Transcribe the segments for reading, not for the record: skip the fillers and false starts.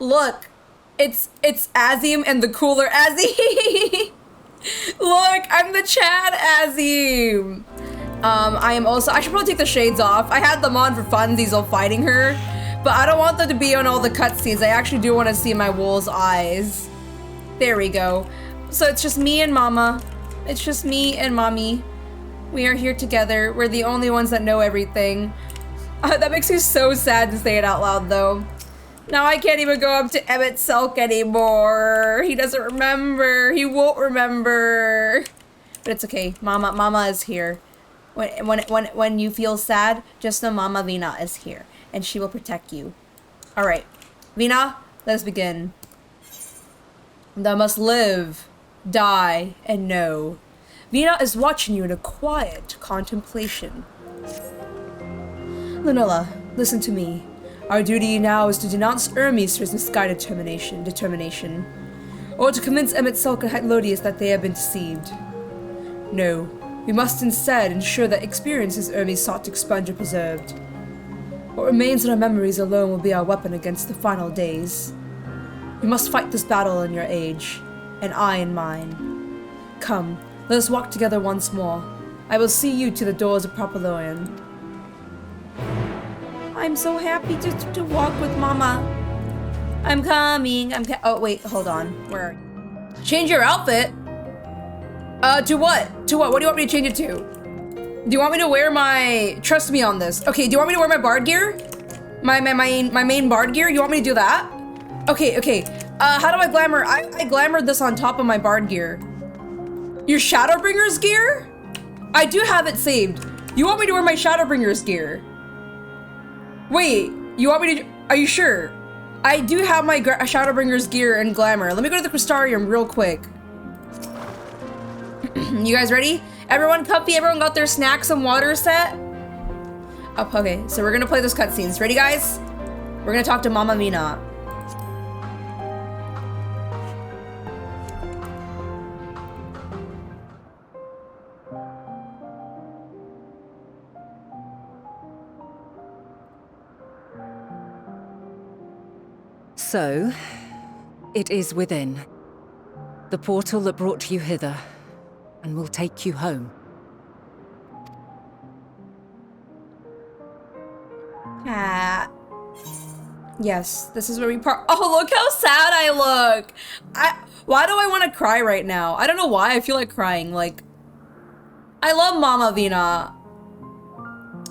Look, it's AZEM and the cooler AZEM. Look, I'm the Chad AZEM. I am also, I should probably take the shades off. I had them on for funsies while fighting her, but I don't want them to be on all the cutscenes. I actually do want to see my wolf's eyes. There we go. So it's just me and Mama. It's just me and Mommy. We are here together. We're the only ones that know everything. That makes me so sad to say it out loud, though. Now I can't even go up to Emmett Selk anymore. He doesn't remember. He won't remember. But it's okay. Mama is here. When you feel sad, just know Mama Vina is here, and she will protect you. All right, Vina, let us begin. Thou must live, die, and know. Vina is watching you in a quiet contemplation. Linola, listen to me. Our duty now is to denounce Hermes for his misguided determination, or to convince Emmett Selk and Hytlodius that they have been deceived. No, we must instead ensure that experiences Hermes sought to expunge are preserved. What remains in our memories alone will be our weapon against the final days. We must fight this battle in your age, and I in mine. Come, let us walk together once more. I will see you to the doors of Propyloian. I'm so happy to walk with Mama. I'm coming. Oh wait, hold on. Where are you? Change your outfit? To what? To what? What do you want me to change it to? Do you want me to wear my... Trust me on this. Okay, do you want me to wear my bard gear? My main bard gear? You want me to do that? Okay. How do I glamour? I glamored this on top of my bard gear. Your Shadowbringer's gear? I do have it saved. You want me to wear my Shadowbringer's gear? Wait, you want me to... Are you sure? I do have my Shadowbringer's gear and glamour. Let me go to the Crystarium real quick. You guys ready? Everyone comfy? Everyone got their snacks and water set? Oh, okay, so we're gonna play those cutscenes. Ready, guys? We're gonna talk to Mama Vina. So, it is within. The portal that brought you hither, and will take you home. Yes, this is where we part. Oh, look how sad I look. Why do I want to cry right now? I don't know why I feel like crying. Like, I love Mama Vina.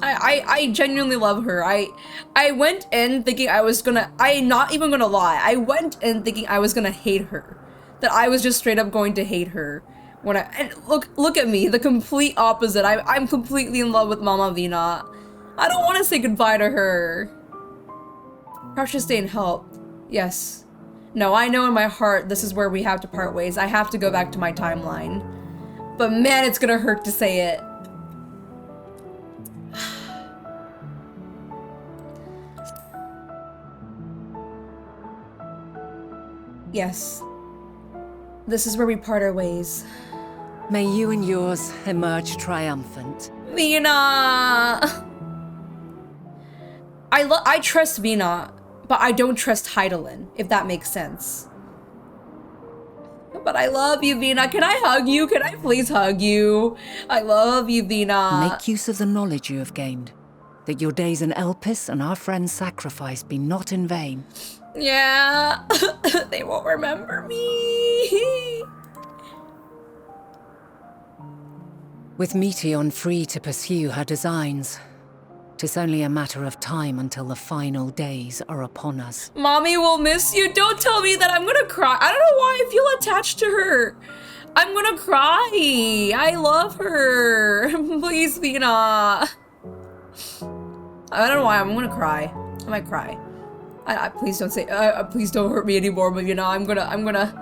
I genuinely love her. I went in thinking I was gonna, I'm not even gonna lie. I went in thinking I was gonna hate her. That I was just straight up going to hate her. And look at me, the complete opposite. I'm completely in love with Mama Vina. I don't want to say goodbye to her. Perhaps she'll stay and help. Yes. No, I know in my heart this is where we have to part ways. I have to go back to my timeline. But man, it's gonna hurt to say it. Yes. This is where we part our ways. May you and yours emerge triumphant. Vina! I trust Vina, but I don't trust Hydaelyn, if that makes sense. But I love you, Vina. Can I hug you? Can I please hug you? I love you, Vina. Make use of the knowledge you have gained, that your days in Elpis and our friend's sacrifice be not in vain. Yeah, they won't remember me. With Meteion free to pursue her designs, 'tis only a matter of time until the final days are upon us. Mommy will miss you. Don't tell me that. I'm gonna cry. I don't know why I feel attached to her. I'm gonna cry. I love her. Please, Vina. I don't know why I'm gonna cry. I might cry. Please don't say, please don't hurt me anymore, but you know, I'm gonna,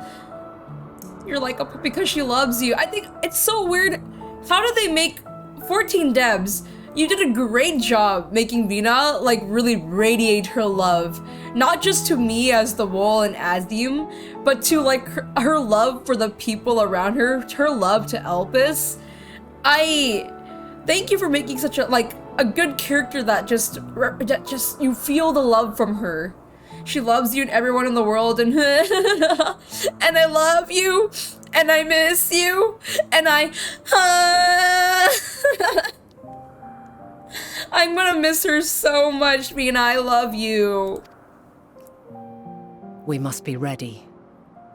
you're like, because she loves you. I think it's so weird. How did they make 14 Debs? You did a great job making Vina, like, really radiate her love. Not just to me as the Wall and AZEM, but to, like, her love for the people around her, her love to Elpis. Thank you for making such a, like, a good character that just, you feel the love from her. She loves you and everyone in the world, and and I love you, and I miss you, and I'm gonna miss her so much, Mina. I love you. We must be ready.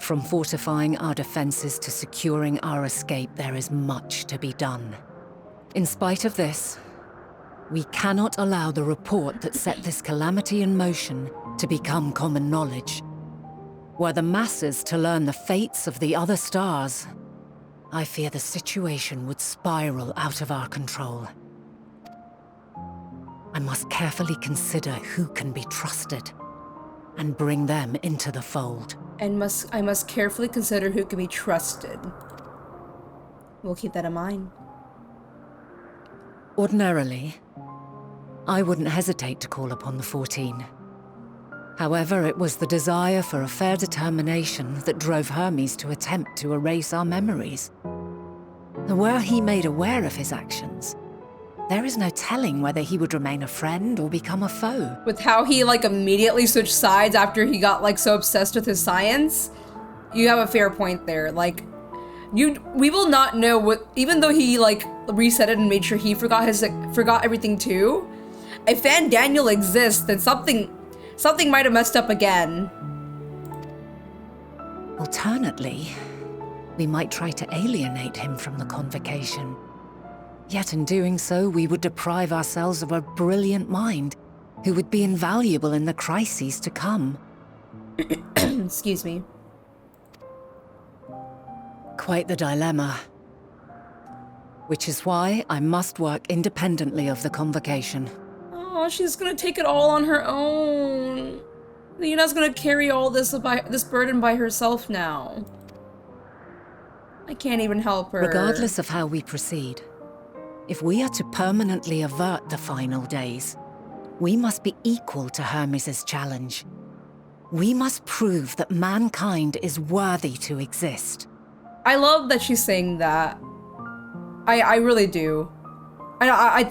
From fortifying our defenses to securing our escape, there is much to be done. In spite of this, we cannot allow the report that set this calamity in motion to become common knowledge. Were the masses to learn the fates of the other stars, I fear the situation would spiral out of our control. I must carefully consider who can be trusted and bring them into the fold. And I must carefully consider who can be trusted. We'll keep that in mind. Ordinarily, I wouldn't hesitate to call upon the 14. However, it was the desire for a fair determination that drove Hermes to attempt to erase our memories. And were he made aware of his actions, there is no telling whether he would remain a friend or become a foe. With how he like immediately switched sides after he got like so obsessed with his science, you have a fair point there. Like, we will not know what, even though he like reset it and made sure he forgot everything too. If Fan Daniel exists, then something might have messed up again. Alternately, we might try to alienate him from the convocation. Yet in doing so, we would deprive ourselves of a brilliant mind who would be invaluable in the crises to come. Excuse me. Quite the dilemma. Which is why I must work independently of the convocation. Oh, she's gonna take it all on her own. Lena's gonna carry all this burden by herself now. I can't even help her. Regardless of how we proceed, if we are to permanently avert the final days, we must be equal to Hermes' challenge. We must prove that mankind is worthy to exist. I love that she's saying that. I really do. I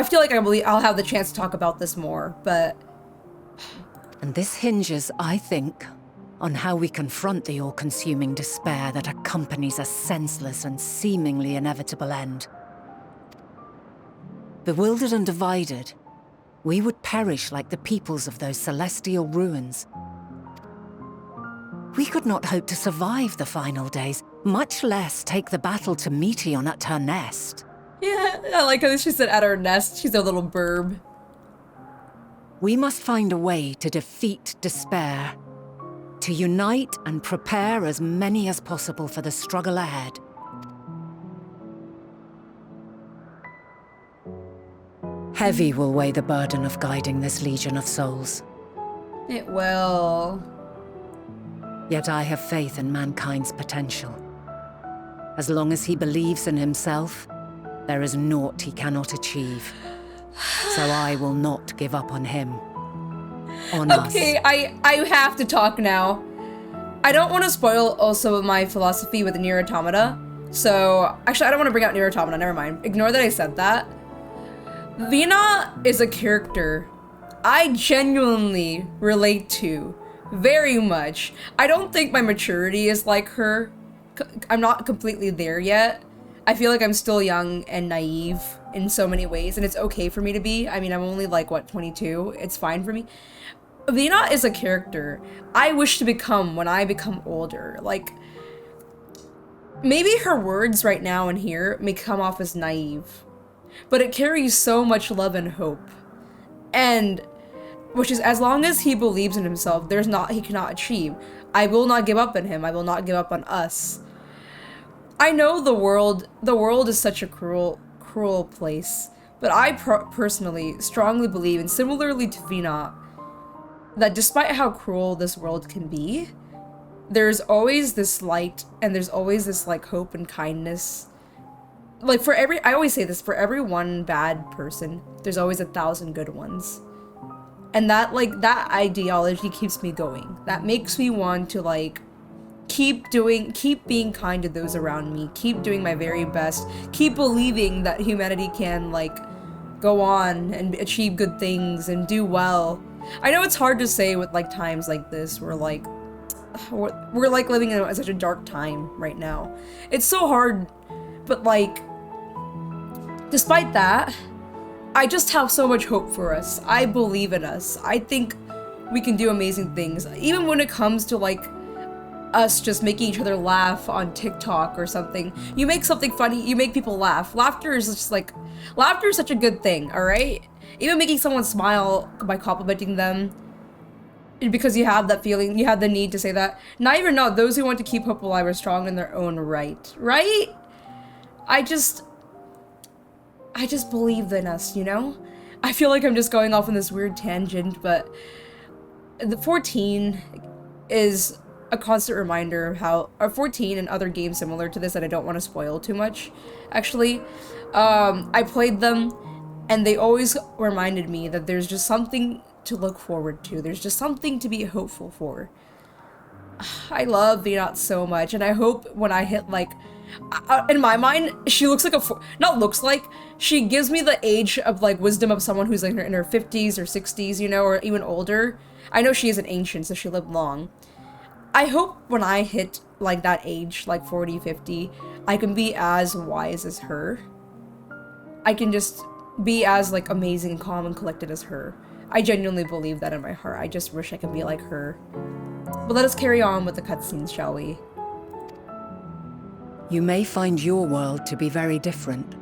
feel like I'll have the chance to talk about this more, but... And this hinges, I think, on how we confront the all-consuming despair that accompanies a senseless and seemingly inevitable end. Bewildered and divided, we would perish like the peoples of those celestial ruins. We could not hope to survive the final days, much less take the battle to Meteion at her nest. Yeah, I like how she said at her nest. She's a little burb. We must find a way to defeat despair, to unite and prepare as many as possible for the struggle ahead. Heavy will weigh the burden of guiding this legion of souls. It will. Yet I have faith in mankind's potential. As long as he believes in himself, there is naught he cannot achieve. So I will not give up on him. On us. Okay, I have to talk now. I don't want to spoil also my philosophy with the Nier Automata. So, actually, I don't want to bring out Nier Automata, never mind. Ignore that I said that. Vina is a character I genuinely relate to very much. I don't think my maturity is like her. I'm not completely there yet. I feel like I'm still young and naive in so many ways, and it's okay for me to be. I mean, I'm only like, what, 22? It's fine for me. Vina is a character I wish to become when I become older. Like, maybe her words right now and here may come off as naive, but it carries so much love and hope. And, which is, as long as he believes in himself, he cannot achieve. I will not give up on him. I will not give up on us. I know the world is such a cruel place, but I personally strongly believe, and similarly to Vina, that despite how cruel this world can be, there's always this light, and there's always this like hope and kindness. Like I always say this, for every one bad person, there's always 1,000 good ones. And that ideology keeps me going. That makes me want to like keep being kind to those around me, keep doing my very best, keep believing that humanity can like go on and achieve good things and do well. I know it's hard to say with like times like this where like we're like living in such a dark time right now. It's so hard, but like despite that, I just have so much hope for us. I believe in us. I think we can do amazing things, even when it comes to like us just making each other laugh on TikTok or something. You make something funny, you make people laugh. Laughter is just like, laughter is such a good thing, all right? Even making someone smile by complimenting them, because you have that feeling, you have the need to say that. Not even know, those who want to keep hope alive are strong in their own right, right? I just believe in us, you know? I feel like I'm just going off on this weird tangent, but the 14 is a constant reminder of how, 14 and other games similar to this that I don't want to spoil too much, actually. I played them, and they always reminded me that there's just something to look forward to. There's just something to be hopeful for. I love Venat so much, and I hope when I hit like, in my mind, she looks like not looks like, she gives me the age of like wisdom of someone who's like in her 50s or 60s, you know, or even older. I know she is an ancient, so she lived long. I hope when I hit like that age, like 40, 50, I can be as wise as her. I can just be as like amazing, calm, and collected as her. I genuinely believe that in my heart. I just wish I could be like her. But let us carry on with the cutscenes, shall we? You may find your world to be very different.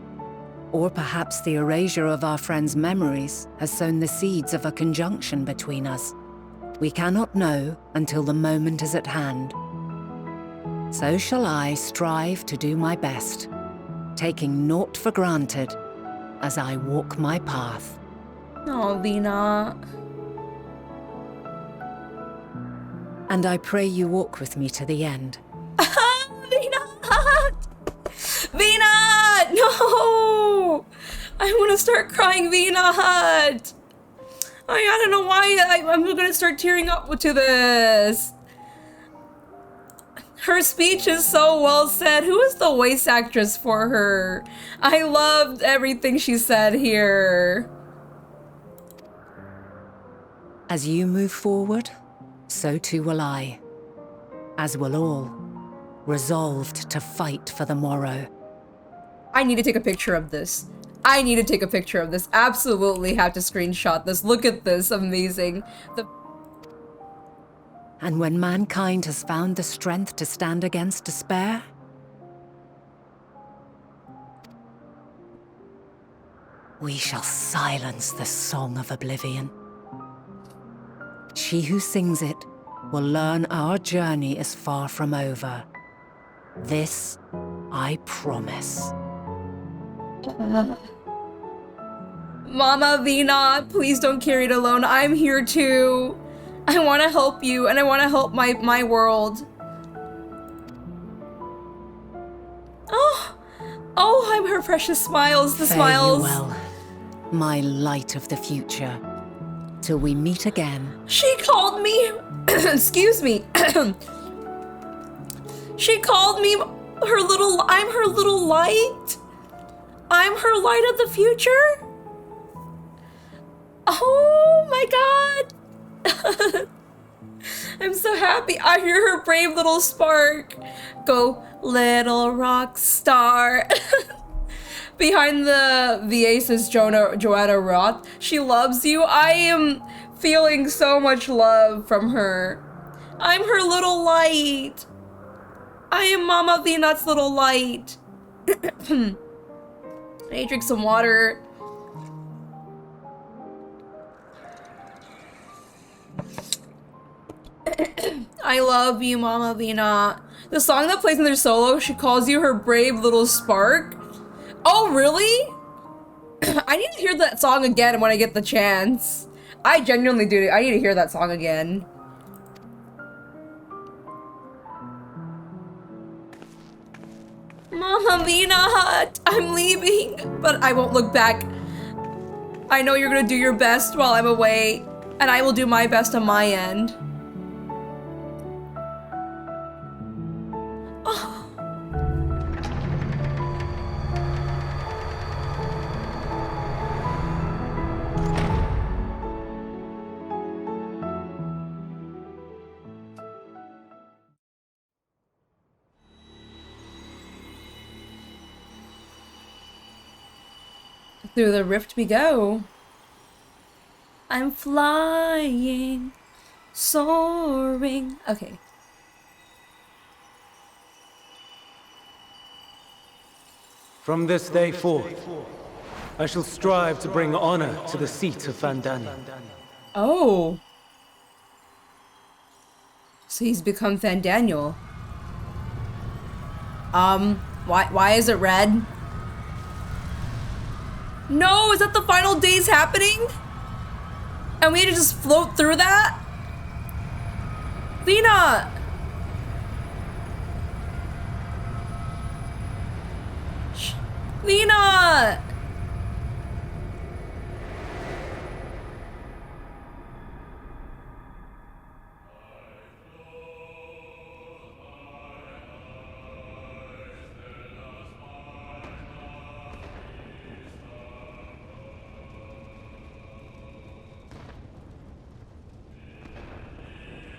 Or perhaps the erasure of our friends' memories has sown the seeds of a conjunction between us. We cannot know until the moment is at hand. So shall I strive to do my best, taking naught for granted as I walk my path. Oh, Lena. And I pray you walk with me to the end. Venat! Venat! No! I want to start crying, Venat! I don't know why I'm gonna start tearing up to this. Her speech is so well said. Who is the voice actress for her? I loved everything she said here. As you move forward, so too will I. As will all, resolved to fight for the morrow. I need to take a picture of this. I need to take a picture of this. Absolutely have to screenshot this. Look at this. Amazing. And when mankind has found the strength to stand against despair, we shall silence the song of oblivion. She who sings it will learn our journey is far from over. This I promise. Mama Venat, please don't carry it alone. I'm here too. I want to help you, and I want to help my world. Oh, I'm her precious smiles. The smiles. Farewell, my light of the future. Till we meet again. She called me. Excuse me. She called me her little. I'm her little light. I'm her light of the future? Oh my god! I'm so happy. I hear her brave little spark. Go, little rock star. Behind the VA says Joanna Roth. She loves you. I am feeling so much love from her. I'm her little light. I am Mama Venat's little light. I need to drink some water. I love you, Mama Venat. The song that plays in their solo, she calls you her brave little spark. Oh, really? I need to hear that song again when I get the chance. I genuinely do. I need to hear that song again. Mama Venat, I'm leaving, but I won't look back. I know you're gonna do your best while I'm away, and I will do my best on my end. Oh. Through the rift we go. I'm flying, soaring. Okay. From this day forth, I shall strive to bring honor to the seat of Vandani. Oh. So he's become Fandaniel. Why is it red? No, is that the final days happening? And we had to just float through that? Lena! Lena!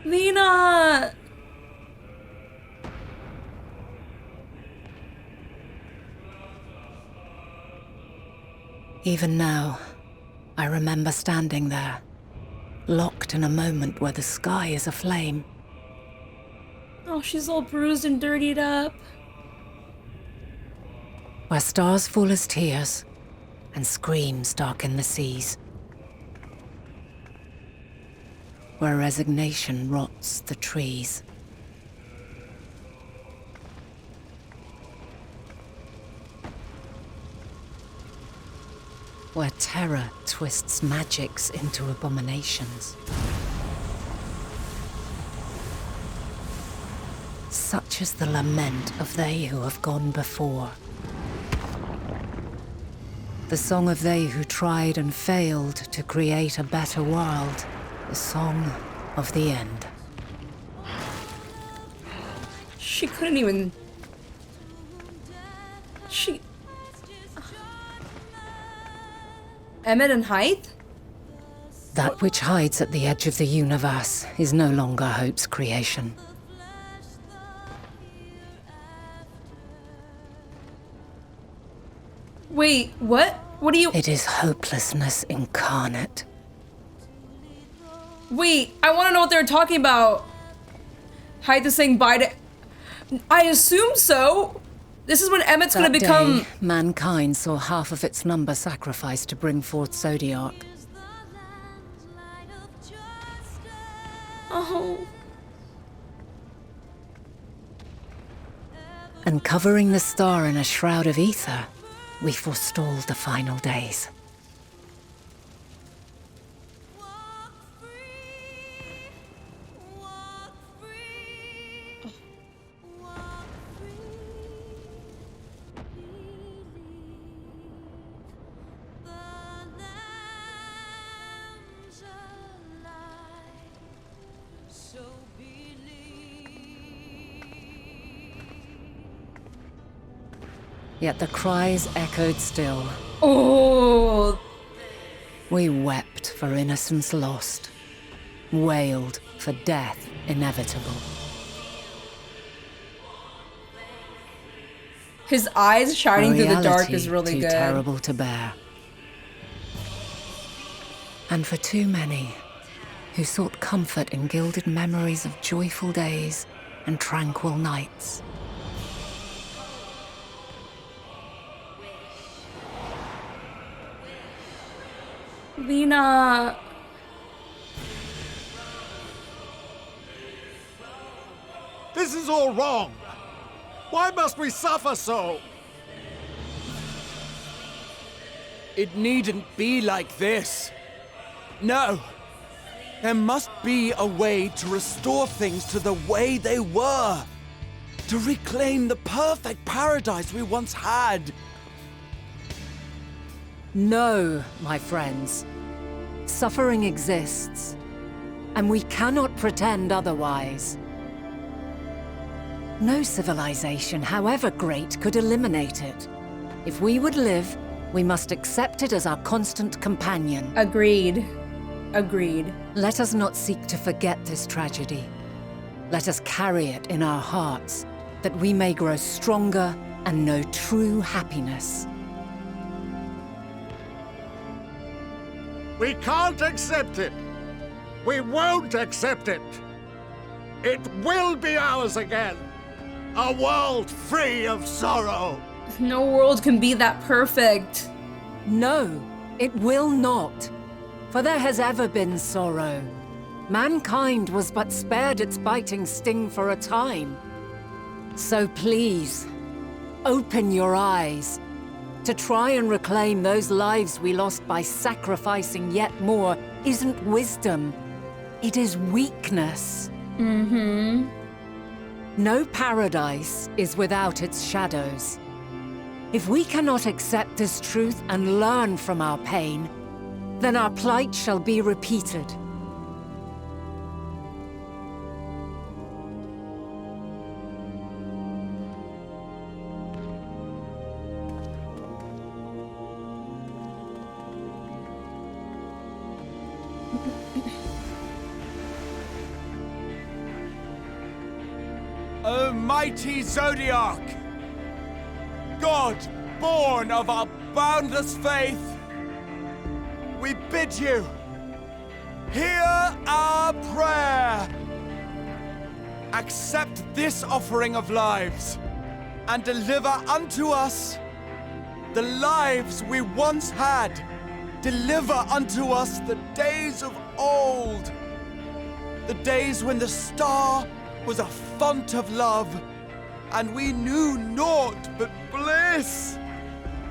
Lena! Even now, I remember standing there, locked in a moment where the sky is aflame. Oh, she's all bruised and dirtied up. Where stars fall as tears, and screams darken the seas. Where resignation rots the trees. Where terror twists magics into abominations. Such is the lament of they who have gone before. The song of they who tried and failed to create a better world. The song of the end. She couldn't even... She... Emmett and Hythe? That which hides at the edge of the universe is no longer Hope's creation. Wait, what? What do you... It is hopelessness incarnate. Wait, I want to know what they're talking about. Hythe is saying bye to... I assume so. This is when Emmett's gonna become... Day, mankind saw half of its number sacrificed to bring forth Zodiark. Oh. And covering the star in a shroud of ether, we forestalled the final days. Yet the cries echoed still. Oh. We wept for innocence lost, wailed for death inevitable. His eyes shining through the dark is really too good. Terrible to bear. And for too many who sought comfort in gilded memories of joyful days and tranquil nights. Lena. This is all wrong. Why must we suffer so? It needn't be like this. No. There must be a way to restore things to the way they were. To reclaim the perfect paradise we once had. No, my friends. Suffering exists, and we cannot pretend otherwise. No civilization, however great, could eliminate it. If we would live, we must accept it as our constant companion. Agreed. Agreed. Let us not seek to forget this tragedy. Let us carry it in our hearts, that we may grow stronger and know true happiness. We can't accept it. We won't accept it. It will be ours again. A world free of sorrow. No world can be that perfect. No, it will not. For there has ever been sorrow. Mankind was but spared its biting sting for a time. So please, open your eyes. To try and reclaim those lives we lost by sacrificing yet more isn't wisdom. It is weakness. Mm-hmm. No paradise is without its shadows. If we cannot accept this truth and learn from our pain, then our plight shall be repeated. O mighty Zodiac! God, born of our boundless faith, we bid you, hear our prayer. Accept this offering of lives, and deliver unto us the lives we once had. Deliver unto us the days of old, the days when the star was a font of love, and we knew naught but bliss.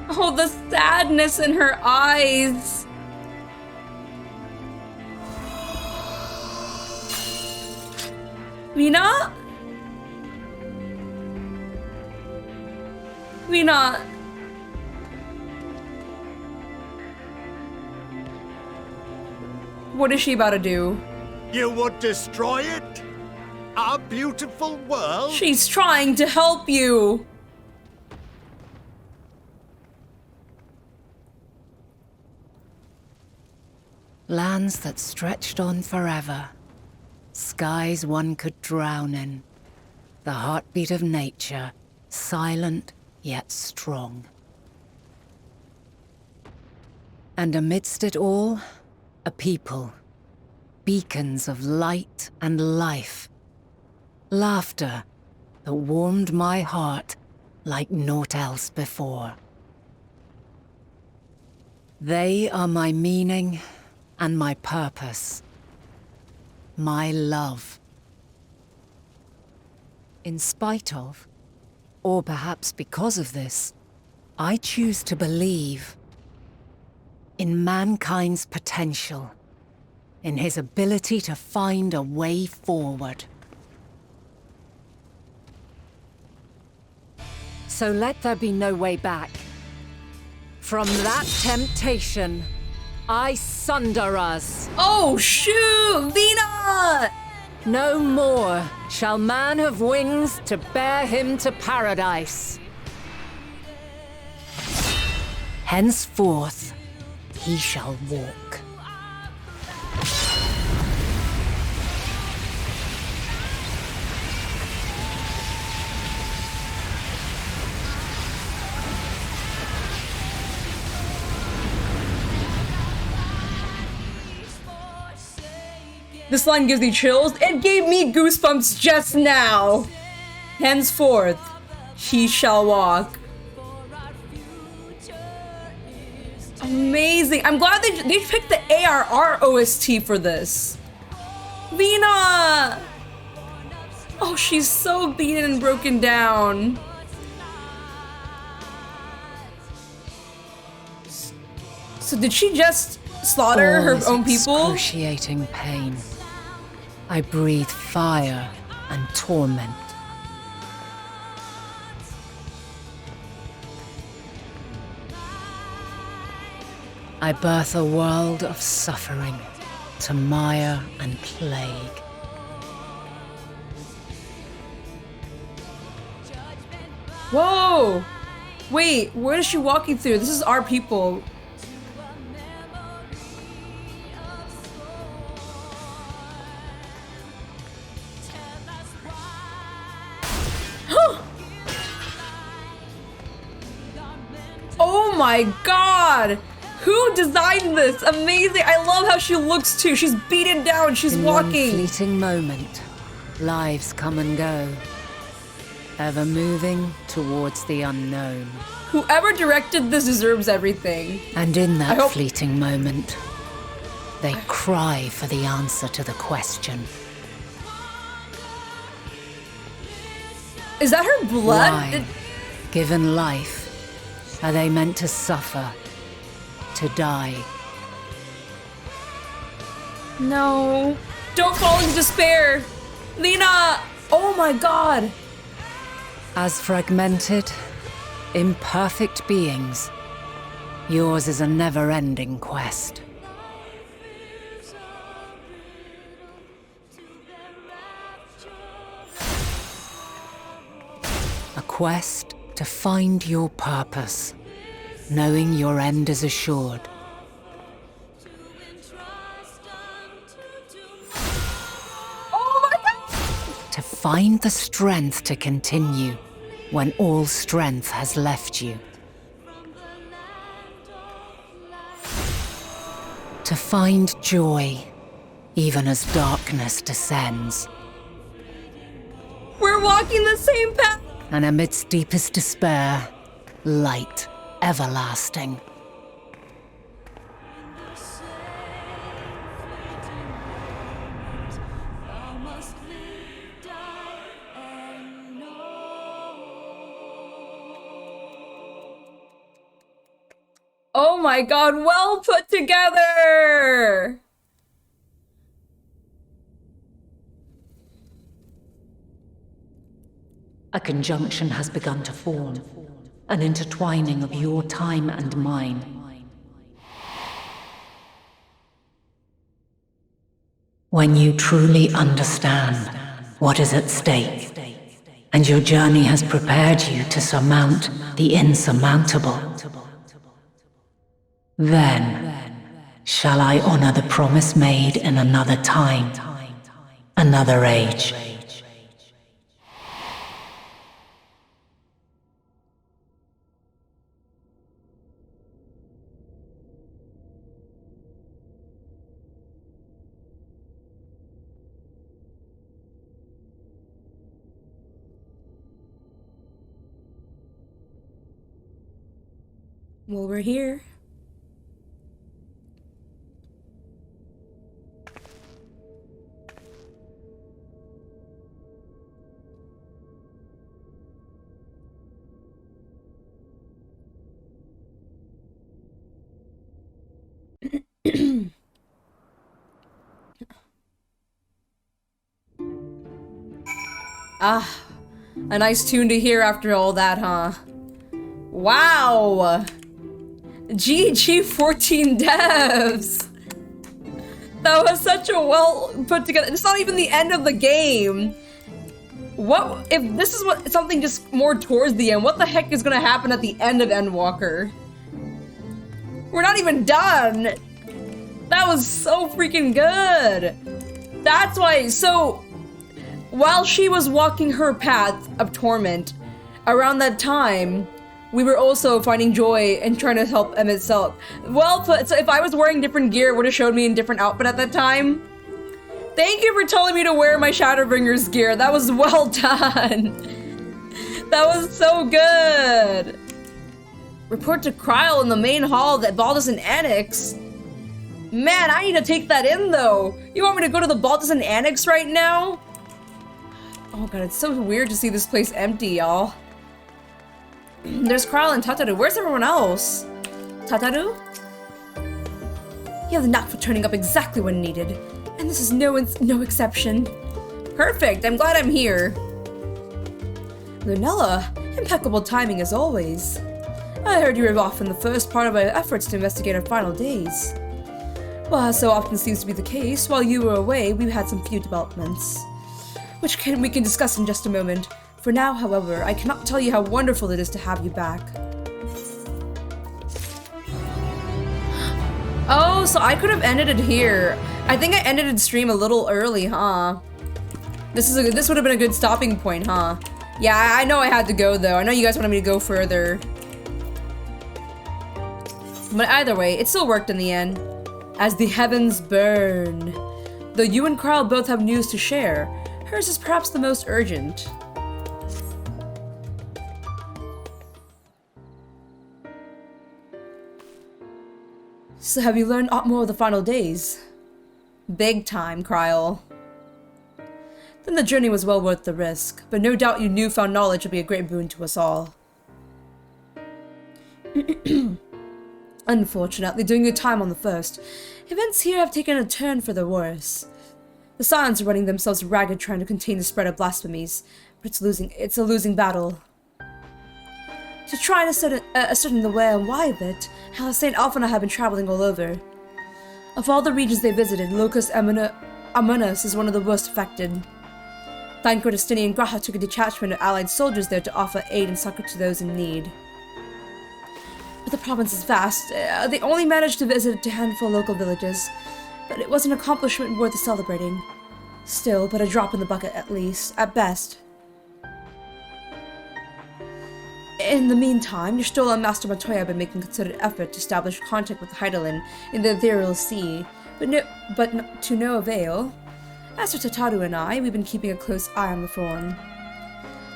Oh, the sadness in her eyes. Vina? Vina. What is she about to do? You would destroy it? Our beautiful world? She's trying to help you. Lands that stretched on forever. Skies one could drown in. The heartbeat of nature, silent yet strong. And amidst it all, a people. Beacons of light and life. Laughter that warmed my heart like naught else before. They are my meaning and my purpose. My love. In spite of, or perhaps because of this, I choose to believe in mankind's potential, in his ability to find a way forward. So let there be no way back. From that temptation, I sunder us. Oh, shoot! Vina! No more shall man have wings to bear him to paradise. Henceforth, he shall walk. This line gives me chills. It gave me goosebumps just now. Henceforth, he shall walk. Amazing. I'm glad they picked the ARR OST for this. Vina! Oh, she's so beaten and broken down. So did she just slaughter her own people? Excruciating pain. I breathe fire and torment. I birth a world of suffering to mire and plague. Whoa! Wait, what is she walking through? This is our people. Oh my god! Who designed this? Amazing. I love how she looks too. She's beaten down. She's In one walking. fleeting moment, lives come and go, ever moving towards the unknown. Whoever directed this deserves everything. And in that hope- fleeting moment, they cry for the answer to the question. Is that her blood? Why, given life, are they meant to suffer, to die? No. Don't fall into despair. Lena! Oh my god. As fragmented, imperfect beings, yours is a never-ending quest. A quest to find your purpose, knowing your end is assured. Oh my god! To find the strength to continue when all strength has left you. To find joy, even as darkness descends. We're walking the same path. And amidst deepest despair, light everlasting. Oh my god, well put together! A conjunction has begun to form, an intertwining of your time and mine. When you truly understand what is at stake, and your journey has prepared you to surmount the insurmountable, then shall I honor the promise made in another time, another age. Well, we're here. Ah, a nice tune to hear after all that, huh? Wow! GG 14 devs! That was such a well put together. It's not even the end of the game. What if this is what something just more towards the end? What the heck is gonna happen at the end of Endwalker? We're not even done. That was so freaking good. That's why. So while she was walking her path of torment, around that time, we were also finding joy and trying to help Emmett Selk. Well put. So if I was wearing different gear, it would have showed me in different outfit at that time. Thank you for telling me to wear my Shadowbringer's gear. That was well done. That was so good. Report to Kryl in the main hall that Baldusin Annex. Man, I need to take that in though. You want me to go to the Baldusin Annex right now? Oh god, it's so weird to see this place empty, y'all. There's Kryl and Tataru. Where's everyone else? Tataru? You have the knack for turning up exactly when needed. And this is no exception. Perfect, I'm glad I'm here. Lunella, impeccable timing as always. I heard you were off in the first part of our efforts to investigate our final days. Well, as so often seems to be the case, while you were away, we've had some few developments, which we can discuss in just a moment. For now, however, I cannot tell you how wonderful it is to have you back. Oh, so I could have ended it here. I think I ended the stream a little early, huh? This would have been a good stopping point, huh? Yeah, I know I had to go though. I know you guys wanted me to go further. But either way, it still worked in the end. As the heavens burn. Though you and Carl both have news to share, hers is perhaps the most urgent. So have you learned aught more of the final days? Big time, Kryl. Then the journey was well worth the risk, but no doubt your newfound knowledge will be a great boon to us all. Unfortunately, during your time on the First, events here have taken a turn for the worse. The Scions are running themselves ragged trying to contain the spread of blasphemies, but it's a losing battle. To try to ascertain the where and why of it, St. Alpha and I have been traveling all over. Of all the regions they visited, Locus Amunis is one of the worst affected. Dankkol, Destiny, and Graha took a detachment of allied soldiers there to offer aid and succor to those in need. But the province is vast. They only managed to visit a handful of local villages, but it was an accomplishment worth celebrating. Still, but a drop in the bucket at best. In the meantime, your stolen Master Montoya have been making concerted effort to establish contact with Hydaelyn in the Ethereal Sea, but to no avail. As for Tataru and I, we've been keeping a close eye on the Thorn.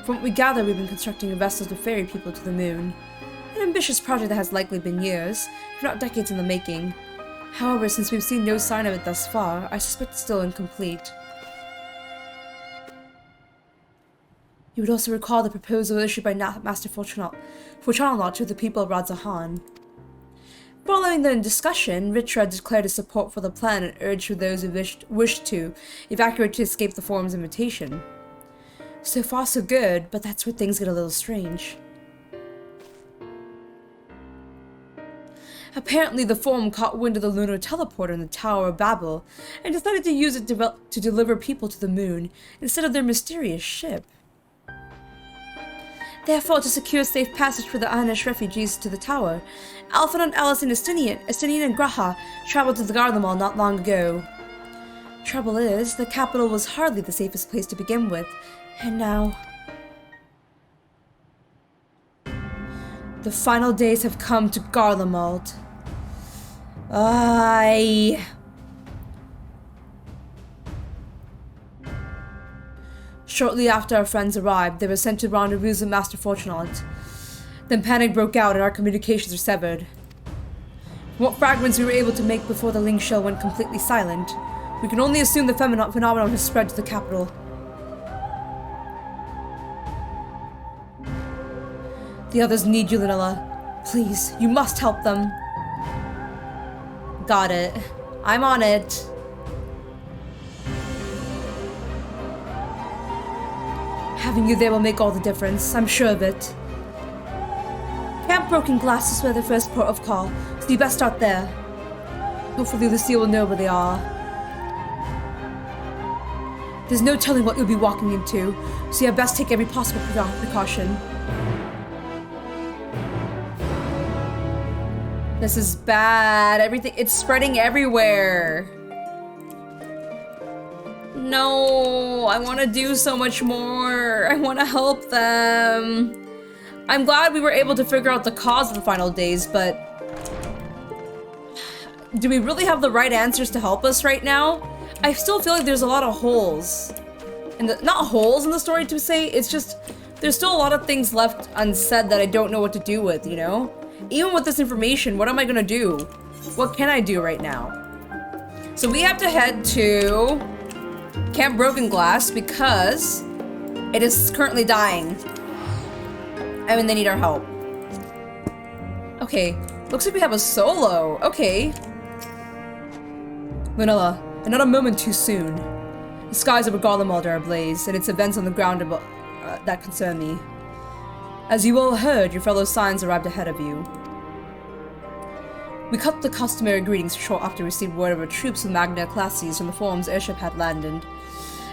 From what we gather, we've been constructing a vessel to ferry people to the moon. An ambitious project that has likely been years, if not decades in the making. However, since we've seen no sign of it thus far, I suspect it's still incomplete. You would also recall the proposal issued by Master Fortunato to the people of Radzahan. Following the discussion, Ritra declared his support for the plan and urged for those who wished to evacuate to escape the Forum's invitation. So far so good, but that's where things get a little strange. Apparently, the Forum caught wind of the lunar teleporter in the Tower of Babel and decided to use it to deliver people to the moon instead of their mysterious ship. Therefore, to secure safe passage for the Anish refugees to the tower, Alpha and Alice and Estinian and Graha traveled to the Garlemald not long ago. Trouble is, the capital was hardly the safest place to begin with, and now... The final days have come to Garlemald. Shortly after our friends arrived, they were sent to rendezvous with Master Fortunato. Then panic broke out and our communications were severed. From what fragments we were able to make before the link shell went completely silent, we can only assume the phenomenon has spread to the capital. The others need you, Lunella. Please, you must help them. Got it. I'm on it. Having you there will make all the difference, I'm sure of it. Camp Broken Glass is where the first port of call, so you best start there. Hopefully Lucille will know where they are. There's no telling what you'll be walking into, so you have best take every possible precaution. This is bad. It's spreading everywhere. No, I want to do so much more. I want to help them. I'm glad we were able to figure out the cause of the final days, but... do we really have the right answers to help us right now? I still feel like there's a lot of holes. Not holes in the story to say, it's just... there's still a lot of things left unsaid that I don't know what to do with, you know? Even with this information, what am I gonna do? What can I do right now? So we have to head to... Camp Broken Glass because it is currently dying. I mean, they need our help. Okay, looks like we have a solo. Okay. Lunella, not a moment too soon. The skies over Garlemald are ablaze, and it's events on the ground that concern me. As you all heard, your fellow Scions arrived ahead of you. We cut the customary greetings short after we received word of our troops with Magna Classes from the Forum's airship had landed.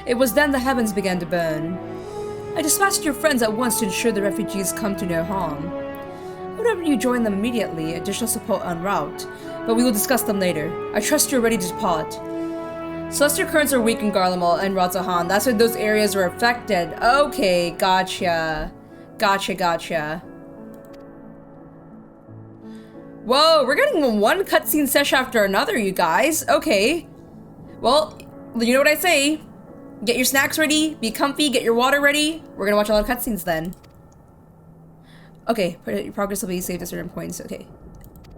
It was then the heavens began to burn. I dispatched your friends at once to ensure the refugees come to no harm. I would have you join them immediately, additional support en route, but we will discuss them later. I trust you're ready to depart. Celestial currents are weak in Garlemald and Radzahan. That's why those areas were affected. Okay, gotcha. Gotcha. Whoa, we're getting one cutscene sesh after another, you guys. Okay. Well, you know what I say. Get your snacks ready, be comfy, get your water ready. We're gonna watch a lot of cutscenes then. Okay, your progress will be saved at certain points. Okay.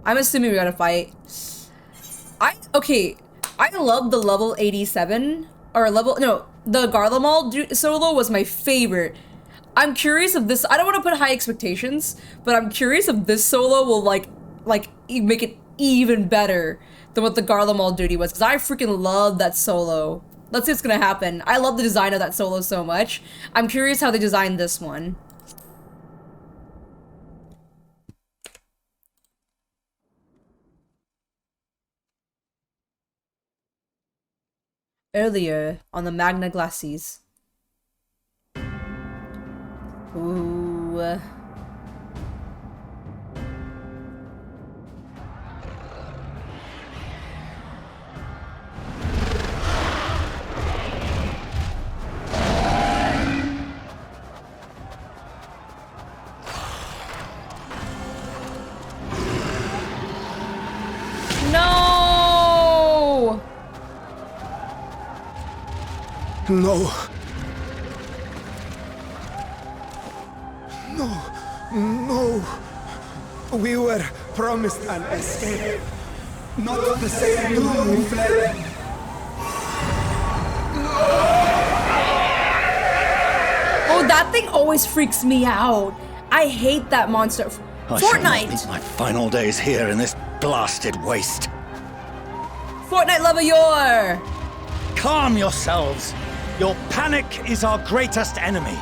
I'm assuming we gotta fight. Okay. I love the level 87, or the Garlemald solo was my favorite. I'm curious if this, I don't want to put high expectations, but I'm curious if this solo will like make it even better than what the Garlemald duty was, because I freaking love that solo. Let's see what's gonna happen. I love the design of that solo so much. I'm curious how they designed this one. Earlier on the Magna Glacies. Ooh. No! No. No. We were promised an escape. Not the same doom we fled. Oh, that thing always freaks me out. I hate that monster. I shall not Fortnite! meet my final days here in this blasted waste. Fortnite Levayor! Calm yourselves. Your panic is our greatest enemy.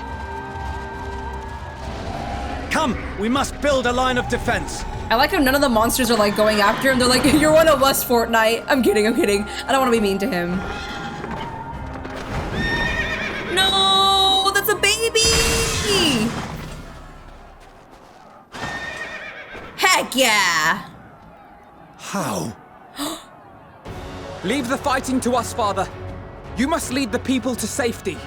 Come, we must build a line of defense. I like how none of the monsters are like going after him. They're like, you're one of us, Fortnite. I'm kidding. I don't want to be mean to him. No, that's a baby! Heck yeah! How? Leave the fighting to us, Father. You must lead the people to safety.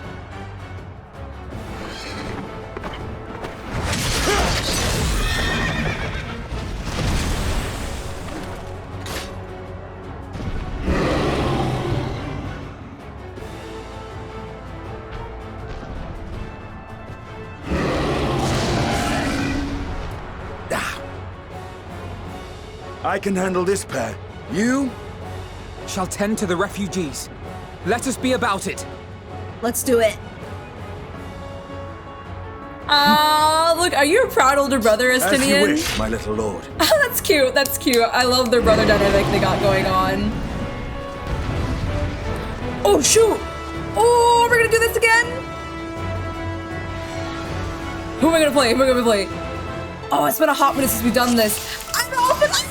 I can handle this pair. You? Shall tend to the refugees. Let us be about it. Let's do it. Look, are you a proud older brother, Estinian? As you wish, my little lord. That's cute, that's cute. I love their brother dynamic they got going on. Oh, shoot! Oh, we're gonna do this again? Who am I gonna play? Who am I gonna play? Oh, it's been a hot minute since we've done this. I don't know.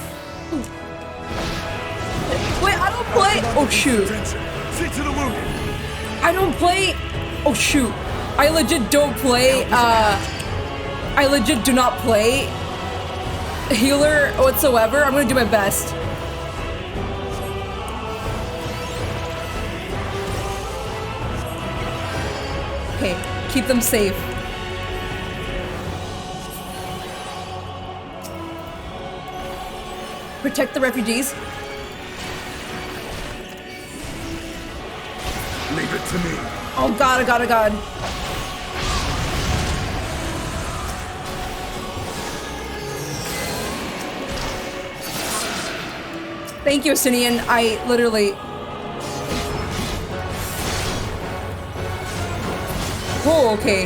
Wait, I don't play. Oh, shoot. I don't play. Oh, shoot. I legit don't play. I legit do not play healer whatsoever. I'm gonna do my best. Okay, keep them safe. Protect the refugees. Leave it to me. Oh god, oh god, oh god. Thank you, Estinian. I literally... Oh, okay.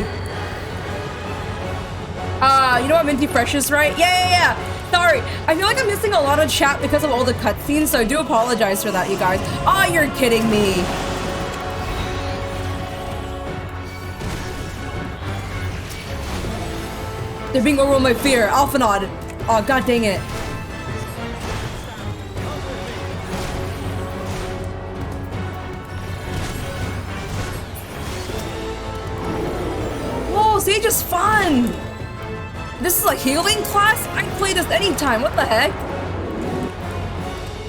You know what Minty Fresh is, right? Yeah. Sorry, I feel like I'm missing a lot of chat because of all the cutscenes, so I do apologize for that, you guys. Oh, you're kidding me. They're being overwhelmed by fear. Alphanod. Oh, god dang it. Whoa, Sage is fun. This is a healing class? I can play this anytime. What the heck?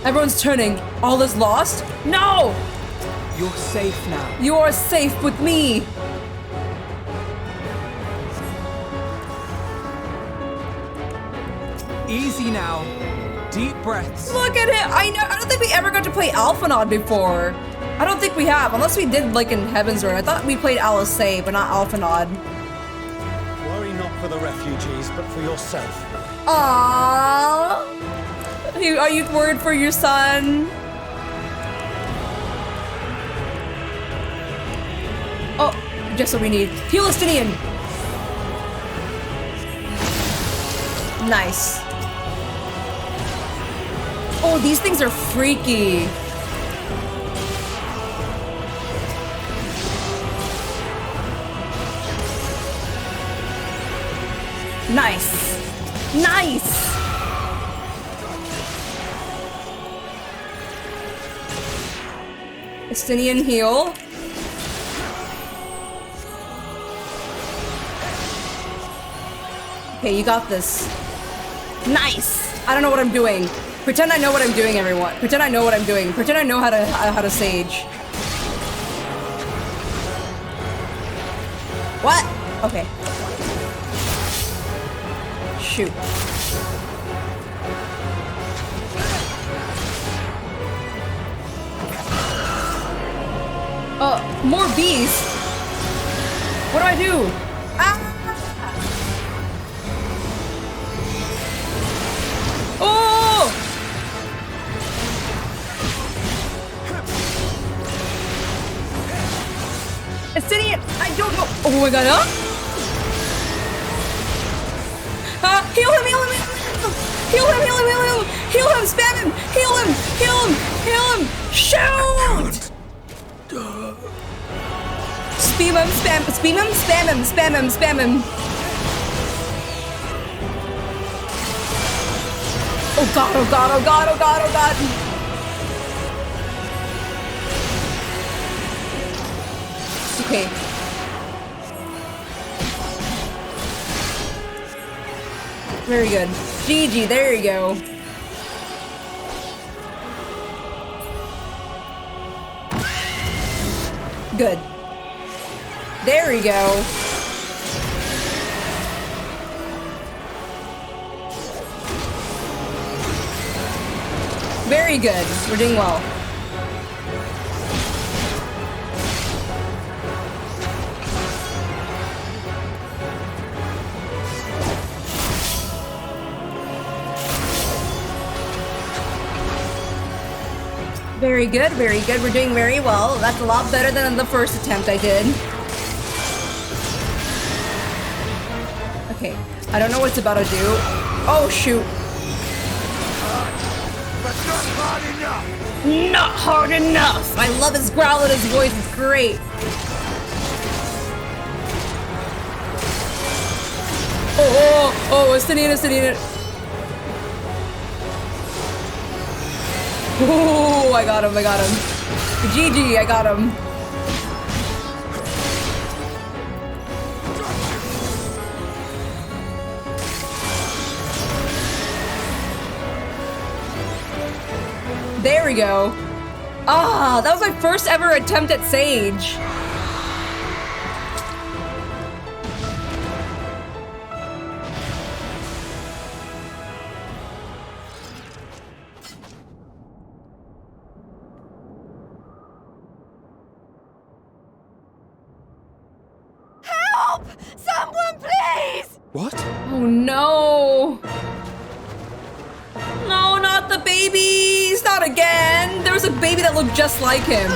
Everyone's turning. All is lost? No! You're safe now. You are safe with me. Easy now. deep breaths. Look at it! I don't think we ever got to play Alphinaud before. I don't think we have, unless we did like in Heaven's Word. I thought we played Alisei, but not Alphinaud. Worry not for the refugees, but for yourself. Aww. Are you worried for your son? Oh, just what we need. Heal Estinian. Nice. Oh, these things are freaky. Nice. Nice. Estinian heal. Okay, you got this. Nice. I don't know what I'm doing. Pretend I know what I'm doing, everyone. Pretend I know what I'm doing. Pretend I know how to sage. What? Okay. Shoot. More bees. What do I do? Ah! Oh! Estinian, I don't know. Oh my god, huh? Heal him, heal him, heal him, heal him, heal him, heal him, spam him, heal him, heal him, heal him, shoot! Spam him, spam him, spam him, spam him, spam him. Oh god, oh god, oh god, oh god, oh god. Okay. Very good. GG, there you go. Good. There we go. Very good. We're doing well. Very good, very good. We're doing very well. That's a lot better than the first attempt I did. Okay, I don't know what it's about to do. Oh, shoot. But not hard enough! Not hard enough! I love his growl and his voice, it's great. Oh, Estinian. Oh, I got him. GG, I got him. There we go. Ah, that was my first ever attempt at Sage. Help! Someone, please! What? Oh no. No, not the babies! Not again! There was a baby that looked just like him.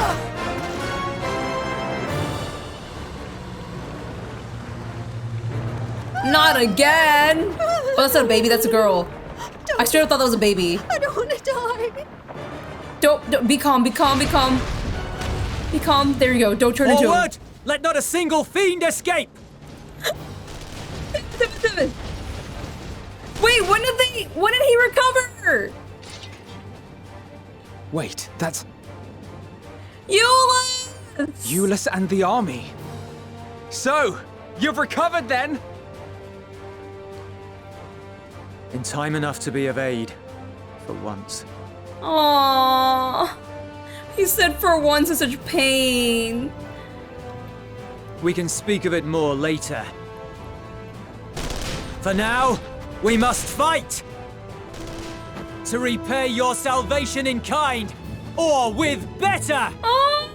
Not again! Oh, that's not a baby, that's a girl. I straight up thought that was a baby. I don't want to die. Don't, be calm. Be calm. There you go, don't turn into him. Forward! Let not a single fiend escape! Wait, when did he recover? Wait, that's Euless! Euless and the army. So, you've recovered then? In time enough to be of aid, for once. Aww. He said for once in such pain. We can speak of it more later. For now, we must fight! to repay your salvation in kind, or with better! Oh,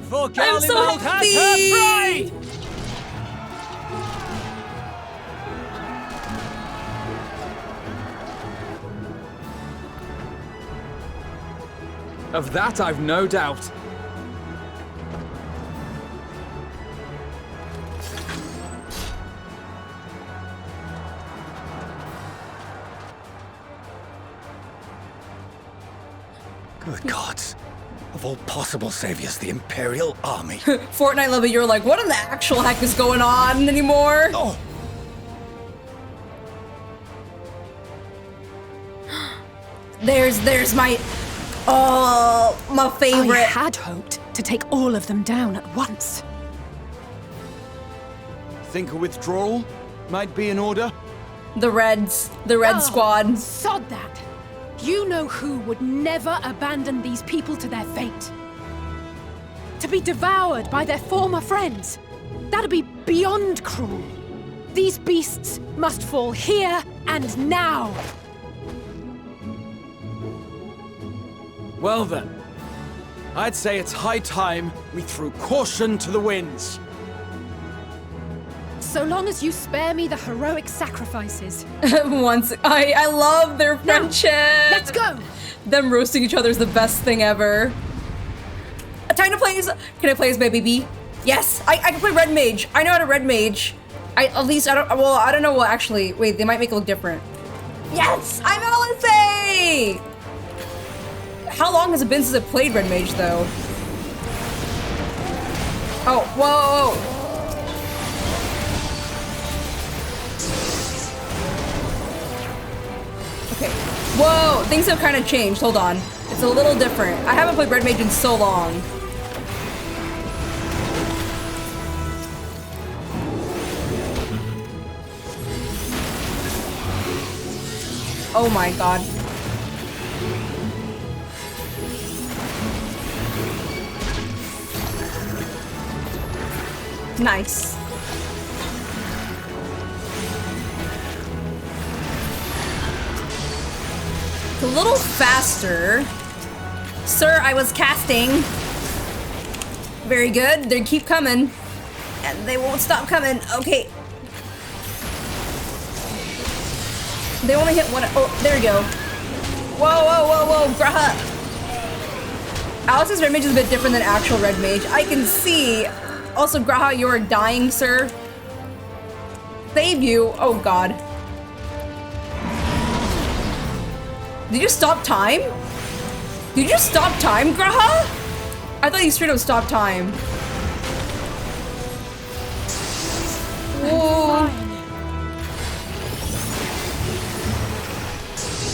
For I'm so Garlemald has her pride! Of that I've no doubt. Good gods. Of all possible saviors, the Imperial Army. Fortnite level, you're like, what in the actual heck is going on anymore? Oh! There's my favorite. I had hoped to take all of them down at once. Think a withdrawal might be in order? The red squad. Sod that. You know who would never abandon these people to their fate. To be devoured by their former friends. That'd be beyond cruel. These beasts must fall here and now. Well then, I'd say it's high time we threw caution to the winds. So long as you spare me the heroic sacrifices. Once I love their friendship. Let's go. Them roasting each other is the best thing ever. Time to play as. Can I play as Baby B? Yes, I can play Red Mage. I know how to Red Mage. I don't know what actually. Wait, they might make it look different. Yes, I'm Alice. How long has it been since I played Red Mage though? Oh, whoa. Okay. Whoa, things have kind of changed. Hold on. It's a little different. I haven't played Red Mage in so long. Oh my god. Nice. It's a little faster. Sir, I was casting. Very good. They keep coming. And they won't stop coming. Okay. They only hit one. Oh, there we go. Whoa, whoa, whoa, whoa. Graha. Alice's Red Mage is a bit different than actual Red Mage. I can see. Also, Graha, you are dying, sir. Save you. Oh, God. Did you stop time? Did you stop time, Graha? I thought you straight up stopped time. Whoa.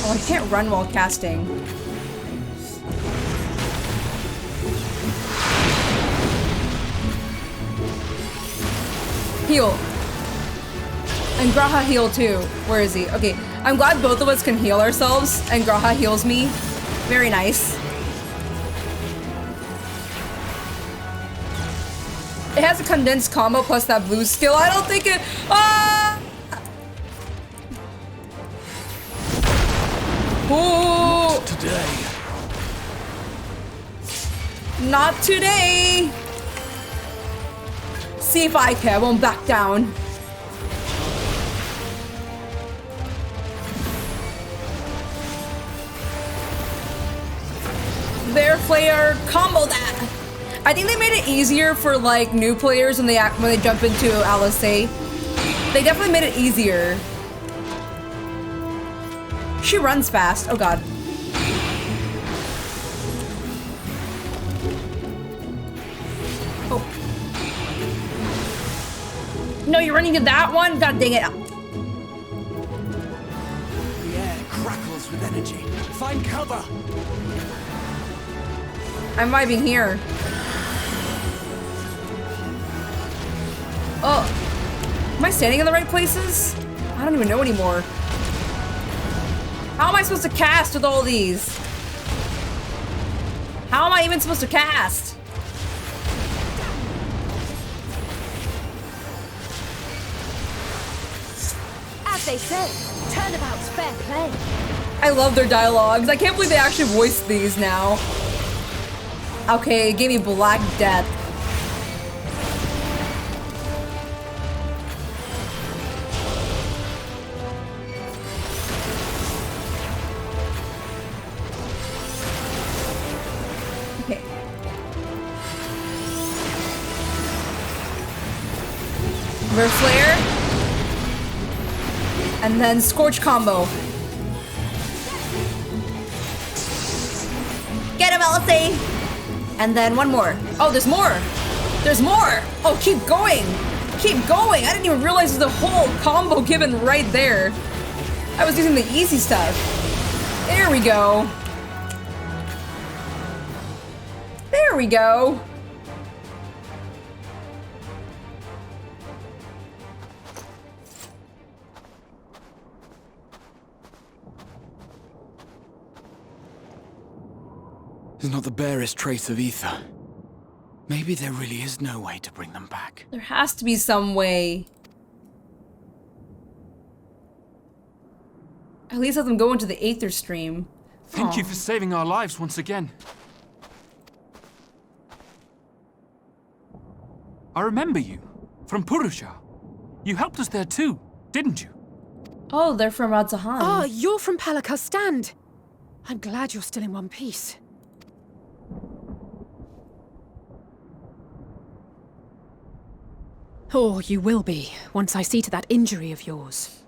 Oh, I can't run while casting. Heal. And Graha heal too. Where is he? Okay, I'm glad both of us can heal ourselves and Graha heals me. Very nice. It has a condensed combo plus that blue skill. I don't think it. Ah! Ooh. Not today. Not today. See if I care. I won't back down. Bear Flare combo that. I think they made it easier for like new players when they jump into Alice. They definitely made it easier. She runs fast. Oh god. Oh. No, you're running to that one? God dang it. The air crackles with energy. Find cover. I'm vibing here. Oh. Am I standing in the right places? I don't even know anymore. How am I supposed to cast with all these? How am I even supposed to cast? As they say, turnabout's fair play. I love their dialogues. I can't believe they actually voiced these now. Okay, it gave me Black Death. Okay. River Flare. And then Scorch combo. Get him, LSA! And then one more. Oh, there's more! There's more! Oh, keep going! Keep going! I didn't even realize there's a whole combo given right there. I was using the easy stuff. There we go. There we go. There's not the barest trace of ether. Maybe there really is no way to bring them back. There has to be some way. At least let them go into the Aether stream. Thank you for saving our lives once again. I remember you. From Purusha. You helped us there too, didn't you? Oh, they're from Radzahan. Ah, you're from Palaka's stand. I'm glad you're still in one piece. Or you will be, once I see to that injury of yours.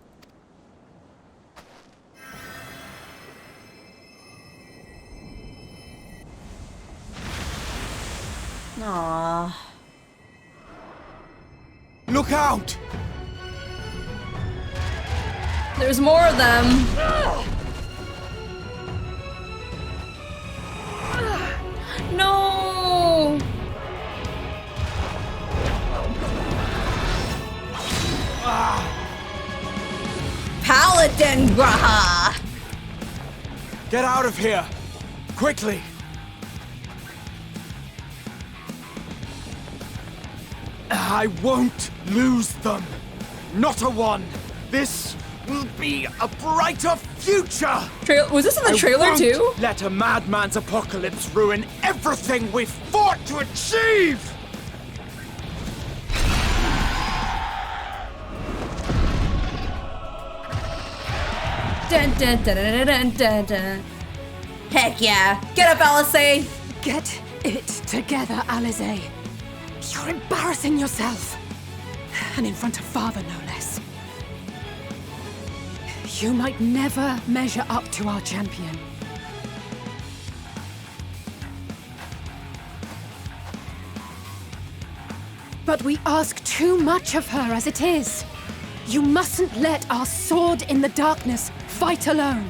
Aww. Look out! There's more of them. No! Paladin Graha! Get out of here! Quickly! I won't lose them! Not a one! This will be a brighter future! Was this in the trailer too? Let a madman's apocalypse ruin everything we've fought to achieve! Dun, dun, dun, dun, dun, dun, dun. Heck yeah! Get up, LSA! Get it together, Alize. You're embarrassing yourself. And in front of Father, no less. You might never measure up to our champion. But we ask too much of her as it is. You mustn't let our sword in the darkness fight alone.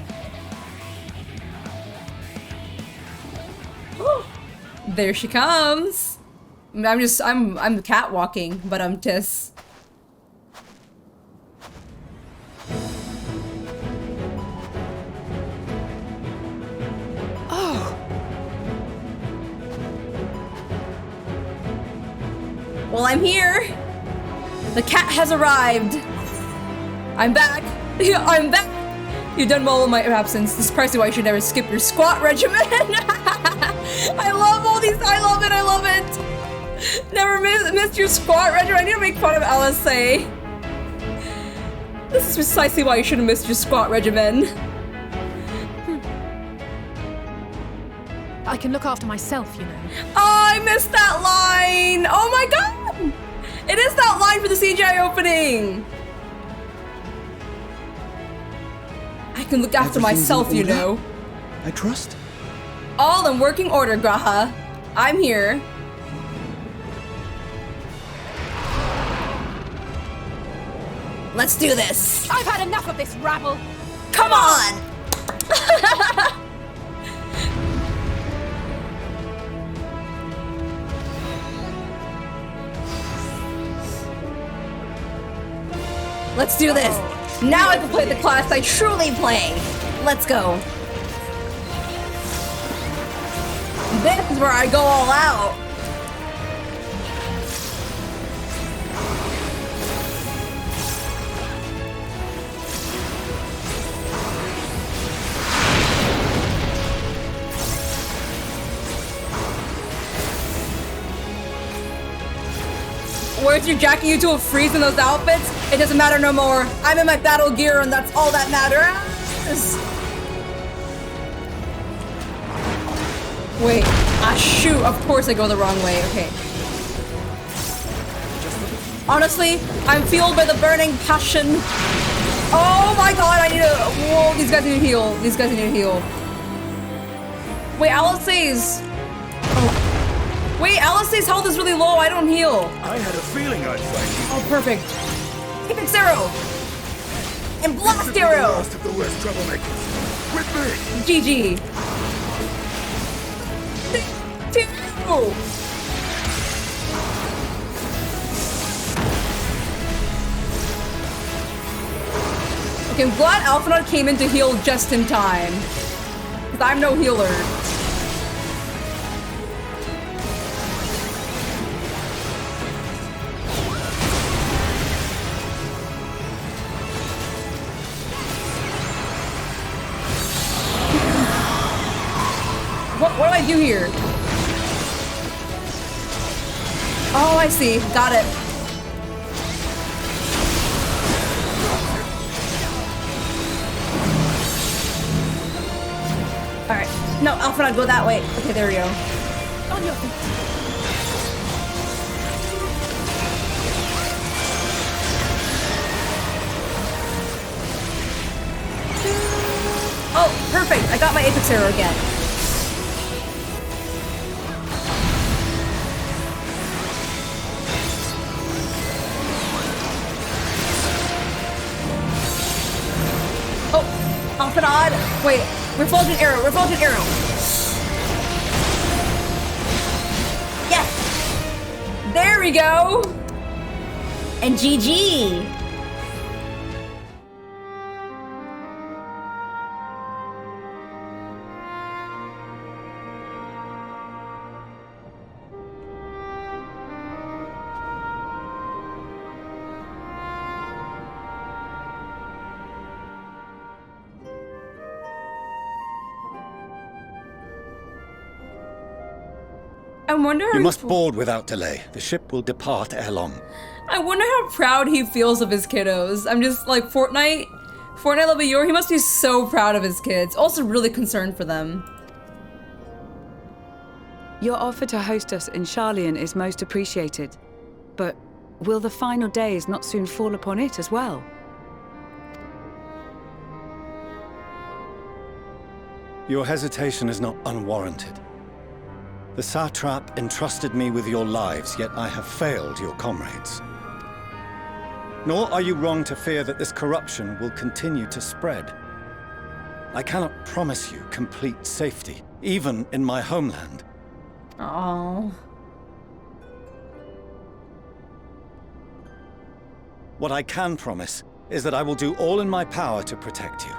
There she comes. I'm catwalking, but I'm just. Oh. Well, I'm here. The cat has arrived. I'm back. I'm back. You've done well in my absence. This is precisely why you should never skip your squat regimen. I love all these. I love it. I love it. Never missed your squat regimen. I need to make fun of LSA. This is precisely why you should have missed your squat regimen. I can look after myself, you know. Oh, I missed that line. Oh my god. It is that line for the CGI opening. I can look after myself, you know. I trust. All in working order, Graha. I'm here. Let's do this. I've had enough of this rabble. Come on. Let's do this. Now I can play the class I truly play. Let's go. This is where I go all out. Where's your jacking you to a freeze in those outfits? It doesn't matter no more. I'm in my battle gear and that's all that matters. Wait, shoot, of course I go the wrong way, okay. Honestly, I'm fueled by the burning passion. Oh my god, I need to, whoa, these guys need to heal. These guys need to heal. Wait, Alice's, oh. Wait, Alice's health is really low, I don't heal. I had a feeling I'd find you. Oh, perfect. FFX arrow! And blast arrow! Last of the worst troublemakers. With me! GG. Okay, I'm glad Alphanot came in to heal just in time. Because I'm no healer. What do I do here? Oh, I see. Got it. Alright. No, Alpha, go that way. Okay, there we go. On your feet. Oh, perfect. I got my Apex arrow again. Wait, refulgent arrow, refulgent arrow. Yes! There we go! And GG! I wonder You must board without delay. The ship will depart ere long. I wonder how proud he feels of his kiddos. I'm just like, Fortnite level Yor, he must be so proud of his kids. Also really concerned for them. Your offer to host us in Sharlayan is most appreciated. But will the final days not soon fall upon it as well? Your hesitation is not unwarranted. The satrap entrusted me with your lives, yet I have failed your comrades. Nor are you wrong to fear that this corruption will continue to spread. I cannot promise you complete safety, even in my homeland. Oh. What I can promise is that I will do all in my power to protect you.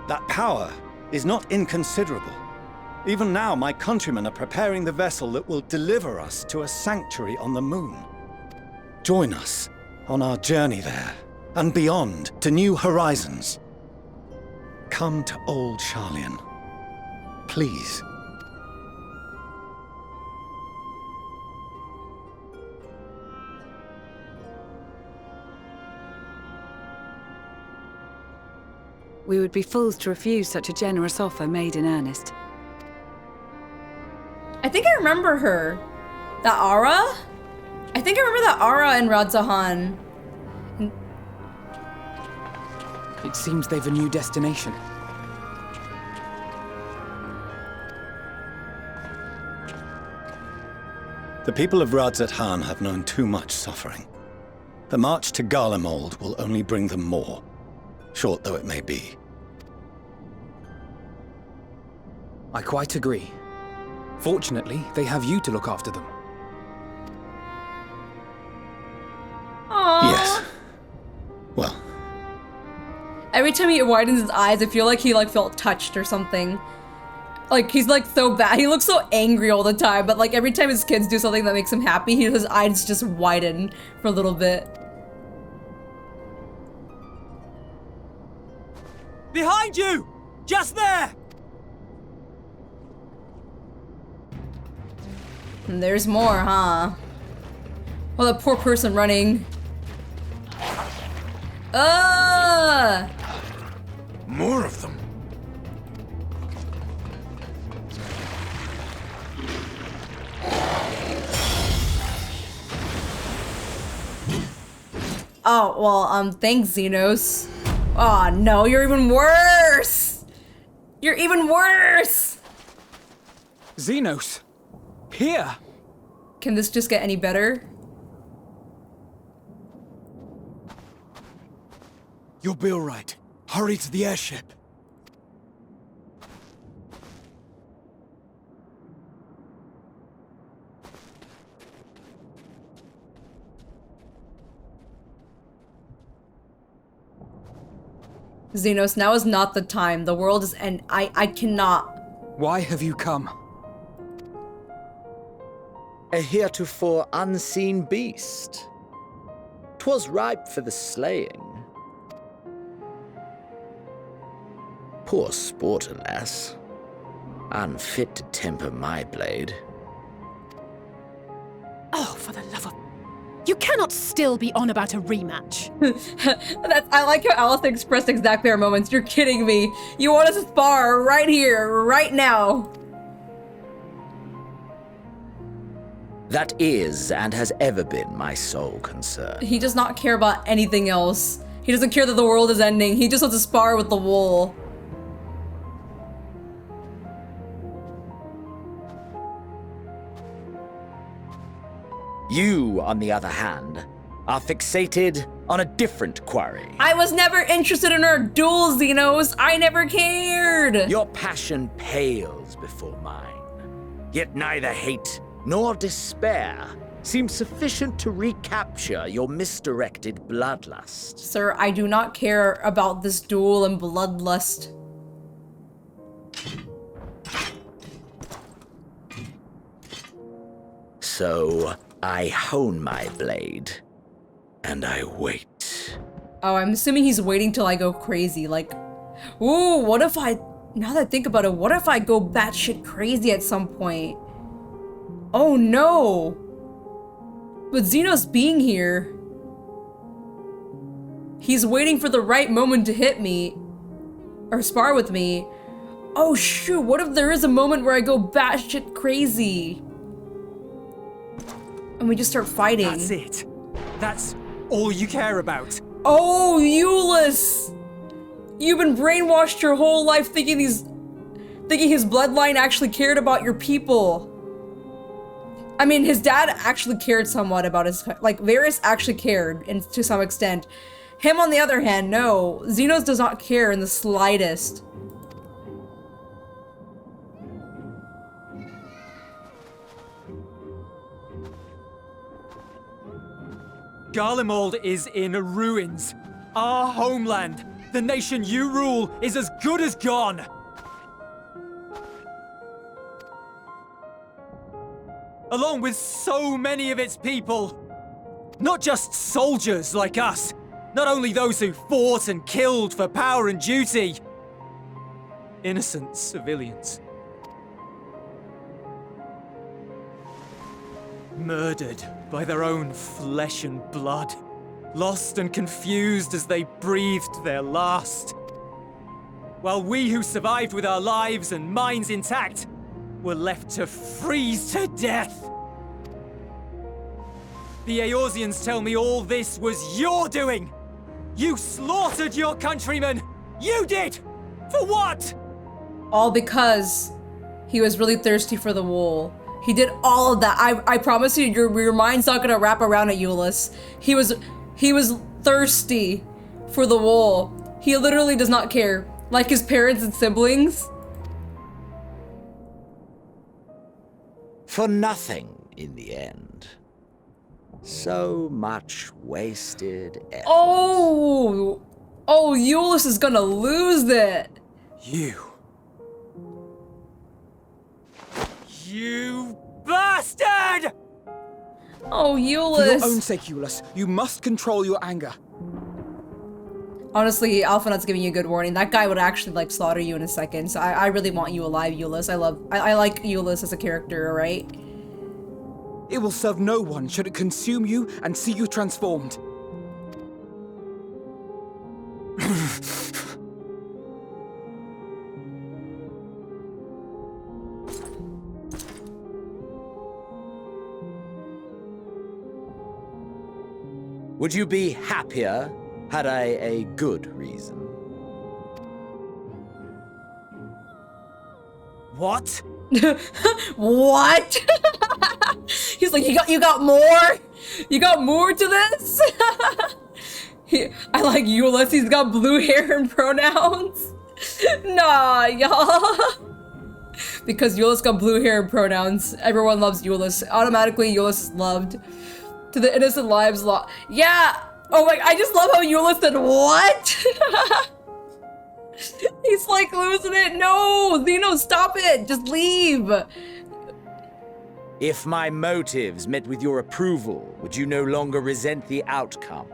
That power is not inconsiderable. Even now, my countrymen are preparing the vessel that will deliver us to a sanctuary on the moon. Join us on our journey there, and beyond, to new horizons. Come to old Sharlayan. Please. We would be fools to refuse such a generous offer made in earnest. I think I remember her. The Aura? I think I remember the Aura in Radzahan. It seems they've a new destination. The people of Radzat-Han have known too much suffering. The march to Garlemald will only bring them more, short though it may be. I quite agree. Fortunately, they have you to look after them. Aww. Yes. Well. Every time he widens his eyes, I feel like he felt touched or something. Like he's so bad. He looks so angry all the time, but every time his kids do something that makes him happy, his eyes just widen for a little bit. Behind you! Just there! And there's more, huh? Oh, that poor person running. More of them. Oh, well, thanks, Xenos. Oh, no, you're even worse! You're even worse! Xenos! Here! Can this just get any better? You'll be alright. Hurry to the airship. Xenos, now is not the time. The world is end. I cannot. Why have you come? A heretofore unseen beast. 'Twas ripe for the slaying. Poor sport, alas. Unfit to temper my blade. Oh, for the love of... You cannot still be on about a rematch. I like how Alice expressed exactly our moments. You're kidding me. You want us to spar right here, right now. That is and has ever been my sole concern. He does not care about anything else. He doesn't care that the world is ending. He just wants to spar with the wool. You, on the other hand, are fixated on a different quarry. I was never interested in our duel, Xenos. I never cared. Your passion pales before mine. Yet neither hate nor despair seem sufficient to recapture your misdirected bloodlust. Sir, I do not care about this duel and bloodlust. So I hone my blade, and I wait. Oh, I'm assuming he's waiting till I go crazy, like, ooh, what if I, now that I think about it, what if I go batshit crazy at some point? Oh no! But Xenos being here, he's waiting for the right moment to hit me, or spar with me. Oh shoot, what if there is a moment where I go batshit crazy? And we just start fighting. That's it. That's all you care about. Oh, Euless! You've been brainwashed your whole life thinking his bloodline actually cared about your people. I mean, his dad actually cared somewhat about his, like, Varys actually cared, and to some extent. Him, on the other hand, no. Xenos does not care in the slightest. Garlemald is in ruins. Our homeland, the nation you rule, is as good as gone. Along with so many of its people. Not just soldiers like us. Not only those who fought and killed for power and duty. Innocent civilians. Murdered by their own flesh and blood. Lost and confused as they breathed their last. While we who survived with our lives and minds intact were left to freeze to death. The Eorzeans tell me all this was your doing! You slaughtered your countrymen! You did! For what? All because he was really thirsty for the wool. He did all of that. I promise you, your mind's not gonna wrap around it, Euless. He was thirsty for the wool. He literally does not care. Like his parents and siblings. For nothing in the end. So much wasted effort. Oh, Euless is gonna lose it. You bastard! Oh, For Euless. your own sake, Euless, you must control your anger. Honestly, Alphanut's giving you a good warning. That guy would actually like slaughter you in a second. So I really want you alive, Euless. I like Euless as a character, alright? It will serve no one should it consume you and see you transformed. Would you be happier had I a good reason? What? What? He's like, you got more? You got more to this? I like Euless, he's got blue hair and pronouns. Nah, y'all. Because Euless got blue hair and pronouns, everyone loves Euless. Automatically, Euless is loved. To the innocent lives lost. Yeah! Oh my, I just love how Euless said, what? He's like losing it. No, Zeno, stop it. Just leave. If my motives met with your approval, would you no longer resent the outcome?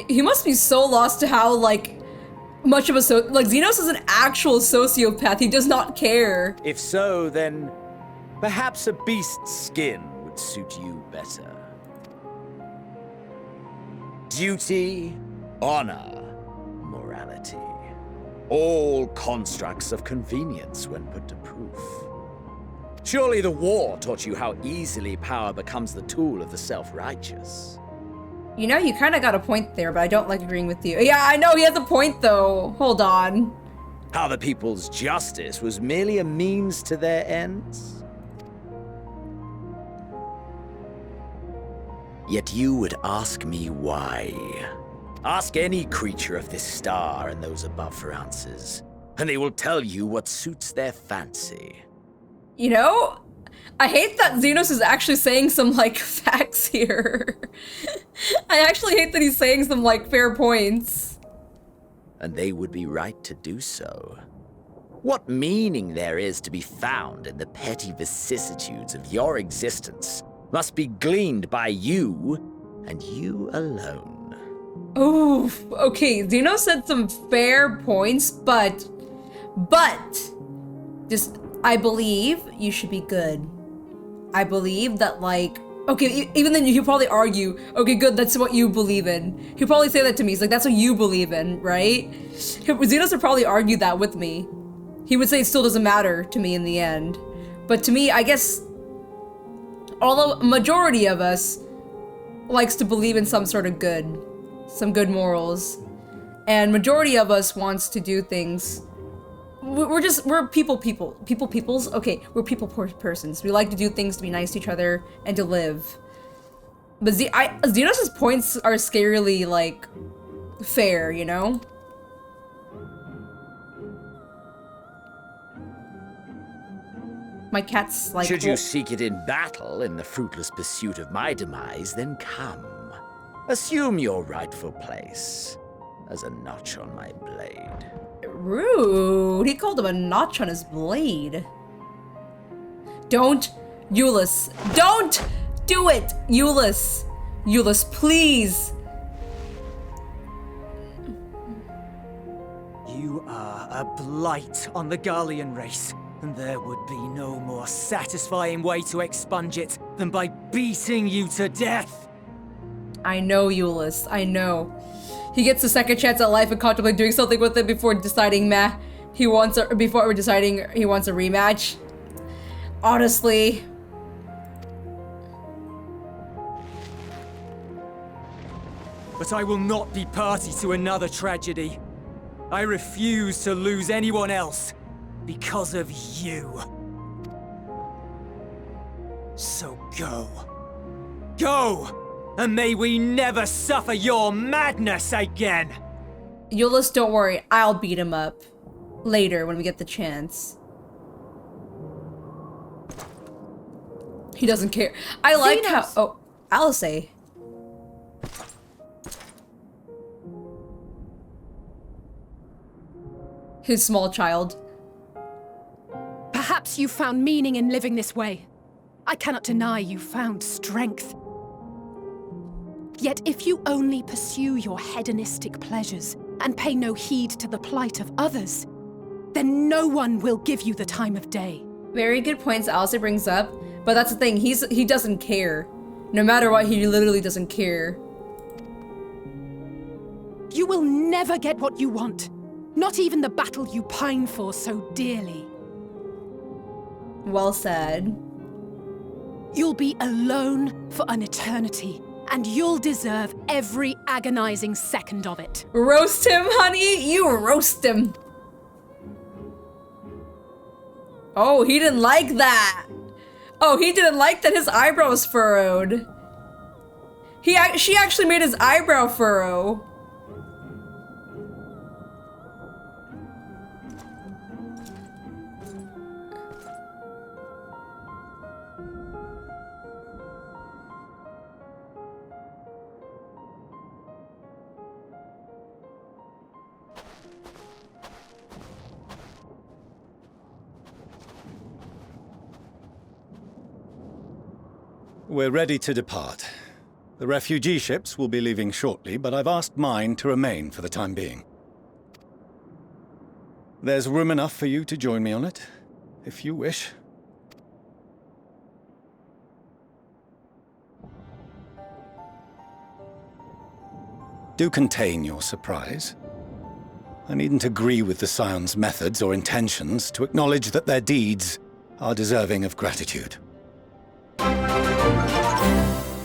He must be so lost to how, like, much of a like, Xenos is an actual sociopath. He does not care. If so, then perhaps a beast's skin would suit you better. Duty, honor, morality. All constructs of convenience when put to proof. Surely the war taught you how easily power becomes the tool of the self-righteous. You know, you kind of got a point there, but I don't like agreeing with you. Yeah, I know, he has a point though. Hold on. How the people's justice was merely a means to their ends? Yet you would ask me why. Ask any creature of this star and those above for answers, and they will tell you what suits their fancy. You know, I hate that Xenos is actually saying some, like, facts here. I actually hate that he's saying some, like, fair points. And they would be right to do so. What meaning there is to be found in the petty vicissitudes of your existence must be gleaned by you, and you alone. Oof, okay, Xenos said some fair points, but, just, I believe you should be good. I believe that, like, okay, even then he'll probably argue, okay, good, that's what you believe in. He'll probably say that to me, he's like, that's what you believe in, right? Xenos would probably argue that with me. He would say it still doesn't matter to me in the end. But to me, I guess, although a majority of us likes to believe in some sort of good, some good morals, and majority of us wants to do things. We're peoples. Okay, we're people persons. We like to do things to be nice to each other and to live. But Xenos' points are scarily, like, fair, you know? My cat's like... Should you seek it in battle in the fruitless pursuit of my demise, then come. Assume your rightful place as a notch on my blade. Rude. He called him a notch on his blade. Don't, Euless. Don't do it, Euless. Euless, please. You are a blight on the Garlean race. And there would be no more satisfying way to expunge it than by beating you to death. I know, Euless. I know. He gets a second chance at life and contemplate doing something with it before deciding before deciding he wants a rematch. Honestly. But I will not be party to another tragedy. I refuse to lose anyone else. Because of you. So go. Go! And may we never suffer your madness again! Euless, don't worry. I'll beat him up. Later, when we get the chance. He doesn't care. I like Xenos. how... Oh, Alice. His small child. Perhaps you found meaning in living this way. I cannot deny you found strength. Yet if you only pursue your hedonistic pleasures and pay no heed to the plight of others, then no one will give you the time of day. Very good points Alistair brings up, but that's the thing, he doesn't care. No matter what, he literally doesn't care. You will never get what you want. Not even the battle you pine for so dearly. Well said. You'll be alone for an eternity, and you'll deserve every agonizing second of it. Roast him, honey! You roast him! Oh, he didn't like that! Oh, he didn't like that his eyebrows furrowed. She actually made his eyebrow furrow. We're ready to depart. The refugee ships will be leaving shortly, but I've asked mine to remain for the time being. There's room enough for you to join me on it, if you wish. Do contain your surprise. I needn't agree with the Scion's methods or intentions to acknowledge that their deeds are deserving of gratitude.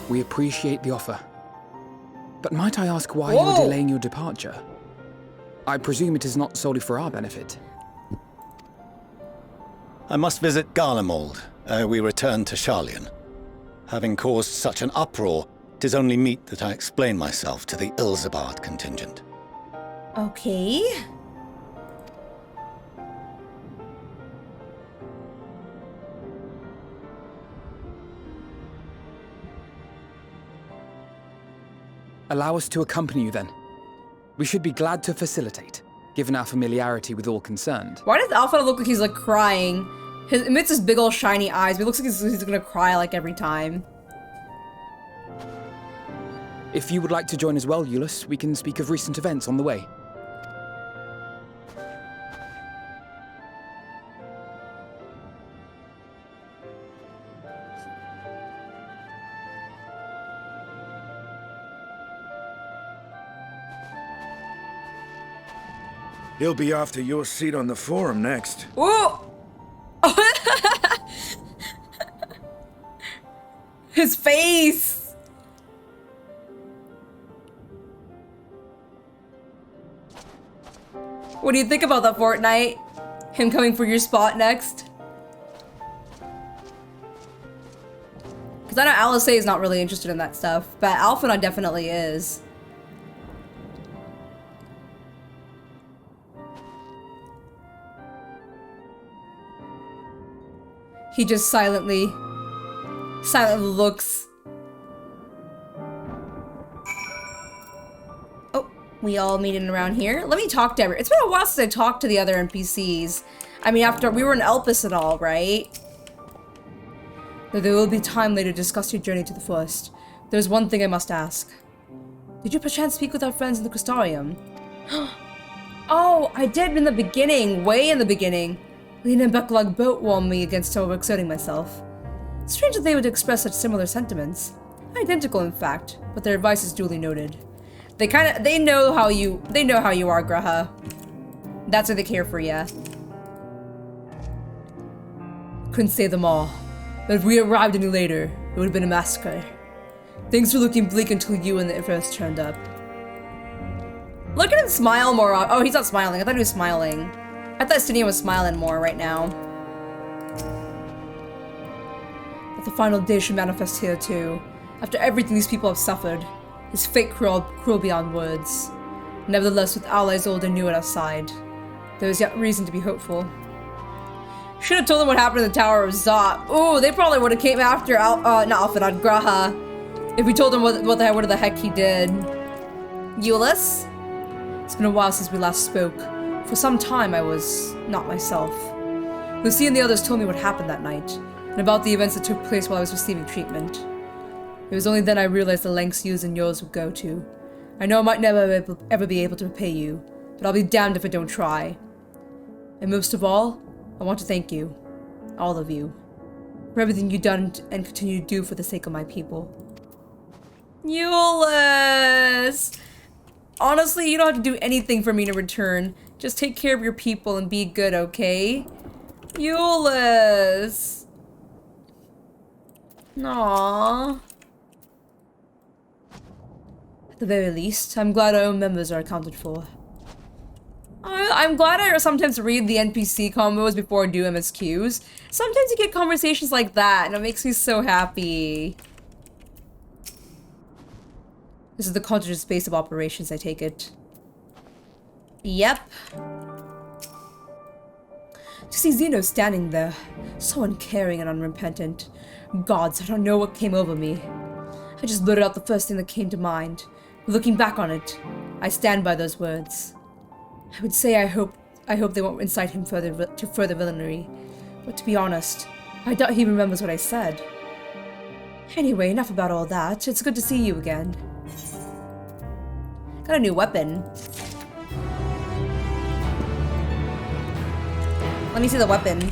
We appreciate the offer. But might I ask why you're delaying your departure? I presume it is not solely for our benefit. I must visit Garlemald ere we return to Sharlayan. Having caused such an uproar, 'tis only meet that I explain myself to the Ilzabard contingent. Okay. Allow us to accompany you then. We should be glad to facilitate, given our familiarity with all concerned. Why does Alpha look like he's like crying? Amidst his big old shiny eyes, but it looks like he's gonna cry like every time. If you would like to join as well, Eulus, we can speak of recent events on the way. He'll be after your seat on the forum next. Ooh! His face! What do you think about that, Fortnite? Him coming for your spot next? Because I know Alice is not really interested in that stuff, but Alphinaud definitely is. He just silently looks. Oh, we all meeting around here. Let me talk to everyone. It's been a while since I talked to the other NPCs. I mean, after we were in Elpis and all, right? Though there will be time later to discuss your journey to the First. There's one thing I must ask. Did you perchance speak with our friends in the Crystarium? Oh, I did in the beginning, way in the beginning. Lena and Beklag both warned me against overexerting myself. Strange that they would express such similar sentiments. Identical, in fact, but their advice is duly noted. They know how you are, Graha. That's why they care for ya. Couldn't say them all, but if we arrived any later, it would have been a massacre. Things were looking bleak until you and the Ifris turned up. Look at him smile more. Oh, he's not smiling. I thought he was smiling. I thought Stynian was smiling more right now. But the final day should manifest here too. After everything these people have suffered, his fate cruel beyond words. Nevertheless, with allies old and new at our side, there is yet reason to be hopeful. Should have told them what happened in the Tower of Zot. Ooh, they probably would have came after not Alphinaud, Graha, if we told them what the heck he did. Eulus? It's been a while since we last spoke. For some time, I was not myself. Lucy and the others told me what happened that night, and about the events that took place while I was receiving treatment. It was only then I realized the lengths you and yours would go to. I know I might never ever be able to repay you, but I'll be damned if I don't try. And most of all, I want to thank you, all of you, for everything you've done and continue to do for the sake of my people. Euless! Honestly, you don't have to do anything for me in return. Just take care of your people and be good, okay? Euless! Aww. At the very least, I'm glad our own members are accounted for. I'm glad I sometimes read the NPC combos before I do MSQs. Sometimes you get conversations like that, and it makes me so happy. This is the continuous base of operations, I take it. Yep. To see Xeno standing there, so uncaring and unrepentant. Gods, I don't know what came over me. I just blurted out the first thing that came to mind. Looking back on it, I stand by those words. I would say I hope they won't incite him to further villainy, but to be honest, I doubt he remembers what I said. Anyway, enough about all that. It's good to see you again. Got a new weapon. Let me see the weapon.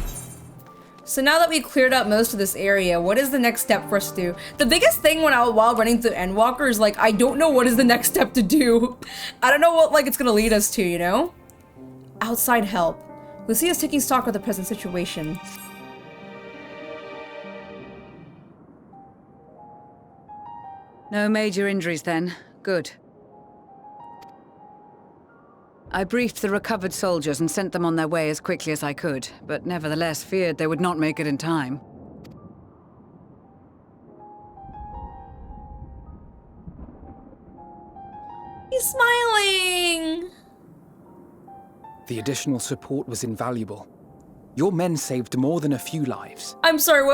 So now that we cleared up most of this area, what is the next step for us to do? The biggest thing while running through Endwalker is like, I don't know what is the next step to do. I don't know what it's gonna lead us to, you know? Outside help. Lucia's taking stock of the present situation. No major injuries then. Good. I briefed the recovered soldiers and sent them on their way as quickly as I could, but nevertheless feared they would not make it in time. He's smiling! The additional support was invaluable. Your men saved more than a few lives. I'm sorry,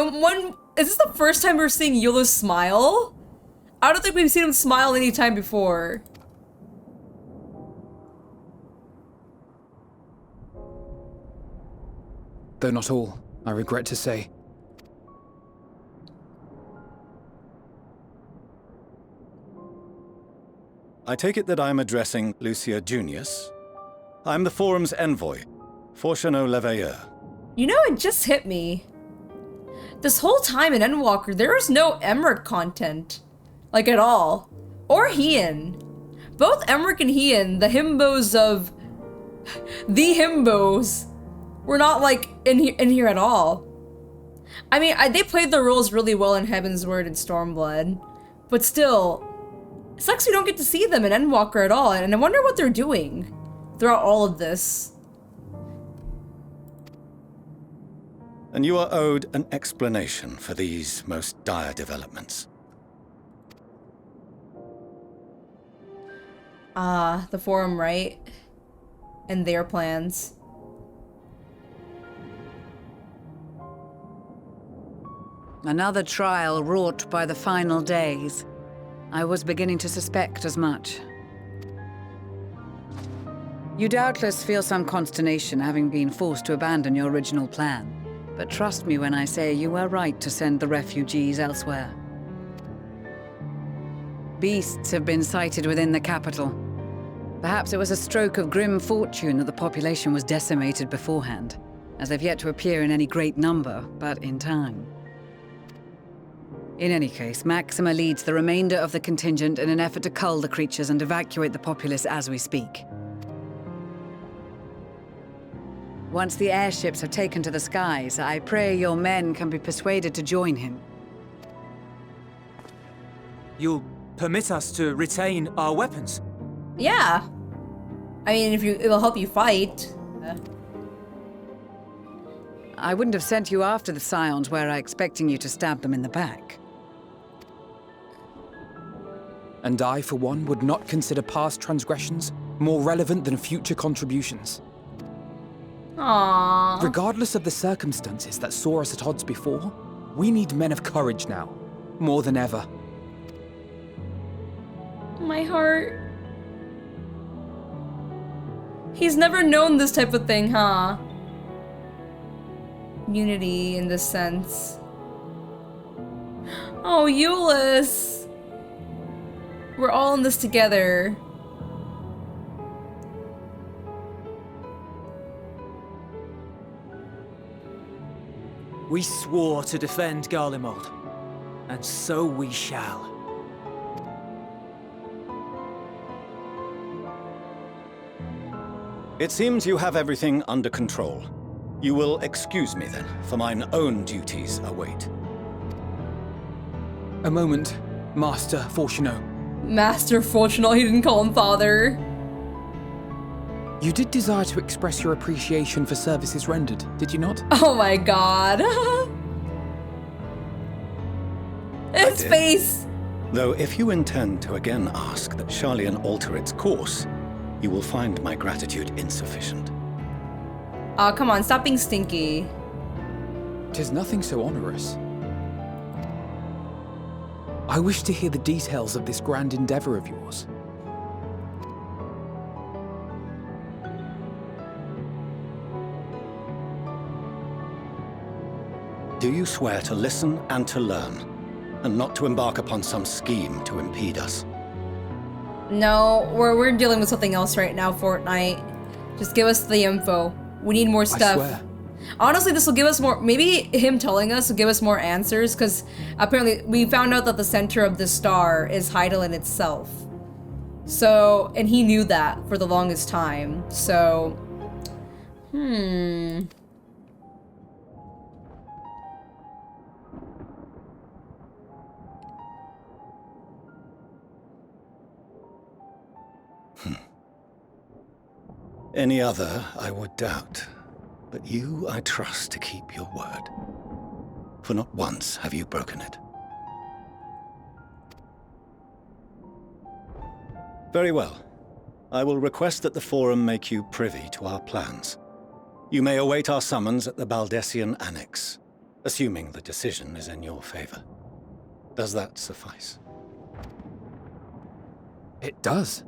is this the first time we're seeing Euless smile? I don't think we've seen him smile any time before. Though not all, I regret to say. I take it that I'm addressing Lucia Junius. I'm the Forum's envoy, Forchano Leveilleur. You know, it just hit me. This whole time in Endwalker, there was no Emmerich content. Like, at all. Or Hien. Both Emmerich and Hien, the himbos of... the himbos, were not, in here at all. I mean, they played the roles really well in Heaven's Word and Stormblood. But still, it sucks we don't get to see them in Endwalker at all, and I wonder what they're doing throughout all of this. And you are owed an explanation for these most dire developments. The Forum, right? And their plans. Another trial wrought by the final days. I was beginning to suspect as much. You doubtless feel some consternation having been forced to abandon your original plan. But trust me when I say you were right to send the refugees elsewhere. Beasts have been sighted within the capital. Perhaps it was a stroke of grim fortune that the population was decimated beforehand, as they've yet to appear in any great number, but in time. In any case, Maxima leads the remainder of the contingent in an effort to cull the creatures and evacuate the populace as we speak. Once the airships have taken to the skies, I pray your men can be persuaded to join him. You'll permit us to retain our weapons? Yeah. I mean, it will help you fight. I wouldn't have sent you after the Scions were I expecting you to stab them in the back. And I, for one, would not consider past transgressions more relevant than future contributions. Aww. Regardless of the circumstances that saw us at odds before, we need men of courage now, more than ever. My heart. He's never known this type of thing, huh? Unity in this sense. Oh, Euless. We're all in this together. We swore to defend Garlemald, and so we shall. It seems you have everything under control. You will excuse me then, for mine own duties await. A moment, Master Fortuno. Master Fortuno, he didn't call him father. You did desire to express your appreciation for services rendered, did you not? Oh my god. His face! Though if you intend to again ask that Sharlayan alter its course, you will find my gratitude insufficient. Aw, come on, stop being stinky. 'Tis nothing so onerous. I wish to hear the details of this grand endeavor of yours. Do you swear to listen and to learn, and not to embark upon some scheme to impede us? No, we're dealing with something else right now, Fortnite. Just give us the info. We need more stuff. I swear. Honestly, this will give us more, maybe him telling us will give us more answers, because apparently we found out that the center of the star is Hydaelyn itself. So, and he knew that for the longest time, so... Any other I would doubt, but you I trust to keep your word. For not once have you broken it. Very well. I will request that the Forum make you privy to our plans. You may await our summons at the Baldessian Annex, assuming the decision is in your favor. Does that suffice? It does.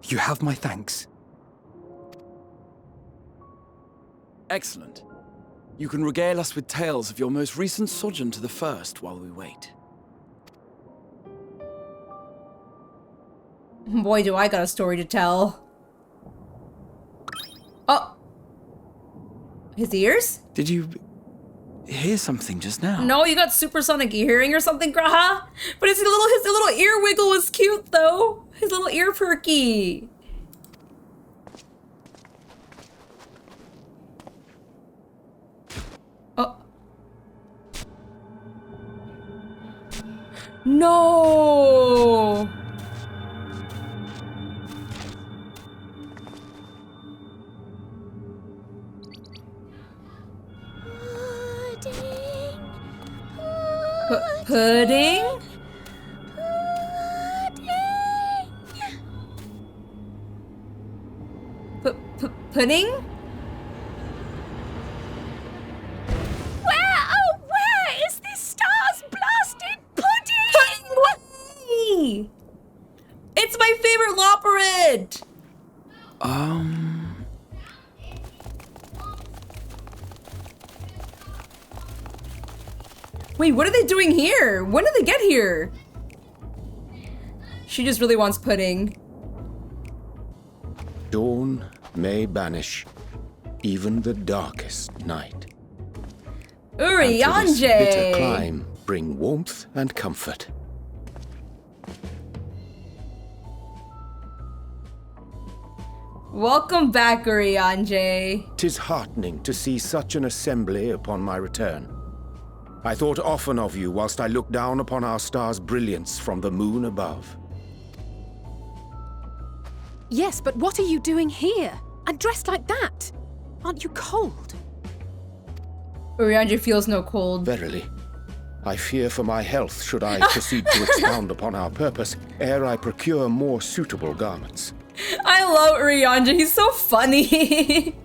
You have my thanks. Excellent. You can regale us with tales of your most recent sojourn to the First while we wait. Boy, do I got a story to tell. Oh! His ears? Did you hear something just now? No, you got supersonic hearing or something, Graha? But his little ear wiggle was cute, though. His little ear perky. Oh. No! Pudding? Pudding? Where is this star's blasted pudding? Pudding! It's my favorite Loperid! Wait, what are they doing here? When did they get here? She just really wants pudding. Dawn may banish even the darkest night. Urianger! And to this bitter climb bring warmth and comfort. Welcome back, Urianger. 'Tis heartening to see such an assembly upon my return. I thought often of you whilst I looked down upon our star's brilliance from the moon above. Yes, but what are you doing here? And dressed like that? Aren't you cold? Urianger feels no cold. Verily, I fear for my health should I proceed to expound upon our purpose ere I procure more suitable garments. I love Urianger, he's so funny.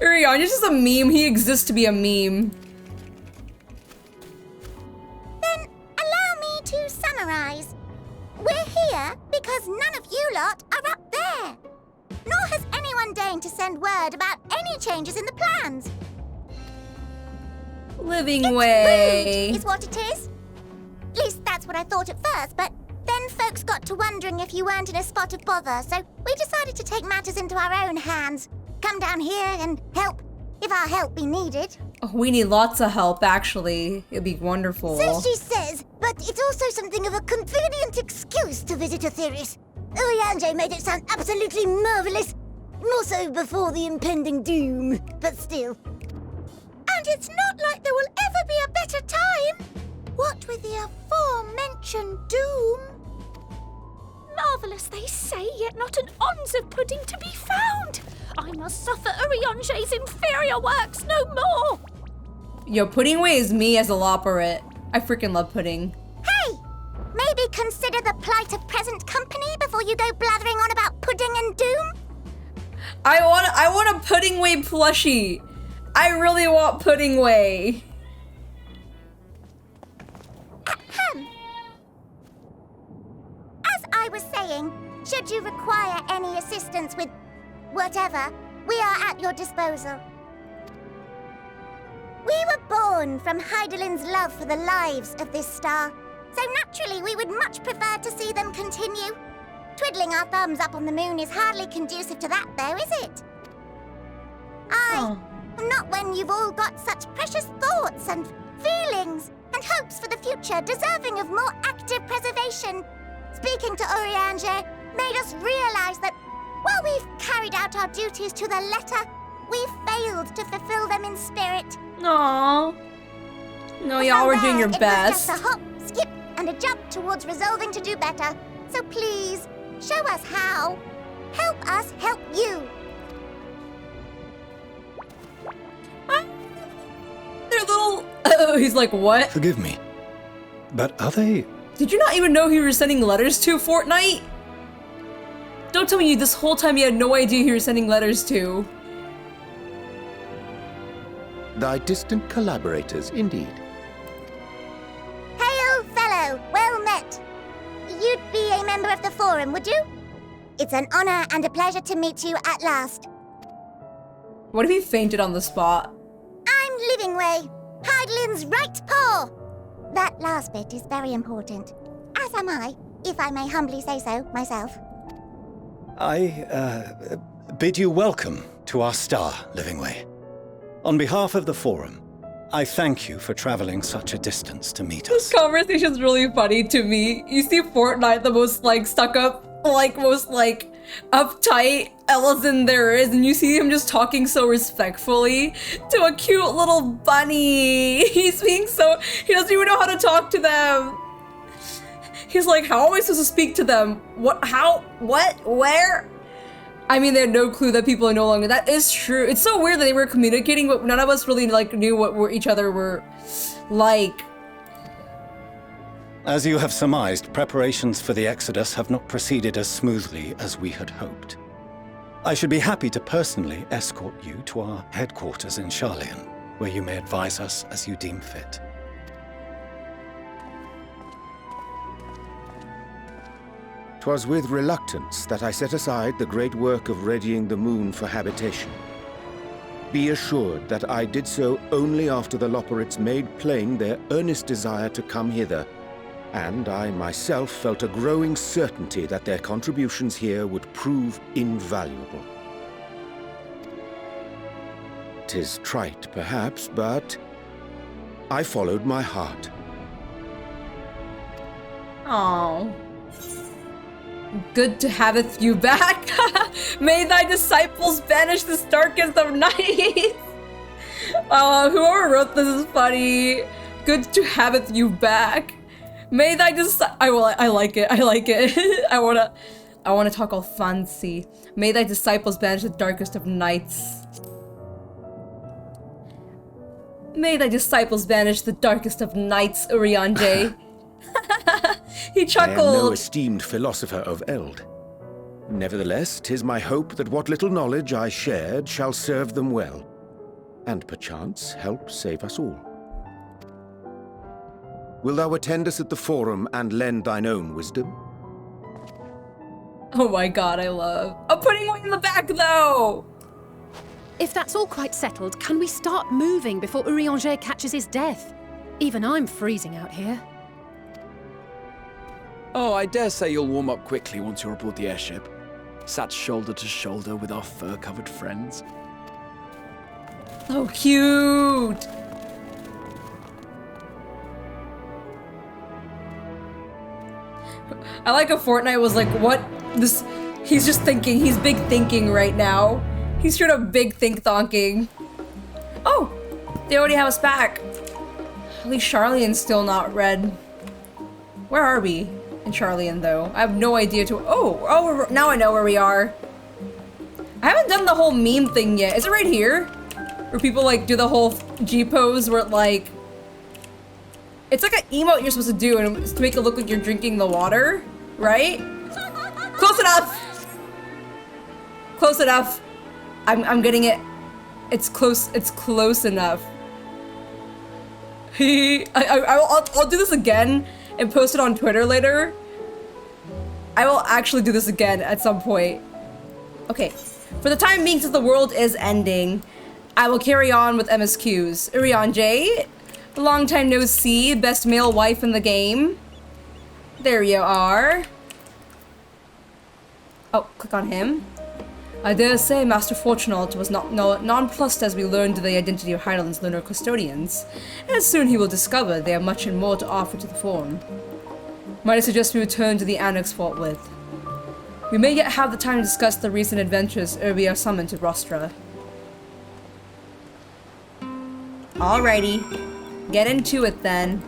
Urianger's just a meme, he exists to be a meme. Then allow me to summarize. We're here because none of you lot are up there. Nor has anyone deigned to send word about any changes in the plans. Living way. Rude is what it is. At least that's what I thought at first, but then Then folks got to wondering if you weren't in a spot of bother, so we decided to take matters into our own hands. Come down here and help, if our help be needed. Oh, we need lots of help, actually. It'd be wonderful. So she says, but it's also something of a convenient excuse to visit Etheris. Urianger made it sound absolutely marvelous. More so before the impending doom, but still. And it's not like there will ever be a better time. What with the aforementioned doom? Marvellous, they say, yet not an ounce of pudding to be found. I must suffer Urianger's inferior works no more. Yo, Pudding Way is me as a Loporrit. I freaking love pudding. Hey! Maybe consider the plight of present company before you go blathering on about pudding and doom? I want a Pudding Way plushie. I really want Pudding Way. Ahem. As I was saying, should you require any assistance with whatever, we are at your disposal. We were born from Hydaelyn's love for the lives of this star, so naturally we would much prefer to see them continue. Twiddling our thumbs up on the moon is hardly conducive to that, though, is it? Not when you've all got such precious thoughts and feelings and hopes for the future deserving of more active preservation. Speaking to Urianger made us realize that while we've carried out our duties to the letter, we've failed to fulfill them in spirit. Aww. No, y'all were doing your best. It was just a hop, skip, and a jump towards resolving to do better. So please, show us how. Help us help you. They're little... Oh, he's like, what? Forgive me, but are they... Did you not even know who you were sending letters to, Fortnite? Don't tell me this whole time you had no idea who you were sending letters to. Thy distant collaborators, indeed. Hail, fellow, well met. You'd be a member of the Forum, would you? It's an honor and a pleasure to meet you at last. What if he fainted on the spot? I'm Livingway, Hydaelyn's right paw. That last bit is very important, as am I, if I may humbly say so myself. I bid you welcome to our star, Livingway. On behalf of the Forum, I thank you for traveling such a distance to meet us. This conversation's really funny to me. You see Fortnite, the most like stuck up, like most like uptight Ellison there is, and you see him just talking so respectfully to a cute little bunny. He's being so, he doesn't even know how to talk to them. He's like, how am I supposed to speak to them? What, how, what, where? I mean, they had no clue that people are no longer, that is true. It's so weird that they were communicating, but none of us really like knew what each other were like. As you have surmised, preparations for the Exodus have not proceeded as smoothly as we had hoped. I should be happy to personally escort you to our headquarters in Sharlayan, where you may advise us as you deem fit. 'Twas with reluctance that I set aside the great work of readying the moon for habitation. Be assured that I did so only after the Loporrits made plain their earnest desire to come hither, and I myself felt a growing certainty that their contributions here would prove invaluable. 'Tis trite, perhaps, but I followed my heart. Oh. Good to haveth you back. May thy disciples banish this darkest of nights. Whoever wrote this is funny. Good to haveth you back. May thy I like it. I like it. I wanna talk all fancy. May thy disciples banish the darkest of nights. May thy disciples banish the darkest of nights, Urianger. He chuckled. I am no esteemed philosopher of Eld. Nevertheless, 'tis my hope that what little knowledge I shared shall serve them well, and perchance help save us all. Will thou attend us at the Forum and lend thine own wisdom? Oh my god, I love. I'm putting one in the back though! If that's all quite settled, can we start moving before Urianger catches his death? Even I'm freezing out here. Oh, I dare say you'll warm up quickly once you're aboard the airship. Sat shoulder to shoulder with our fur-covered friends. So cute! I like how Fortnite was like, what? This, he's just thinking, he's big thinking right now. He's straight up big think-thonking. Oh! They already have us back. At least Charlene's still not red. Where are we in Charlene, though? I have no idea to- Oh, now I know where we are. I haven't done the whole meme thing yet. Is it right here? Where people, like, do the whole G-pose where, like... It's like an emote you're supposed to do, and it's to make it look like you're drinking the water, right? Close enough! Close enough. I'm getting it. It's close enough. I'll do this again and post it on Twitter later. I will actually do this again at some point. Okay, for the time being, since the world is ending, I will carry on with MSQs. Urion J, long time no see, best male wife in the game. There you are. Oh, click on him. I dare say Master Fortunaut was not nonplussed as we learned the identity of Heidelland's lunar custodians, and soon he will discover they have much and more to offer to the Forum. Might I suggest we return to the Annex forthwith? We may yet have the time to discuss the recent adventures ere we are summoned to Rostra. Alrighty, get into it then.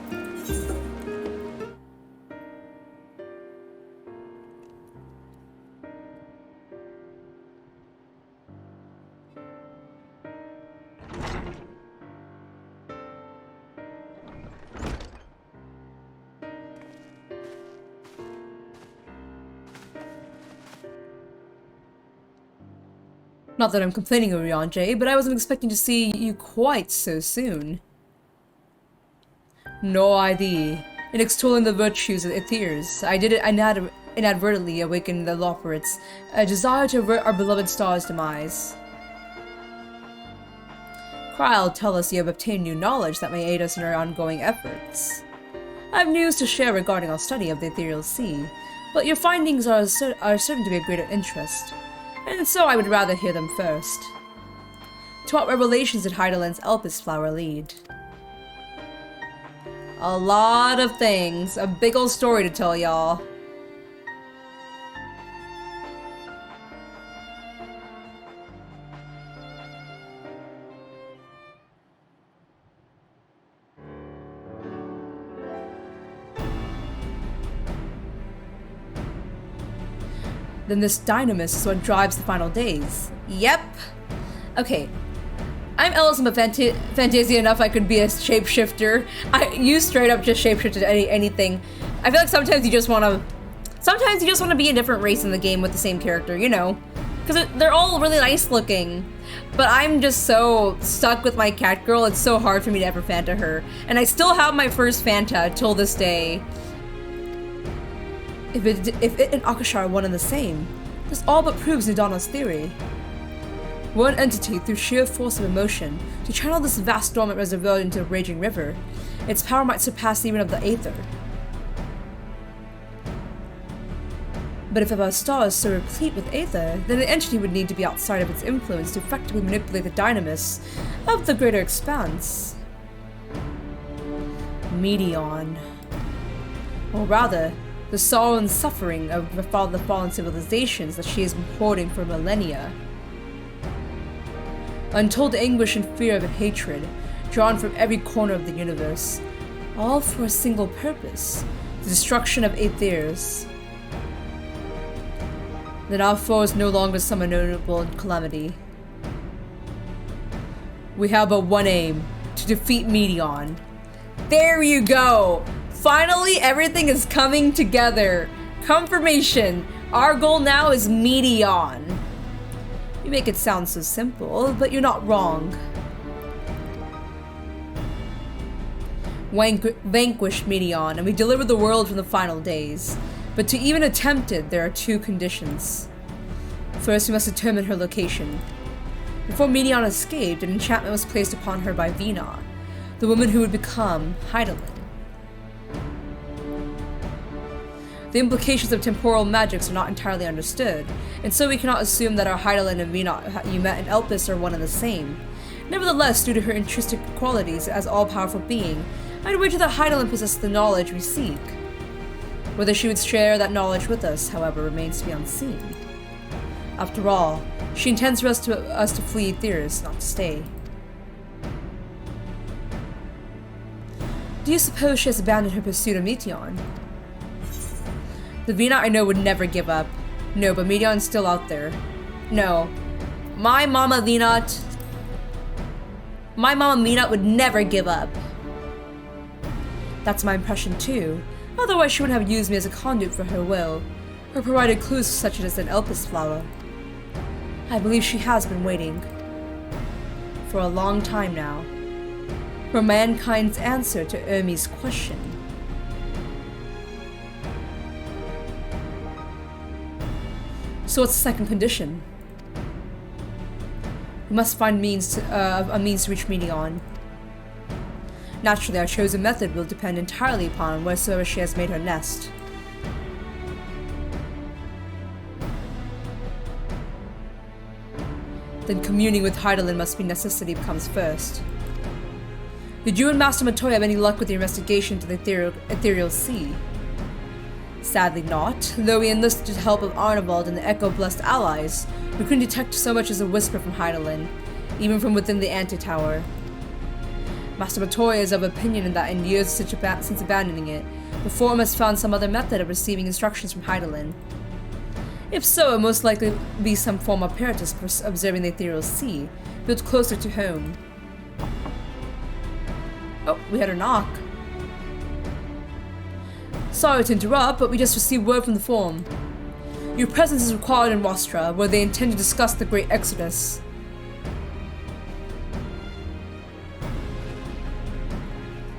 Not that I'm complaining, Urion J, but I wasn't expecting to see you quite so soon. No idea. In extolling the virtues of Aethers, I did it inadvertently awaken the Loperates, a desire to avert our beloved star's demise. Kryl, tell us you have obtained new knowledge that may aid us in our ongoing efforts. I have news to share regarding our study of the Ethereal Sea, but your findings are certain to be of greater interest. And so I would rather hear them first. To what revelations did Heidelland's Elpis flower lead? A lot of things. A big old story to tell y'all. Then this dynamis is what drives the final days. Yep. Okay. I'm Ellis, but Fantasia enough I could be a shapeshifter. You straight up just shapeshifted anything. I feel like sometimes you just want to be a different race in the game with the same character, you know. Because they're all really nice looking. But I'm just so stuck with my cat girl, it's so hard for me to ever Fanta her. And I still have my first Fanta till this day. If it and Akashar are one and the same, this all but proves Nidana's theory. One entity, through sheer force of emotion, to channel this vast dormant reservoir into a raging river, its power might surpass even of the Aether. But if our star is so replete with Aether, then the entity would need to be outside of its influence to effectively manipulate the dynamis of the greater expanse. Medion. Or rather, the sorrow and suffering of the fallen civilizations that she has been hoarding for millennia. Untold anguish and fear of hatred, drawn from every corner of the universe, all for a single purpose, the destruction of Aethers. Then our foe is no longer some unknowable calamity. We have but one aim, to defeat Medion. There you go! Finally, everything is coming together. Confirmation. Our goal now is Medion. You make it sound so simple, but you're not wrong. Vanquish Medion, and we deliver the world from the final days. But to even attempt it, there are two conditions. First, we must determine her location. Before Medion escaped, an enchantment was placed upon her by Vina, the woman who would become Heidelland. The implications of temporal magics are not entirely understood, and so we cannot assume that our Hydaelyn and Vina you met in Elpis are one and the same. Nevertheless, due to her intrinsic qualities as all-powerful being, I'd wager that Hydaelyn possesses the knowledge we seek. Whether she would share that knowledge with us, however, remains to be unseen. After all, she intends for us to flee Aetheris, not to stay. Do you suppose she has abandoned her pursuit of Meteion? The Vina I know would never give up. No, but Meteion's still out there. No. My Mama Minot would never give up. That's my impression too. Otherwise she wouldn't have used me as a conduit for her will, or provided clues such as an Elpis flower. I believe she has been waiting. For a long time now. For mankind's answer to Ermi's question. So what's the second condition? We must find a means to reach Meteion. Naturally, our chosen method will depend entirely upon wheresoever she has made her nest. Then communing with Hydaelyn must be necessity comes first. Did you and Master Matoya have any luck with the investigation to the Ethereal Sea? Sadly not, though we enlisted the help of Arnavald and the Echo-blessed allies, we couldn't detect so much as a whisper from Hydaelyn, even from within the antitower. Master Matoya is of opinion that in years since abandoning it, the Forum has found some other method of receiving instructions from Hydaelyn. If so, it most likely be some form of apparatus for observing the Ethereal Sea, built closer to home. Oh, we had a knock. Sorry to interrupt, but we just received word from the Forum. Your presence is required in Rostra, where they intend to discuss the Great Exodus.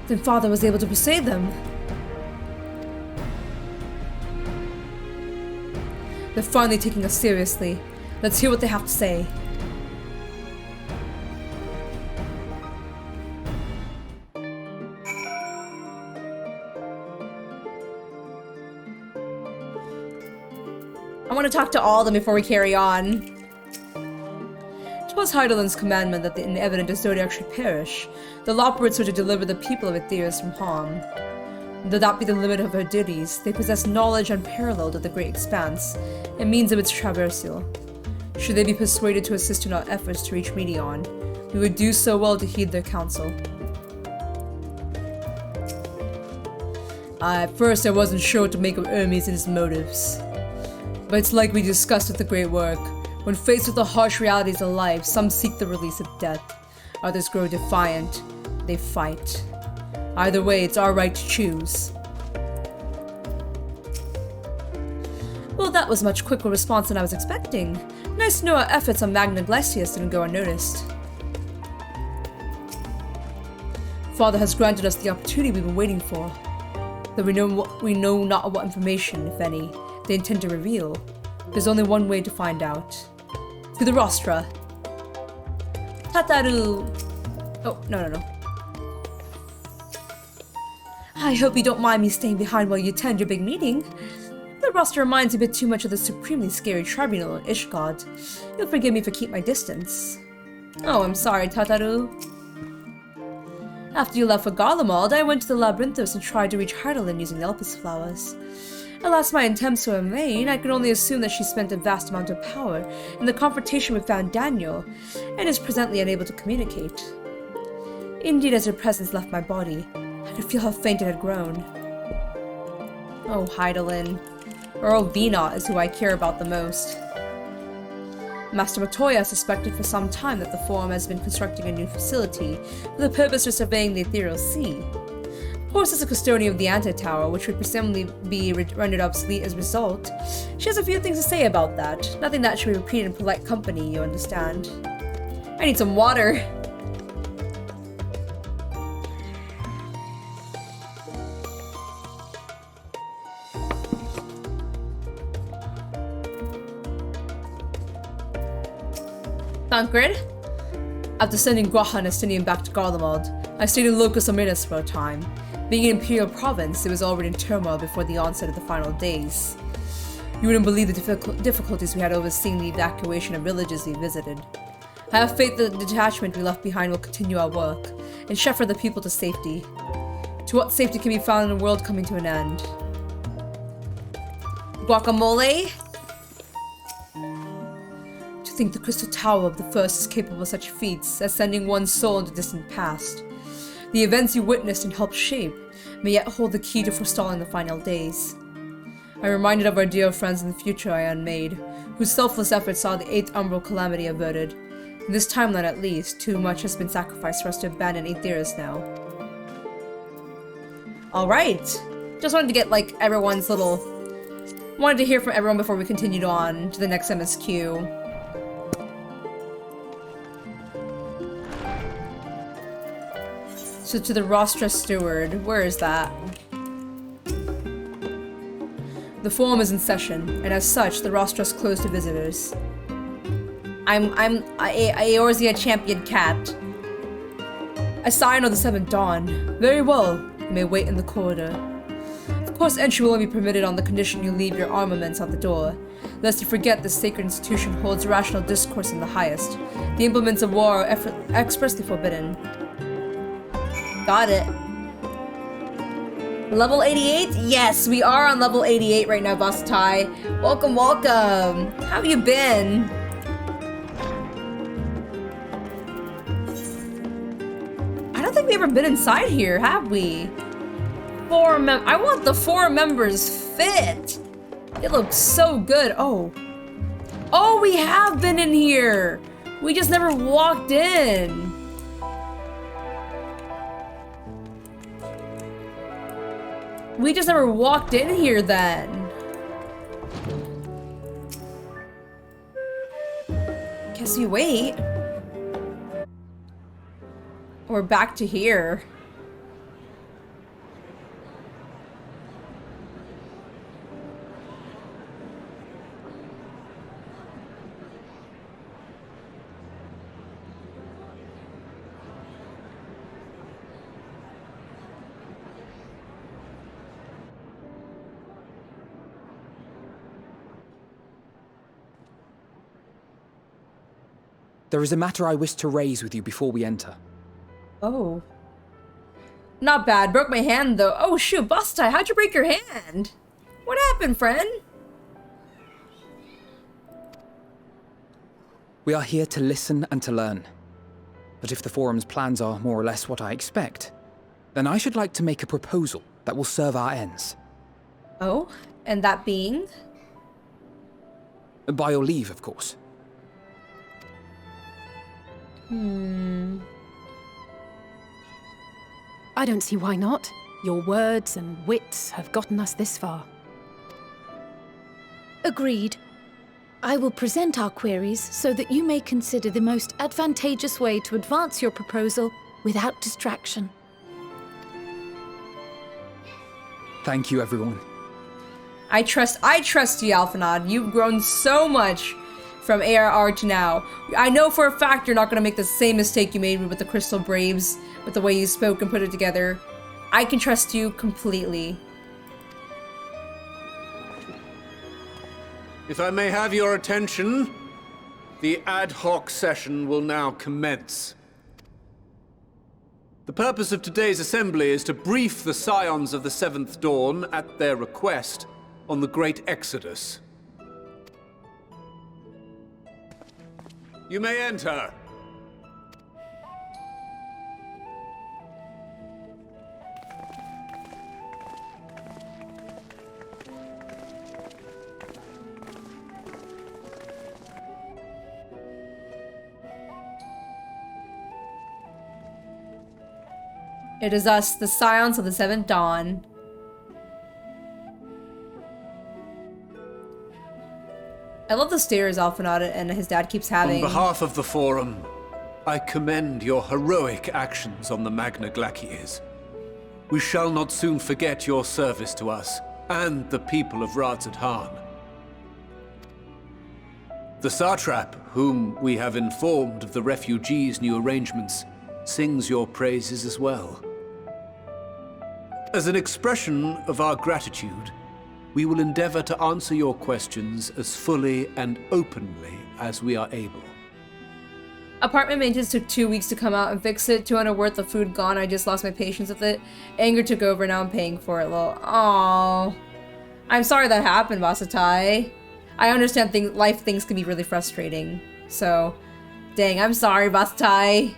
Then Father was able to persuade them. They're finally taking us seriously. Let's hear what they have to say. I want to talk to all of them before we carry on. It was Hydaelyn's commandment that the inevident Asdodi actually perish. The Loperites were to deliver the people of Aetheris from harm. Though that be the limit of her duties, they possess knowledge unparalleled of the great expanse, and means of its traversal. Should they be persuaded to assist in our efforts to reach Meteion, we would do so well to heed their counsel. At first I wasn't sure what to make of Ermi's and his motives. But it's like we discussed with the Great Work. When faced with the harsh realities of life, some seek the release of death. Others grow defiant. They fight. Either way, it's our right to choose. Well, that was a much quicker response than I was expecting. Nice to know our efforts on Magna Glacius didn't go unnoticed. Father has granted us the opportunity we've been waiting for. Though we know not what information, if any, they intend to reveal. There's only one way to find out. To the Rostra. Tataru! Oh, no. I hope you don't mind me staying behind while you attend your big meeting. The Rostra reminds me a bit too much of the supremely scary tribunal in Ishgard. You'll forgive me for keep my distance. Oh, I'm sorry, Tataru. After you left for Garlemald, I went to the Labyrinthos and tried to reach Hydaelyn using the Elpis flowers. Alas, my attempts were in vain. I could only assume that she spent a vast amount of power in the confrontation with Van Daniel, and is presently unable to communicate. Indeed, as her presence left my body, I could feel how faint it had grown. Oh, Hydaelyn. Earl Vina is who I care about the most. Master Matoya suspected for some time that the Forum has been constructing a new facility for the purpose of surveying the Ethereal Sea. Of course, as a custodian of the Antitower, which would presumably be rendered obsolete as a result, she has a few things to say about that. Nothing that should be repeated in polite company, you understand. I need some water. Tancred? After sending Graha and Estinian back to Garlemald, I stayed in Locus Ominis for a time. Being an imperial province, it was already in turmoil before the onset of the final days. You wouldn't believe the difficulties we had overseeing the evacuation of villages we visited. I have faith that the detachment we left behind will continue our work and shepherd the people to safety. To what safety can be found in a world coming to an end? Guacamole? To think the Crystal Tower of the First is capable of such feats as sending one's soul into the distant past. The events you witnessed and helped shape may yet hold the key to forestalling the final days. I'm reminded of our dear friends in the future I unmade, whose selfless efforts saw the 8th Umbral calamity averted. In this timeline at least, too much has been sacrificed for us to abandon Aetheris now. Alright! Just wanted to get, like, everyone's little... Wanted to hear from everyone before we continued on to the next MSQ. So to the Rostra Steward, where is that? The forum is in session, and as such, the rostra is closed to visitors. I'm Eorzea champion cat. A scion of the 7th Dawn. Very well, you may wait in the corridor. Of course, entry will only be permitted on the condition you leave your armaments at the door, lest you forget this sacred institution holds rational discourse in the highest. The implements of war are expressly forbidden. Got it. Level 88? Yes, we are on level 88 right now, Basatai. Welcome, welcome. How have you been? I don't think we've ever been inside here, have we? I want the 4 members fit. It looks so good. Oh. Oh, we have been in here. We just never walked in. We just never walked in here then. Guess we wait. We're back to here. There is a matter I wish to raise with you before we enter. Oh. Not bad. Broke my hand, though. Oh, shoot. Basatai, how'd you break your hand? What happened, friend? We are here to listen and to learn. But if the forum's plans are more or less what I expect, then I should like to make a proposal that will serve our ends. Oh? And that being? By your leave, of course. I don't see why not. Your words and wits have gotten us this far. Agreed. I will present our queries so that you may consider the most advantageous way to advance your proposal without distraction. Thank you, everyone. I trust you, Alphanod. You've grown so much from ARR to now. I know for a fact you're not going to make the same mistake you made with the Crystal Braves, with the way you spoke and put it together. I can trust you completely. If I may have your attention, the ad hoc session will now commence. The purpose of today's assembly is to brief the Scions of the 7th Dawn, at their request, on the Great Exodus. You may enter. It is us, the Scions of the 7th Dawn. I love the stares Alphanod and his dad keeps having. On behalf of the Forum, I commend your heroic actions on the Magna Glaciers. We shall not soon forget your service to us and the people of Radzadhan. The Satrap, whom we have informed of the refugees' new arrangements, sings your praises as well. As an expression of our gratitude, we will endeavor to answer your questions as fully and openly as we are able. Apartment maintenance took 2 weeks to come out and fix it. 200 worth of food gone. I just lost my patience with it. Anger took over. Now I'm paying for it. Lol. Aww. I'm sorry that happened, Basatai. I understand life things can be really frustrating. So, dang, I'm sorry, Basatai.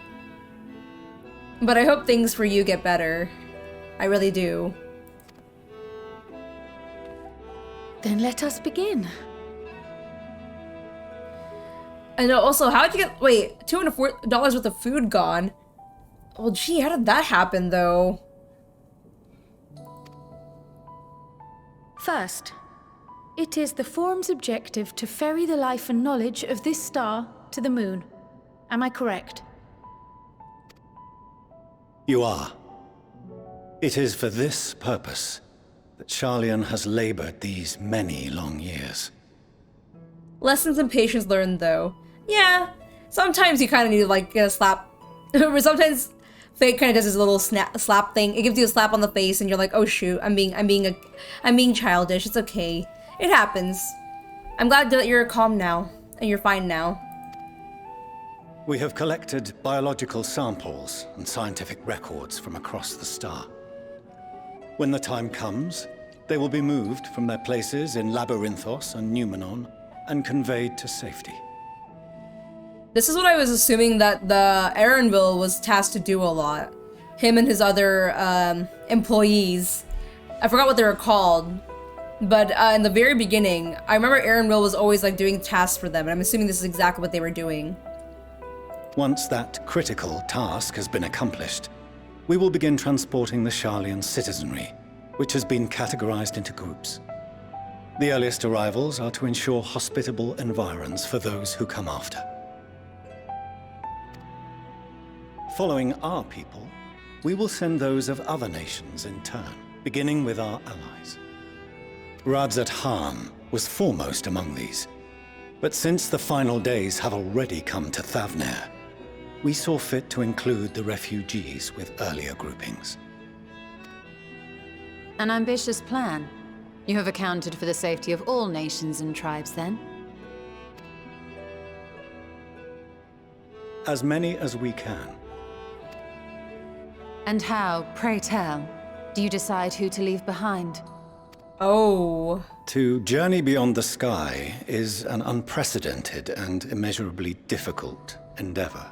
But I hope things for you get better. I really do. Then let us begin. And also, how'd you get, wait, $204 worth of food gone? Well, gee, how did that happen, though? First, it is the Forum's objective to ferry the life and knowledge of this star to the moon. Am I correct? You are. It is for this purpose that Sharlayan has labored these many long years. Lessons in patience learned, though. Yeah, sometimes you kind of need to, like, get a slap. Sometimes Fate kind of does this little slap thing. It gives you a slap on the face, and you're like, "Oh shoot, I'm being childish. It's okay. It happens." I'm glad that you're calm now, and you're fine now. We have collected biological samples and scientific records from across the star. When the time comes, they will be moved from their places in Labyrinthos and Numenon and conveyed to safety. This is what I was assuming that the Aaronville was tasked to do a lot. Him and his other employees. I forgot what they were called. But in the very beginning, I remember Aaronville was always like doing tasks for them, and I'm assuming this is exactly what they were doing. Once that critical task has been accomplished, we will begin transporting the Sharlayan citizenry, which has been categorized into groups. The earliest arrivals are to ensure hospitable environs for those who come after. Following our people, we will send those of other nations in turn, beginning with our allies. Radzat Han was foremost among these, but since the final days have already come to Thavnair, we saw fit to include the refugees with earlier groupings. An ambitious plan. You have accounted for the safety of all nations and tribes, then? As many as we can. And how, pray tell, do you decide who to leave behind? Oh. To journey beyond the sky is an unprecedented and immeasurably difficult endeavor.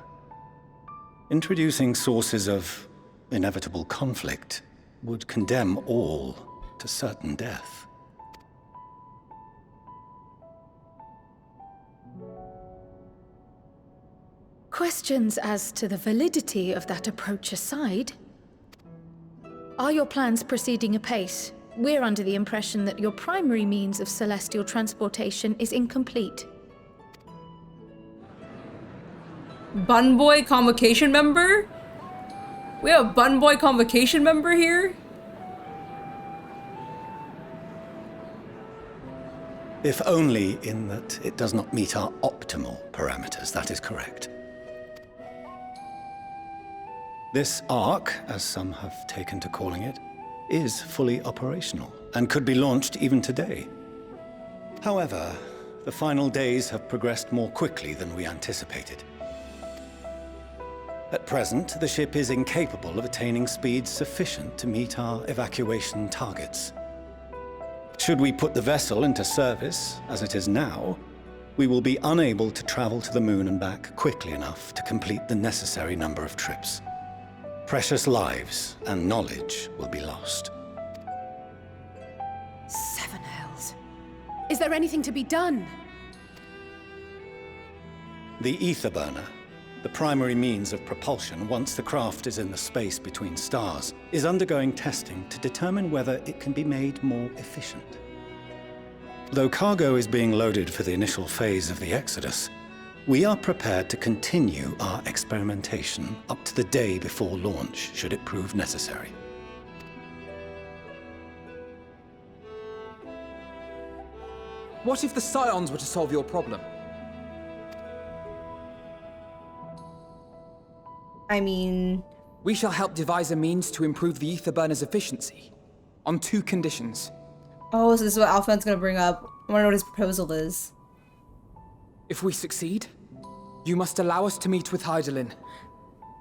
Introducing sources of inevitable conflict would condemn all to certain death. Questions as to the validity of that approach aside, are your plans proceeding apace? We're under the impression that your primary means of celestial transportation is incomplete. Bunboy Convocation member? We have a Bunboy Convocation member here? If only in that it does not meet our optimal parameters, that is correct. This Ark, as some have taken to calling it, is fully operational and could be launched even today. However, the final days have progressed more quickly than we anticipated. At present, the ship is incapable of attaining speeds sufficient to meet our evacuation targets. Should we put the vessel into service, as it is now, we will be unable to travel to the moon and back quickly enough to complete the necessary number of trips. Precious lives and knowledge will be lost. Seven hells. Is there anything to be done? The ether burner, the primary means of propulsion once the craft is in the space between stars, is undergoing testing to determine whether it can be made more efficient. Though cargo is being loaded for the initial phase of the Exodus, we are prepared to continue our experimentation up to the day before launch, should it prove necessary. What if the Scions were to solve your problem? I mean... We shall help devise a means to improve the ether burner's efficiency. On 2 conditions. Oh, so this is what Alfion's gonna bring up. I wanna know what his proposal is. If we succeed, you must allow us to meet with Hydaelyn.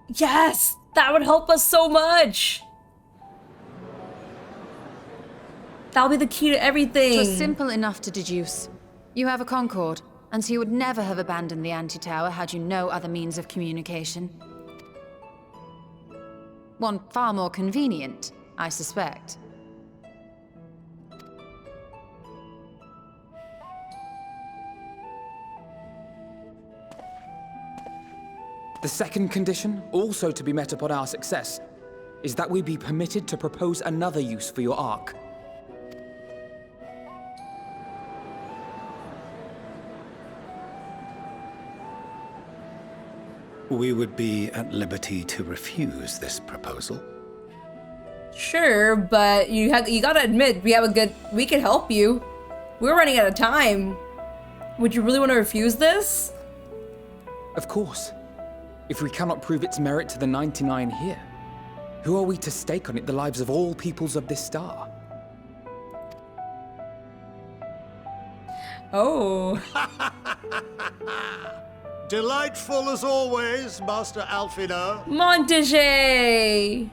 Yes! That would help us so much! That'll be the key to everything. It was simple enough to deduce. You have a Concord, and so you would never have abandoned the anti-tower had you no other means of communication. One far more convenient, I suspect. The second condition, also to be met upon our success, is that we be permitted to propose another use for your Ark. We would be at liberty to refuse this proposal. Sure, but you gotta admit, we can help you. We're running out of time. Would you really want to refuse this? Of course. If we cannot prove its merit to the 99 here, who are we to stake on it the lives of all peoples of this star? Oh. Delightful as always, Master Alfino. Montage!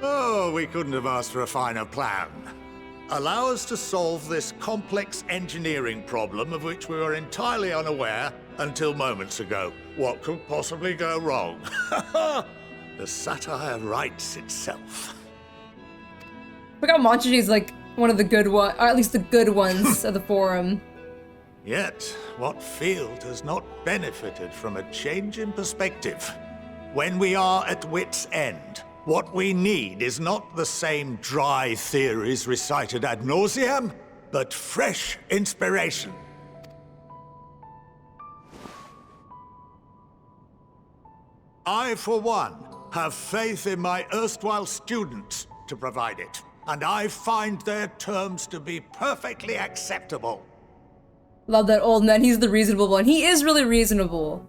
Oh, we couldn't have asked for a finer plan. Allow us to solve this complex engineering problem of which we were entirely unaware until moments ago. What could possibly go wrong? The satire writes itself. Look how Montage is like one of the good ones, or at least the good ones of the forum. Yet, what field has not benefited from a change in perspective? When we are at wit's end, what we need is not the same dry theories recited ad nauseam, but fresh inspiration. I, for one, have faith in my erstwhile students to provide it, and I find their terms to be perfectly acceptable. Love that old man, he's the reasonable one. He is really reasonable.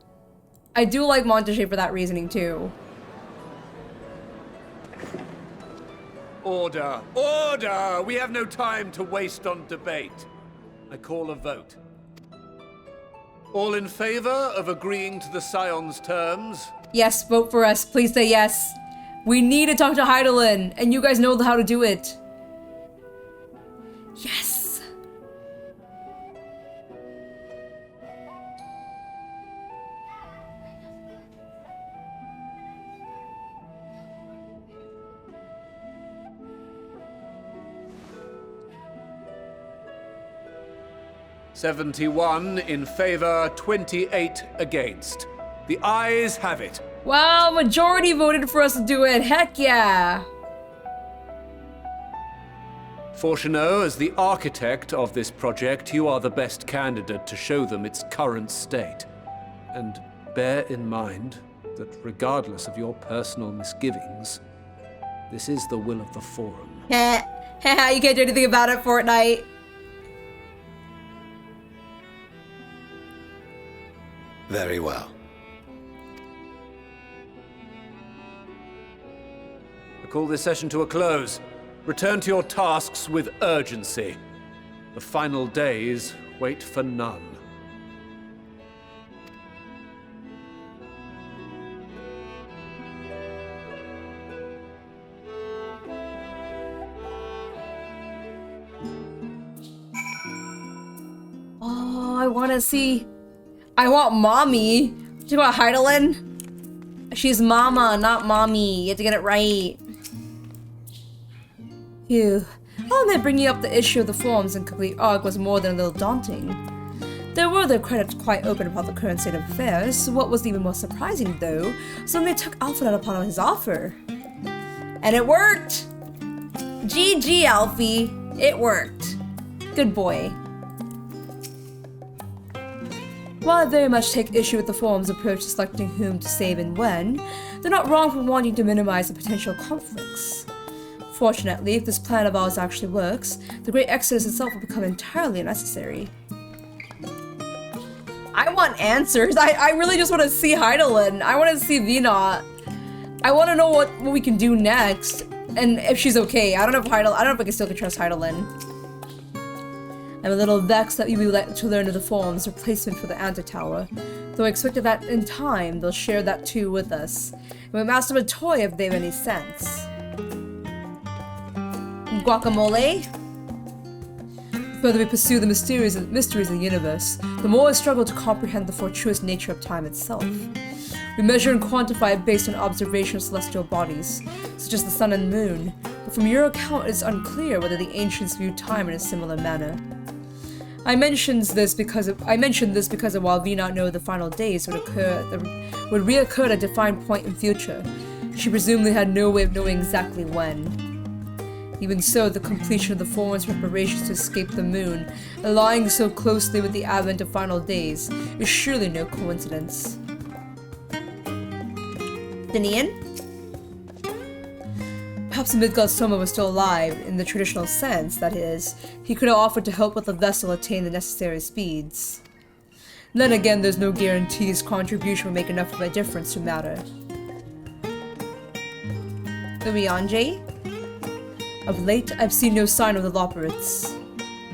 I do like Montage for that reasoning too. Order! Order! We have no time to waste on debate. I call a vote. All in favor of agreeing to the Scion's terms? Yes, vote for us. Please say yes. We need to talk to Hydaelyn, and you guys know how to do it. Yes! 71 in favor, 28 against. The ayes have it. Wow, majority voted for us to do it. Heck yeah! Fortuneau, as the architect of this project, you are the best candidate to show them its current state. And bear in mind that regardless of your personal misgivings, this is the will of the Forum. Heh. Heh, you can't do anything about it, Fortnite. Very well. I call this session to a close. Return to your tasks with urgency. The final days wait for none. Oh, I want to see... I want mommy. Do you want Hydaelyn? She's mama, not mommy. You have to get it right. Phew. I'll admit bringing up the issue of the forms in complete arc was more than a little daunting. There were their credits quite open about the current state of affairs. What was even more surprising, though, was when they took Alfred upon his offer. And it worked! GG, Alfie. It worked. Good boy. While I very much take issue with the Forum's approach to selecting whom to save and when, they're not wrong for wanting to minimize the potential conflicts. Fortunately, if this plan of ours actually works, the Great Exodus itself will become entirely unnecessary. I want answers. I really just want to see Hydaelyn. I want to see Venot. I want to know what we can do next, and if she's okay. I don't know if I can still trust Heidelin. I'm a little vexed that you would like to learn of the Forum's replacement for the Anti-Tower, though I expected that in time they'll share that too with us. And we asked them a toy if they have any sense. Guacamole? The further we pursue the mysteries of the universe, the more I struggle to comprehend the fortuitous nature of time itself. We measure and quantify it based on observation of celestial bodies, such as the sun and moon, but from your account it is unclear whether the ancients viewed time in a similar manner. I mentioned this because while we not know the final days would reoccur at a defined point in future, she presumably had no way of knowing exactly when. Even so, the completion of the Forum's preparations to escape the moon, aligning so closely with the advent of final days, is surely no coincidence. Dinian? Perhaps Midgard Soma was still alive, in the traditional sense, that is. He could have offered to help with the vessel attain the necessary speeds. Then again, there's no guarantee his contribution would make enough of a difference to matter. Urianjay? Of late, I've seen no sign of the Loporits.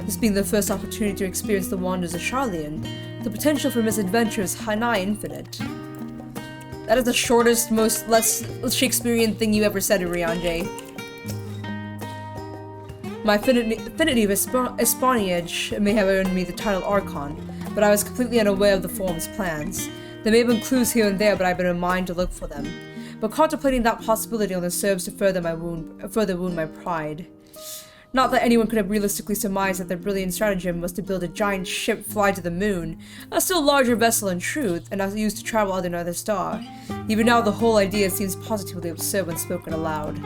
This being the first opportunity to experience the wonders of Sharlayan, the potential for misadventure is nigh infinite. That is the shortest, less Shakespearean thing you ever said, Urianjay. My affinity of espionage may have earned me the title Archon, but I was completely unaware of the Forum's plans. There may have been clues here and there, but I've been in mind to look for them. But contemplating that possibility only serves to further wound my pride. Not that anyone could have realistically surmised that their brilliant stratagem was to build a giant ship fly to the moon, a still larger vessel in truth, and not used to travel out another star. Even now, the whole idea seems positively absurd when spoken aloud.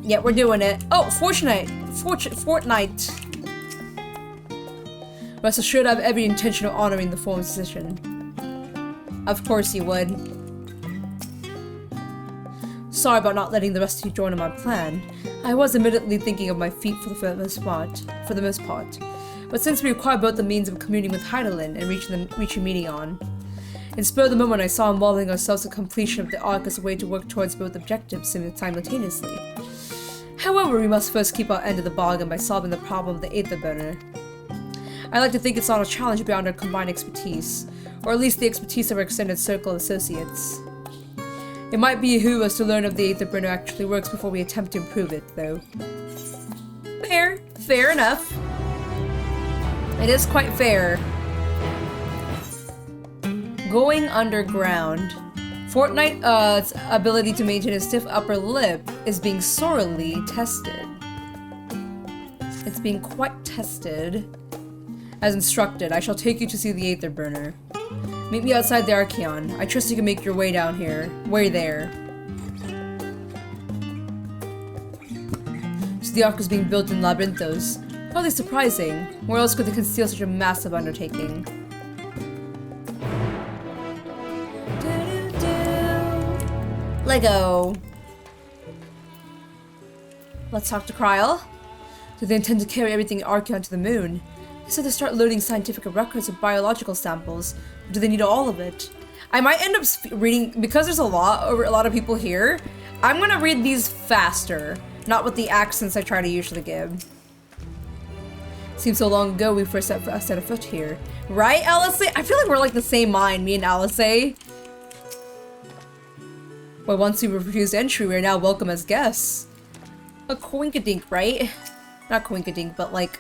Yeah, we're doing it. Oh, Fortnite! Rest assured I have every intention of honoring the Forum's decision. Of course you would. Sorry about not letting the rest of you join in my plan. I was admittedly thinking of my feet for the most part. But since we require both the means of communing with Heidelin and reaching Meteon, in spur of the moment I saw involving ourselves in completion of the Ark as a way to work towards both objectives simultaneously. However, we must first keep our end of the bargain by solving the problem of the Aether Burner. I like to think it's not a challenge beyond our combined expertise, or at least the expertise of our extended circle of associates. It might behoove us to learn if the Aether Burner actually works before we attempt to improve it, though. Fair enough. It is quite fair. Going underground. Fortnite's ability to maintain a stiff upper lip is being sorely tested. It's being quite tested. As instructed, I shall take you to see the Aether Burner. Meet me outside the Archeon. I trust you can make your way down here. Way there. So the Ark is being built in Labyrinthos. Hardly surprising. Where else could they conceal such a massive undertaking? Lego. Let's talk to Kryl. Do they intend to carry everything in Archeon to the moon? They said they start loading scientific records of biological samples. Or do they need all of it? I might end up reading, because there's a lot of people here, I'm gonna read these faster, not with the accents I try to usually give. Seems so long ago we first set a foot here. Right, Alice? I feel like we're like the same mind, me and Alice. But once we refused entry, we are now welcome as guests. A coinkadink, right? Not coinkadink, but like...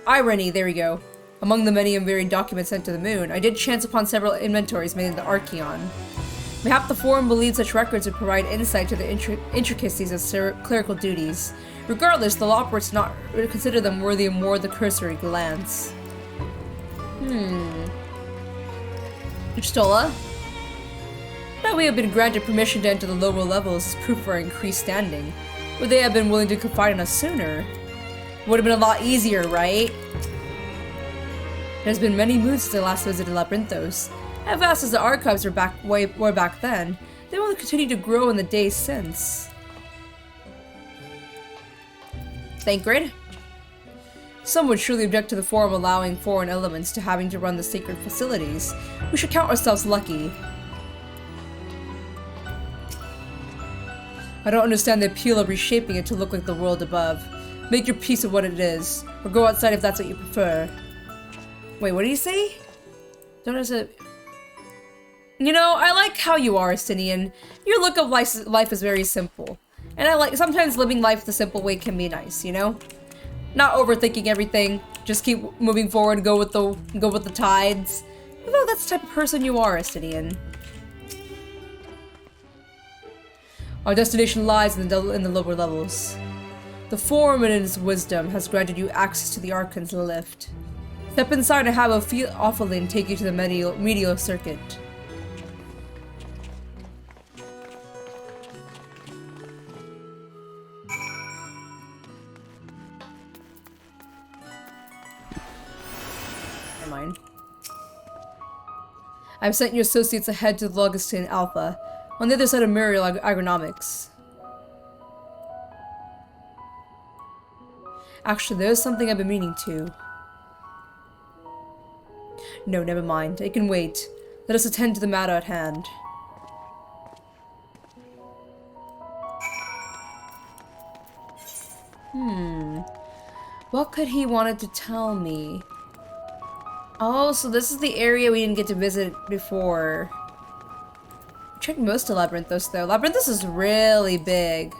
irony, there we go. Among the many and varied documents sent to the moon, I did chance upon several inventories made in the Archeon. Mayhap the Forum believed such records would provide insight to the intricacies of clerical duties. Regardless, the Loporits not consider them worthy of more than cursory glance. Stola? That we have been granted permission to enter the lower levels is proof of our increased standing. Would they have been willing to confide in us sooner? Would have been a lot easier, right? There's been many moons since I last visited Labyrinthos. As vast as the archives were back then, they will continue to grow in the days since. Thancred? Some would surely object to the Forum allowing foreign elements to having to run the sacred facilities. We should count ourselves lucky. I don't understand the appeal of reshaping it to look like the world above. Make your peace with what it is, or go outside if that's what you prefer. Wait, what did he say? Don't understand. You know, I like how you are, Estinian. Your look of life is very simple. And I like, sometimes living life the simple way can be nice, you know? Not overthinking everything, just keep moving forward, go with the tides. You know, that's the type of person you are, Estinian. Our destination lies in the lower levels. The Forum in its wisdom has granted you access to the Archon's lift. Step inside and have a Ophiolin take you to the medial circuit. Never mind. I've sent your associates ahead to the Logistin Alpha, on the other side of Muriel Agronomics. Actually, there's something I've been meaning to. No, never mind. It can wait. Let us attend to the matter at hand. What could he wanted to tell me? Oh, so this is the area we didn't get to visit before. I checked most of Labyrinthos though. Labyrinthos is really big.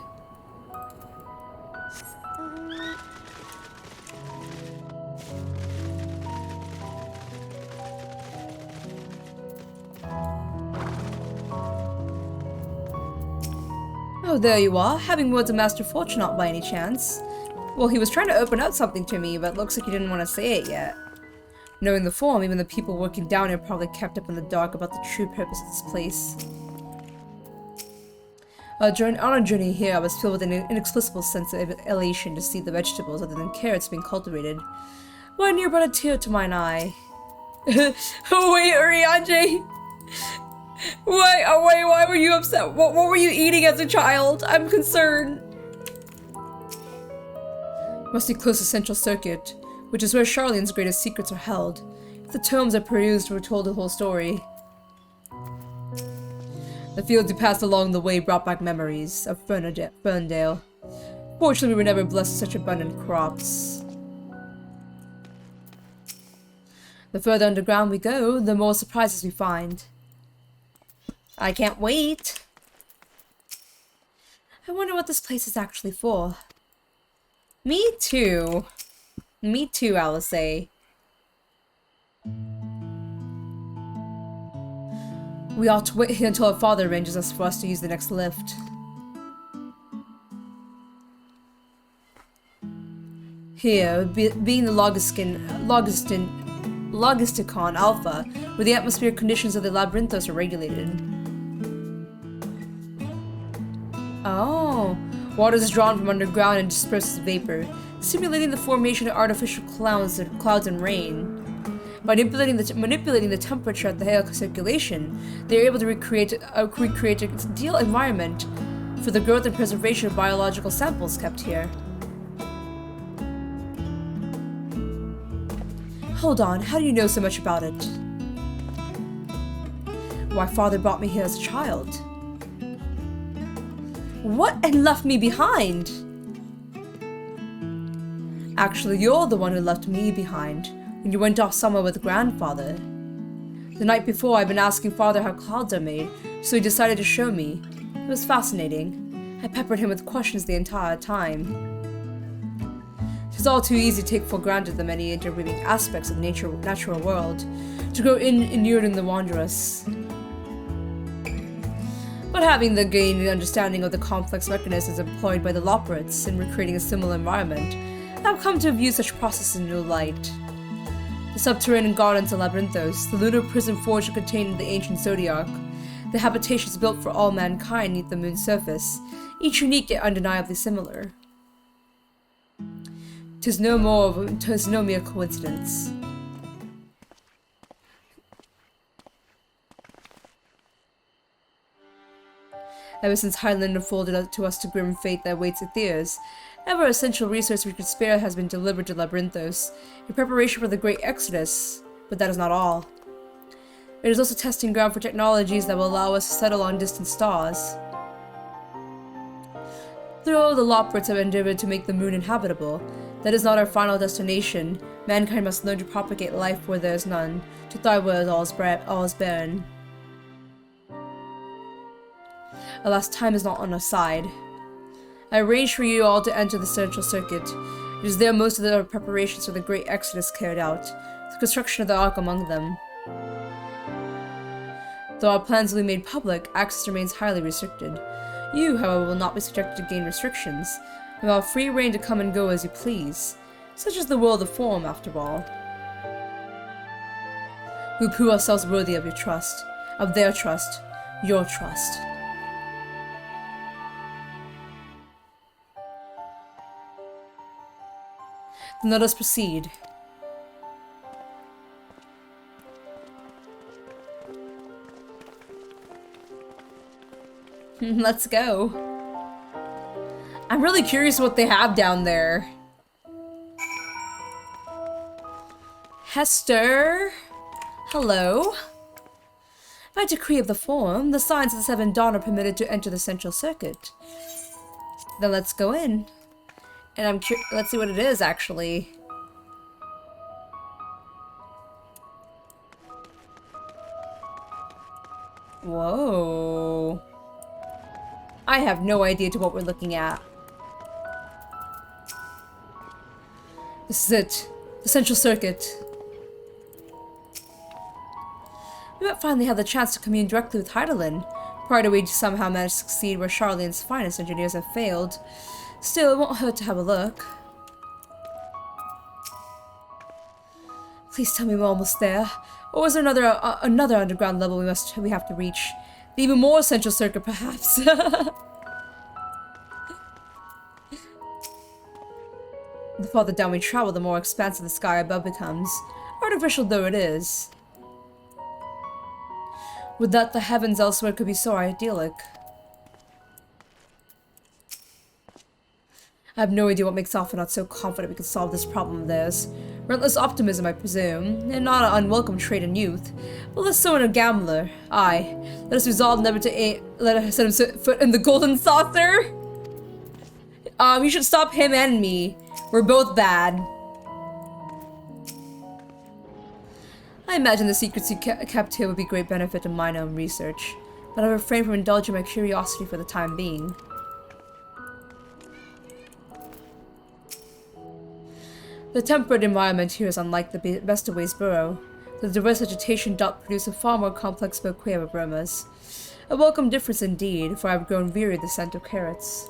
Oh, there you are, having words of Master Fortunate by any chance. Well, he was trying to open up something to me, but looks like he didn't want to say it yet. Knowing the Forum, even the people working down here probably kept up in the dark about the true purpose of this place. On our journey here, I was filled with an inexplicable sense of elation to see the vegetables other than carrots being cultivated. Why near but a tear to mine eye. Oh wait, Urianger! Why were you upset? What were you eating as a child? I'm concerned. Must be close to Central Circuit, which is where Charlene's greatest secrets are held. If the tomes are perused, we're told the whole story. The fields we passed along the way brought back memories of Ferndale. Fortunately, we were never blessed with such abundant crops. The further underground we go, the more surprises we find. I can't wait. I wonder what this place is actually for. Me too. Me too, Alice. We ought to wait here until our father arranges us for us to use the next lift. Here, being the Logisticon Alpha, where the atmospheric conditions of the Labyrinthos are regulated. Oh, water is drawn from underground and disperses vapor, simulating the formation of artificial clouds and rain. By manipulating the temperature at the air circulation, they are able to recreate a ideal environment for the growth and preservation of biological samples kept here. Hold on, how do you know so much about it? Why, father brought me here as a child. What? And left me behind? Actually, you're the one who left me behind when you went off somewhere with grandfather. The night before, I'd been asking father how clouds are made, so he decided to show me. It was fascinating. I peppered him with questions the entire time. It's all too easy to take for granted the many interweaving aspects of the natural world, to grow inured in the wondrous. But having gained understanding of the complex mechanisms employed by the Loporits in recreating a similar environment, I've come to view such processes in a new light. The subterranean gardens of Labyrinthos, the lunar prison forge contained in the ancient Zodiac, the habitations built for all mankind beneath the moon's surface, each unique yet undeniably similar. 'Tis no mere coincidence. Ever since Highland unfolded up to us the grim fate that awaits Aetheas, every essential resource we could spare has been delivered to Labyrinthos, in preparation for the Great Exodus, but that is not all. It is also testing ground for technologies that will allow us to settle on distant stars. Though the Loporits have endeavored to make the moon inhabitable, that is not our final destination. Mankind must learn to propagate life where there is none, to thrive where all is barren. Alas, time is not on our side. I arranged for you all to enter the central circuit. It is there most of the preparations for the great exodus carried out, the construction of the Ark among them. Though our plans will be made public, access remains highly restricted. You, however, will not be subjected to gain restrictions, and will have free reign to come and go as you please. Such is the world of form, after all. We prove ourselves worthy of your trust, of their trust, your trust. Then let us proceed. Let's go. I'm really curious what they have down there. Hester? Hello? By decree of the Forum, the Signs of the Seven Dawn are permitted to enter the central circuit. Then let's go in. And let's see what it is, actually. Whoa. I have no idea to what we're looking at. This is it. The central circuit. We might finally have the chance to commune directly with Heidelin, prior to we somehow manage to succeed where Charlene's finest engineers have failed. Still, it won't hurt to have a look. Please tell me we're almost there. Or is there another underground level we have to reach? The even more central circuit, perhaps. The farther down we travel, the more expansive the sky above becomes, artificial though it is. Would that the heavens elsewhere could be so idyllic. I have no idea what makes Alpha not so confident we can solve this problem of theirs. Relentless optimism, I presume, and not an unwelcome trait in youth, but less so in a gambler. Aye, let us resolve never to let us set him set foot in the golden saucer. You should stop him and me. We're both bad. I imagine the secrets you kept here would be great benefit to mine own research, but I refrain from indulging my curiosity for the time being. The temperate environment here is unlike the best of Ways Burrow. The diverse vegetation doth produce a far more complex bouquet of aromas. A welcome difference indeed, for I have grown weary of the scent of carrots.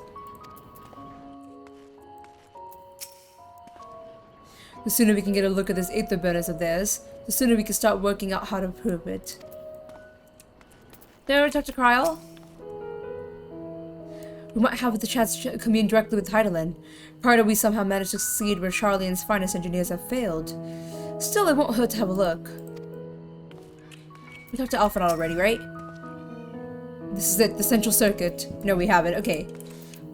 The sooner we can get a look at this aether burners of theirs, the sooner we can start working out how to improve it. There, Dr. Kryl? We might have the chance to commune directly with Heidelin, prior to we somehow manage to succeed where Charlene's finest engineers have failed. Still, it won't hurt to have a look. We talked to Alpha already, right? This is it, the central circuit. No, we haven't. Okay.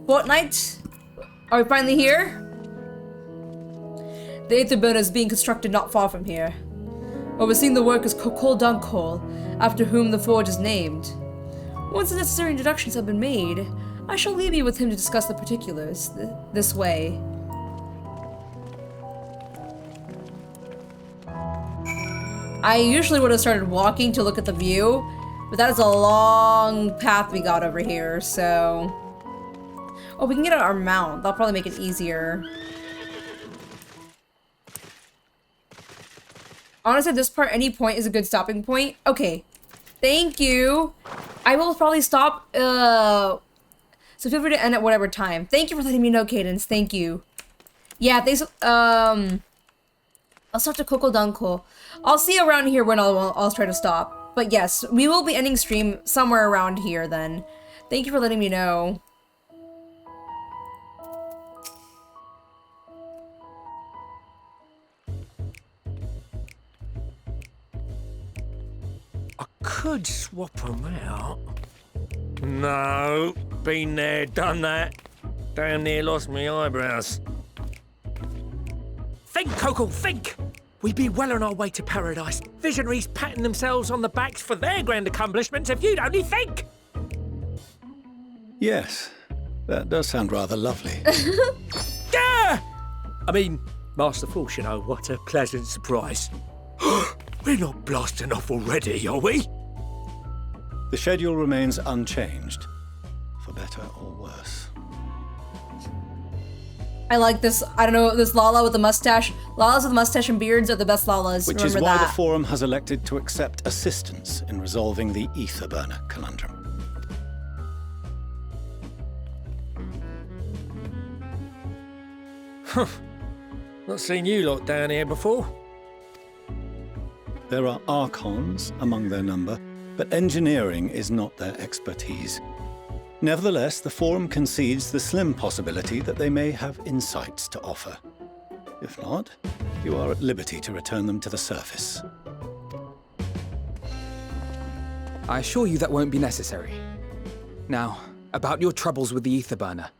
Fortnite? Are we finally here? The aether burner is being constructed not far from here. Overseeing the work is Kokkol Dankkol, after whom the forge is named. Once the necessary introductions have been made, I shall leave you with him to discuss the particulars this way. I usually would have started walking to look at the view, but that is a long path we got over here, so... Oh, we can get on our mount. That'll probably make it easier. Honestly, at this part, any point is a good stopping point. Okay. Thank you. I will probably stop, so feel free to end at whatever time. Thank you for letting me know, Cadence. Thank you. Yeah, thanks. I'll stop to Kokkol Dankkol. I'll see you around here when I'll try to stop. But yes, we will be ending stream somewhere around here then. Thank you for letting me know. I could swap them out. No, been there, done that. Damn near lost my eyebrows. Think, Kokkol, think! We be well on our way to paradise. Visionaries patting themselves on the backs for their grand accomplishments if you'd only think! Yes, That does sound rather lovely. Yeah! I mean, masterful, you know, what a pleasant surprise. We're not blasting off already, are we? The schedule remains unchanged, for better or worse. I like this, I don't know, this Lala with the mustache. Lalas with mustache and beards are the best Lalas. Which Remember is why that. the Forum has elected to accept assistance in resolving the ether burner conundrum. Huh. Not seen you lot down here before. There are Archons among their number, but engineering is not their expertise. Nevertheless, the Forum concedes the slim possibility that they may have insights to offer. If not, you are at liberty to return them to the surface. I assure you that won't be necessary. Now, about your troubles with the ether burner.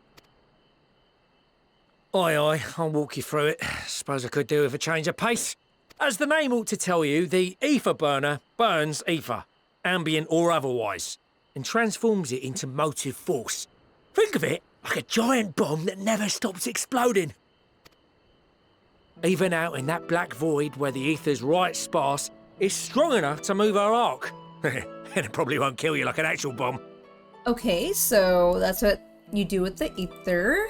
Aye, I'll walk you through it. Suppose I could do with a change of pace. As the name ought to tell you, the ether burner burns ether, ambient or otherwise, and transforms it into motive force. Think of it like a giant bomb that never stops exploding. Even out in that black void where the ether's right sparse, it's strong enough to move our arc. And it probably won't kill you like an actual bomb. Okay, so that's what you do with the ether.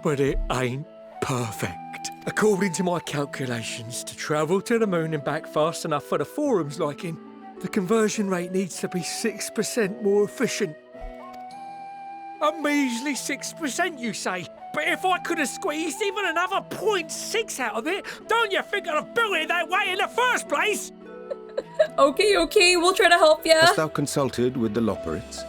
But it ain't perfect. According to my calculations, to travel to the moon and back fast enough for the Forum's liking, the conversion rate needs to be 6% more efficient. A measly 6%, you say? But if I could have squeezed even another 0.6 out of it, don't you think I'd have built it that way in the first place? Okay, we'll try to help ya. Hast thou consulted with the Loporits?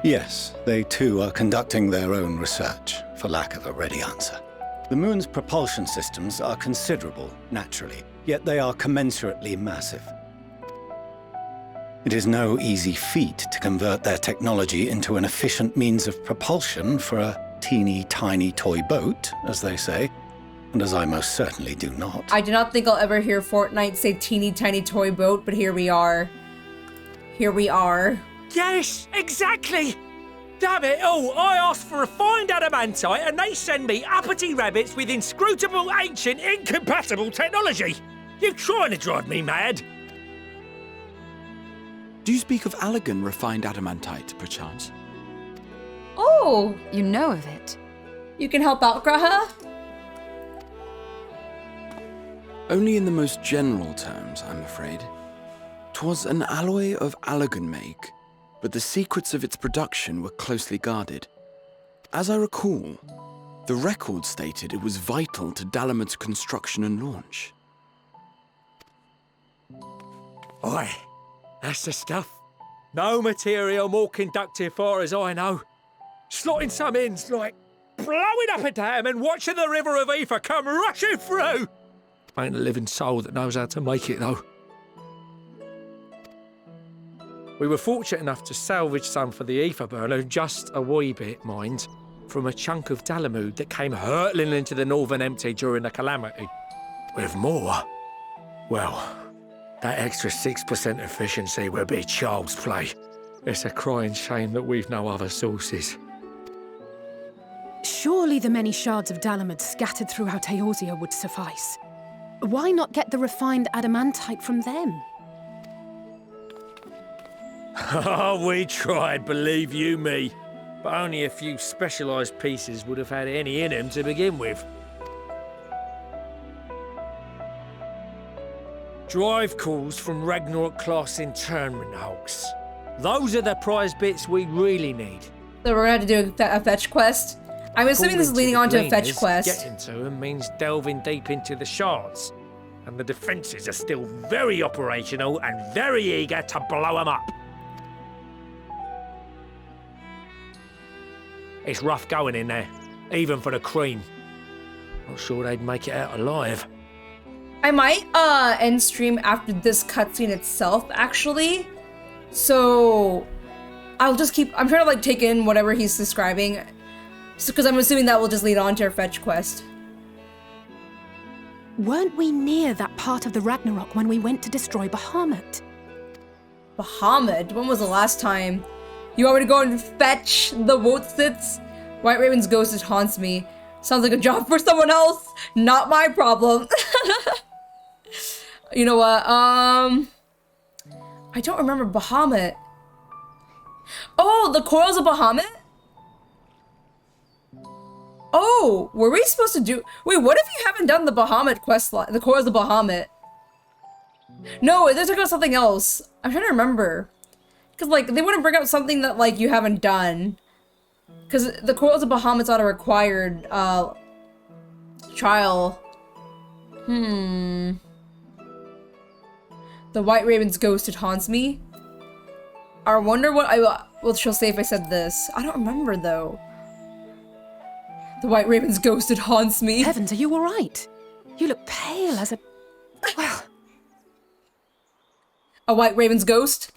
Yes, they too are conducting their own research, for lack of a ready answer. The moon's propulsion systems are considerable, naturally, yet they are commensurately massive. It is no easy feat to convert their technology into an efficient means of propulsion for a teeny tiny toy boat, as they say, and as I most certainly do not. I do not think I'll ever hear Fortnite say teeny tiny toy boat, but here we are. Here we are. Yes, exactly! Damn it all, I asked for refined adamantite and they send me uppity rabbits with inscrutable, ancient, incompatible technology! You're trying to drive me mad! Do you speak of Allegan refined adamantite, perchance? Oh! You know of it? You can help out, Graha? Only in the most general terms, I'm afraid. 'Twas an alloy of Allegan make, but the secrets of its production were closely guarded. As I recall, the record stated it was vital to Dalamud's construction and launch. Aye, that's the stuff. No material more conductive far as I know. Slotting some ends like blowing up a dam and watching the river of ether come rushing through. Ain't a living soul that knows how to make it though. We were fortunate enough to salvage some for the ether burner, just a wee bit, mind, from a chunk of Dalamud that came hurtling into the Northern Empty during the calamity. With more, well, that extra 6% efficiency would be child's play. It's a crying shame that we've no other sources. Surely the many shards of Dalamud scattered throughout Eorzea would suffice. Why not get the refined adamantite from them? Oh, we tried, believe you me. But only a few specialised pieces would have had any in them to begin with. Drive calls from Ragnarok-class internment hulks. Those are the prize bits we really need. So we're gonna have to do a fetch quest. I'm assuming this is leading on to a fetch quest. Getting to them means delving deep into the shards. And the defences are still very operational and very eager to blow them up. It's rough going in there, even for the cream. Not sure they'd make it out alive. I might end stream after this cutscene itself, actually. So I'll just keep, I'm trying to like take in whatever he's describing. So, because I'm assuming that will just lead on to our fetch quest. Weren't we near that part of the Ragnarok when we went to destroy Bahamut? Bahamut, when was the last time? You want me to go and fetch the Wotsits? White Raven's ghost that haunts me. Sounds like a job for someone else. Not my problem. You know what? I don't remember Bahamut. Oh, the Coils of Bahamut? Oh, were we supposed to do... Wait, what if you haven't done the Bahamut quest line? The Coils of Bahamut? No, they're talking about something else. I'm trying to remember. Because, like, they wouldn't bring up something that, like, you haven't done. Because the Coils of Bahamut's not a required, trial. The White Raven's ghost, it haunts me. I wonder what she'll say if I said this. I don't remember, though. The White Raven's ghost, it haunts me. Heavens, are you alright? You look pale as a... Well... A White Raven's ghost?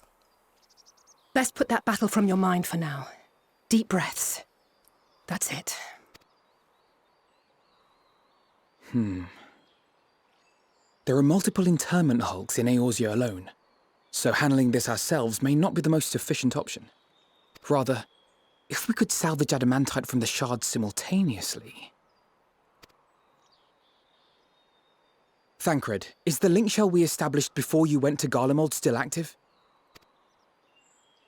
Best put that battle from your mind for now. Deep breaths. That's it. There are multiple internment hulks in Eorzea alone, so handling this ourselves may not be the most efficient option. Rather, if we could salvage adamantite from the shards simultaneously... Thancred, is the link shell we established before you went to Garlemald still active?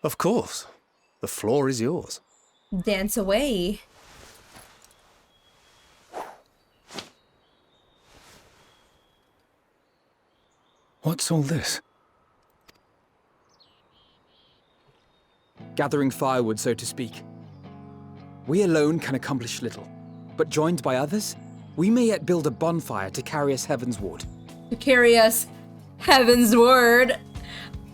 Of course. The floor is yours. Dance away. What's all this? Gathering firewood, so to speak. We alone can accomplish little, but joined by others, we may yet build a bonfire to carry us heavensward. To carry us heavensward?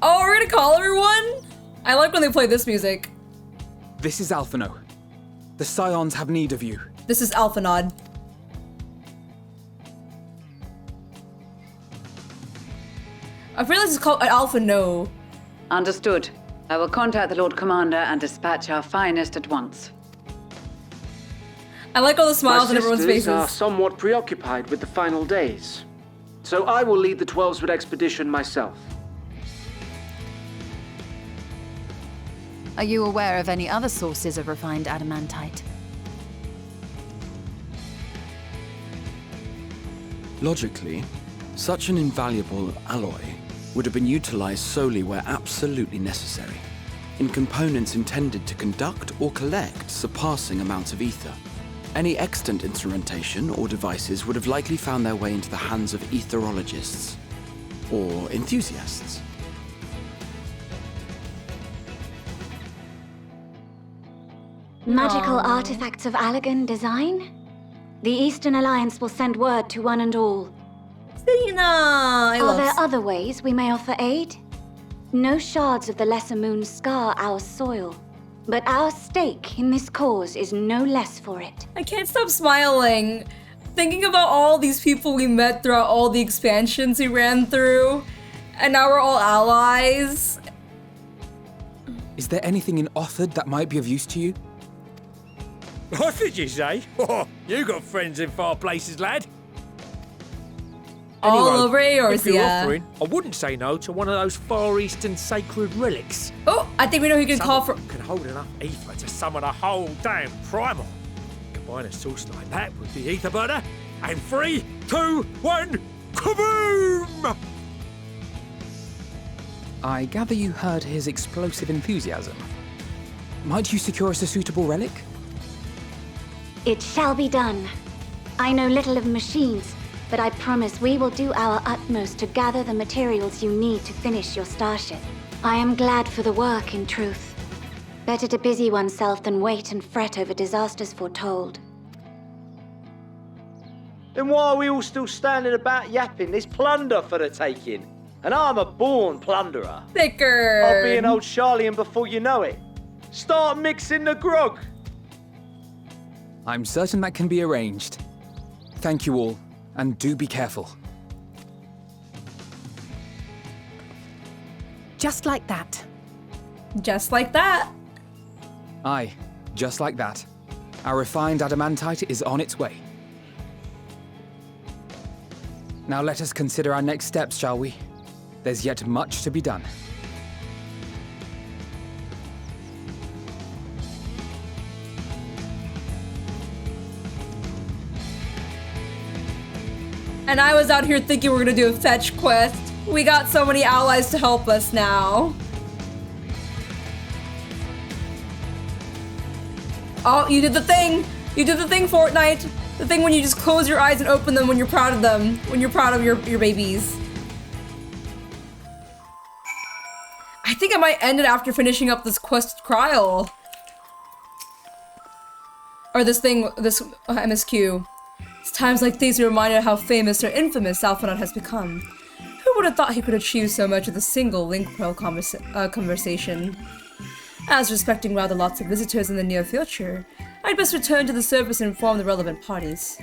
Oh, we're gonna call everyone? I like when they play this music. This is Alphino. The Scions have need of you. This is Alphanod. I feel like it's called Alphino. Understood. I will contact the Lord Commander and dispatch our finest at once. I like all the smiles on everyone's faces. My sisters are somewhat preoccupied with the final days, so I will lead the 12-Sword expedition myself. Are you aware of any other sources of refined adamantite? Logically, such an invaluable alloy would have been utilized solely where absolutely necessary, in components intended to conduct or collect surpassing amounts of ether. Any extant instrumentation or devices would have likely found their way into the hands of etherologists or enthusiasts. Magical artifacts of Allagan design? The Eastern Alliance will send word to one and all. Are there other ways we may offer aid? No shards of the Lesser Moon scar our soil, but our stake in this cause is no less for it. I can't stop smiling, thinking about all these people we met throughout all the expansions we ran through, and now we're all allies. Is there anything in Othard that might be of use to you? What did you say? Oh, you got friends in far places, lad. All over Eorzea. If you're offering, I wouldn't say no to one of those Far Eastern sacred relics. Oh, I think we know who can call for. Can hold enough ether to summon a whole damn primal. Combine a source like that with the ether burner, and 3, 2, 1, kaboom! I gather you heard his explosive enthusiasm. Might you secure us a suitable relic? It shall be done. I know little of machines, but I promise we will do our utmost to gather the materials you need to finish your starship. I am glad for the work, in truth. Better to busy oneself than wait and fret over disasters foretold. Then why are we all still standing about yapping? There's plunder for the taking. And I'm a born plunderer. Thicker. I'll be an old Charlian before you know it. Start mixing the grog. I'm certain that can be arranged. Thank you all, and do be careful. Just like that. Just like that. Aye, just like that. Our refined adamantite is on its way. Now let us consider our next steps, shall we? There's yet much to be done. And I was out here thinking we're gonna do a fetch quest. We got so many allies to help us now. Oh, you did the thing! You did the thing, Fortnite! The thing when you just close your eyes and open them when you're proud of them. When you're proud of your babies. I think I might end it after finishing up this quest trial. Or this thing, this MSQ. It's times like these we are reminded how famous or infamous Alphinaud has become. Who would have thought he could achieve so much with a single link pearl conversation? As respecting rather lots of visitors in the near future, I'd best return to the surface and inform the relevant parties.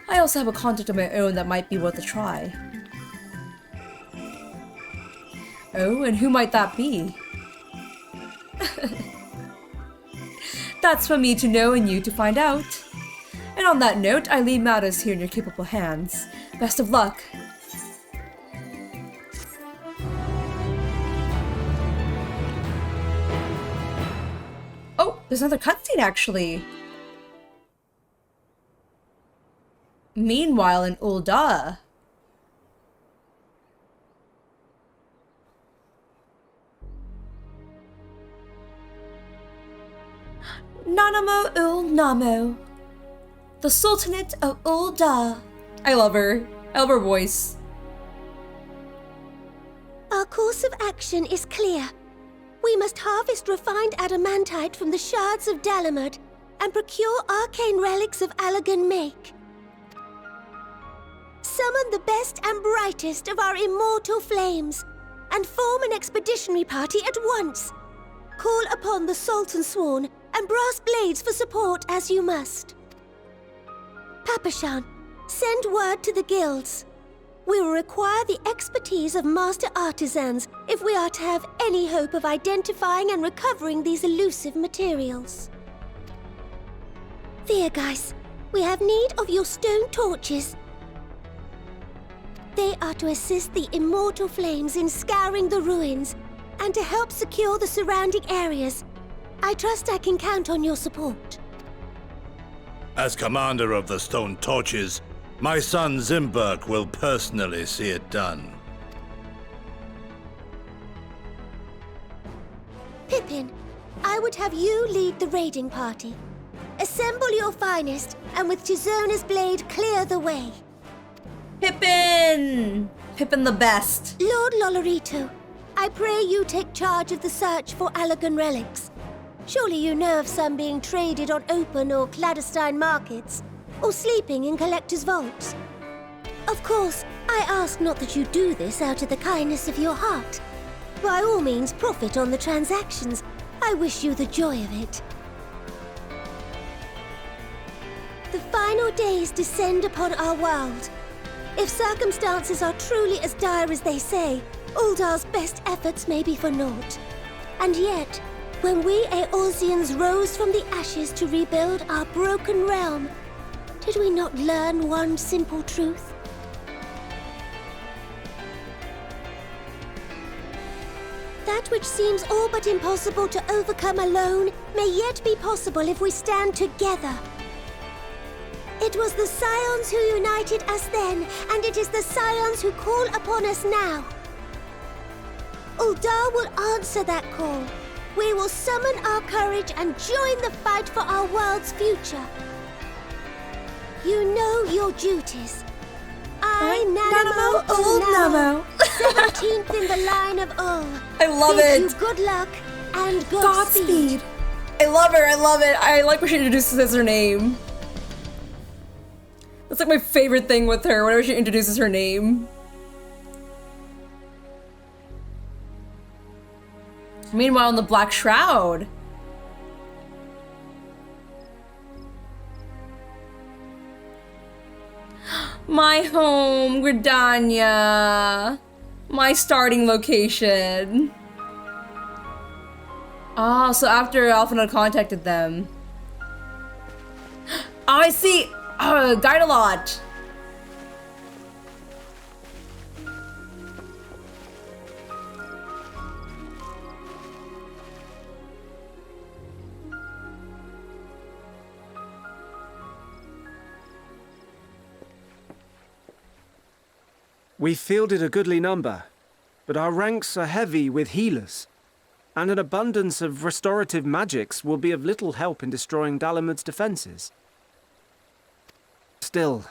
I also have a contact of my own that might be worth a try. Oh, and who might that be? That's for me to know and you to find out. And on that note, I leave matters here in your capable hands. Best of luck. Oh, there's another cutscene actually. Meanwhile in Ul'dah. Nanamo Namo. The Sultanate of Ul'dah. I love her. I love her voice. Our course of action is clear. We must harvest refined adamantite from the shards of Dalamud and procure arcane relics of Allagan make. Summon the best and brightest of our immortal flames and form an expeditionary party at once. Call upon the Sultan Sworn and brass blades for support as you must. Papashan, send word to the guilds. We will require the expertise of master artisans if we are to have any hope of identifying and recovering these elusive materials. Viergeist, we have need of your stone torches. They are to assist the immortal flames in scouring the ruins and to help secure the surrounding areas. I trust I can count on your support. As commander of the Stone Torches, my son Zimberk will personally see it done. Pippin, I would have you lead the raiding party. Assemble your finest, and with Tizona's blade, clear the way. Pippin! Pippin the best. Lord Lolorito, I pray you take charge of the search for Allagan relics. Surely you know of some being traded on open or clandestine markets, or sleeping in collectors' vaults. Of course, I ask not that you do this out of the kindness of your heart. By all means, profit on the transactions. I wish you the joy of it. The final days descend upon our world. If circumstances are truly as dire as they say, Ul'dah's best efforts may be for naught. And yet, when we Eorzeans rose from the ashes to rebuild our broken realm, did we not learn one simple truth? That which seems all but impossible to overcome alone may yet be possible if we stand together. It was the Scions who united us then, and it is the Scions who call upon us now. Ul'dah will answer that call. We will summon our courage and join the fight for our world's future. You know your duties. I, Nanamo Ul'Namo, 17th in the line of Ul. I love it. You good luck and Godspeed. I love her. I love it. I like when she introduces as her name. That's like my favorite thing with her, whenever she introduces her name. Meanwhile, in the Black Shroud. My home, Gridania. My starting location. Ah, so after Alphinaud contacted them. Oh, I see. Guide-a-lot. We fielded a goodly number, but our ranks are heavy with healers, and an abundance of restorative magics will be of little help in destroying Dalamud's defenses. Still,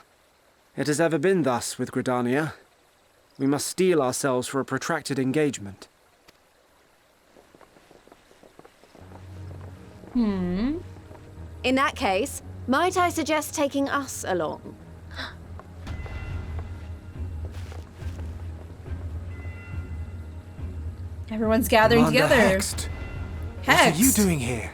it has ever been thus with Gridania. We must steel ourselves for a protracted engagement. In that case, might I suggest taking us along? Everyone's gathering together. Hext. What are you doing here?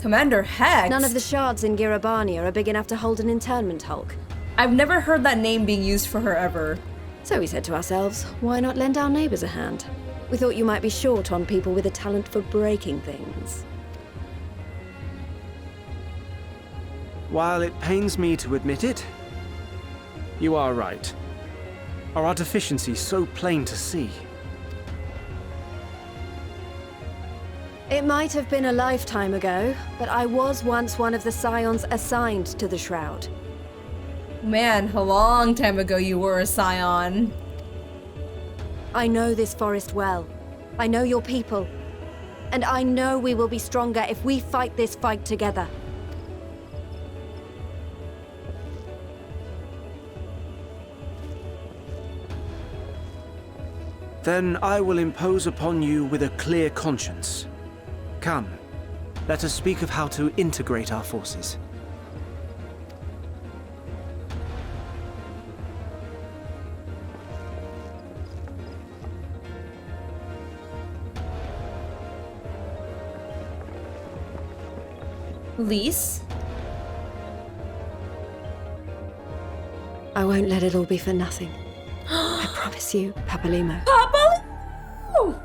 Commander Hex? None of the shards in Girabania are big enough to hold an internment hulk. I've never heard that name being used for her ever. So we said to ourselves, why not lend our neighbors a hand? We thought you might be short on people with a talent for breaking things. While it pains me to admit it, you are right. Our deficiency so plain to see. It might have been a lifetime ago, but I was once one of the scions assigned to the Shroud. Man, a long time ago you were a scion. I know this forest well. I know your people. And I know we will be stronger if we fight this fight together. Then I will impose upon you with a clear conscience. Come, let us speak of how to integrate our forces. Lise? I won't let it all be for nothing. I promise you, Papalimo. Papalimo!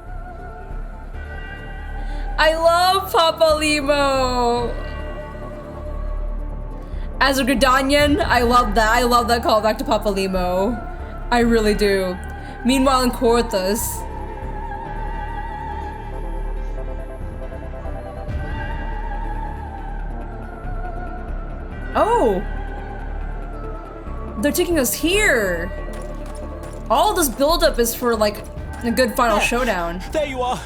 I love Papalimo! As a Gridanian, I love that. I love that callback to Papalimo. I really do. Meanwhile in Corthus. Oh! They're taking us here! All this buildup is for, like, a good final showdown. There you are!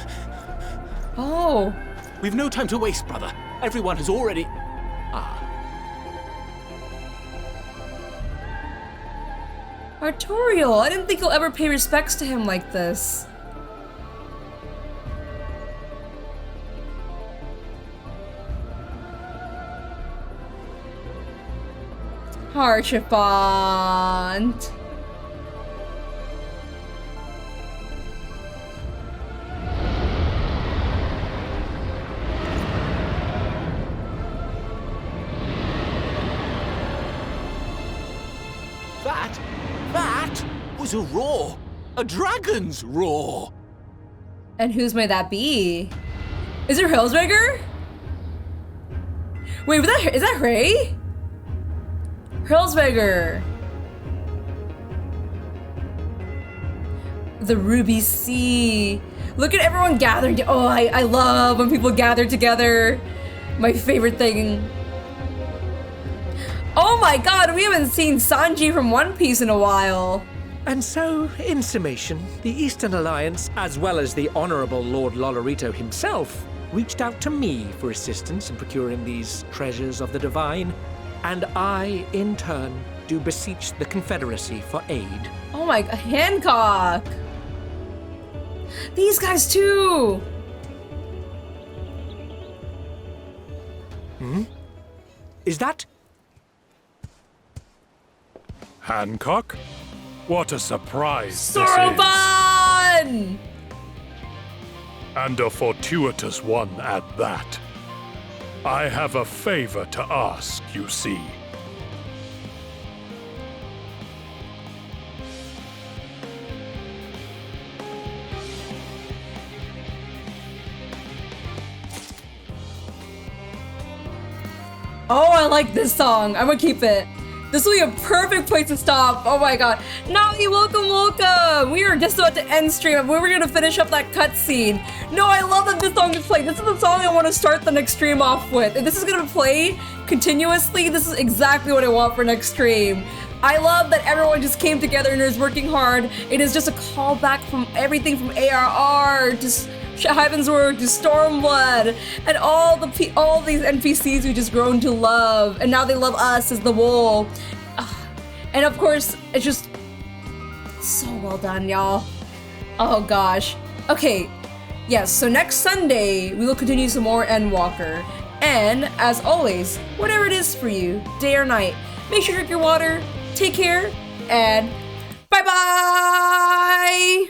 Oh. We've no time to waste, brother. Everyone has already... Artorial! I didn't think you'll ever pay respects to him like this. Archifant. That was a roar. A dragon's roar. And whose may that be? Is it Hurlsrigger? Wait, is that Ray? Hurlsrigger. The Ruby Sea. Look at everyone gathering. Oh, I love when people gather together. My favorite thing. Oh my god, we haven't seen Sanji from One Piece in a while. And so, in summation, the Eastern Alliance, as well as the Honorable Lord Lolorito himself, reached out to me for assistance in procuring these treasures of the divine, and I, in turn, do beseech the Confederacy for aid. Oh my god, Hancock! These guys too! Is that... Hancock? What a surprise Soroban! this is. And a fortuitous one at that. I have a favor to ask, you see. Oh, I like this song. I'm gonna keep it. This will be a perfect place to stop. Oh my god. Nami, welcome! We are just about to end stream. We were gonna finish up that cutscene. No, I love that this song is playing. This is the song I want to start the next stream off with. If this is gonna play continuously, this is exactly what I want for next stream. I love that everyone just came together and is working hard. It is just a callback from everything from ARR to Heaven's Word to Stormblood and all these NPCs we just grown to love, and now they love us as the wool. And of course, it's just so well done, y'all. Oh gosh. Okay, yes, so next Sunday, we will continue some more Endwalker. And, as always, whatever it is for you, day or night, make sure to drink your water, take care, and bye-bye!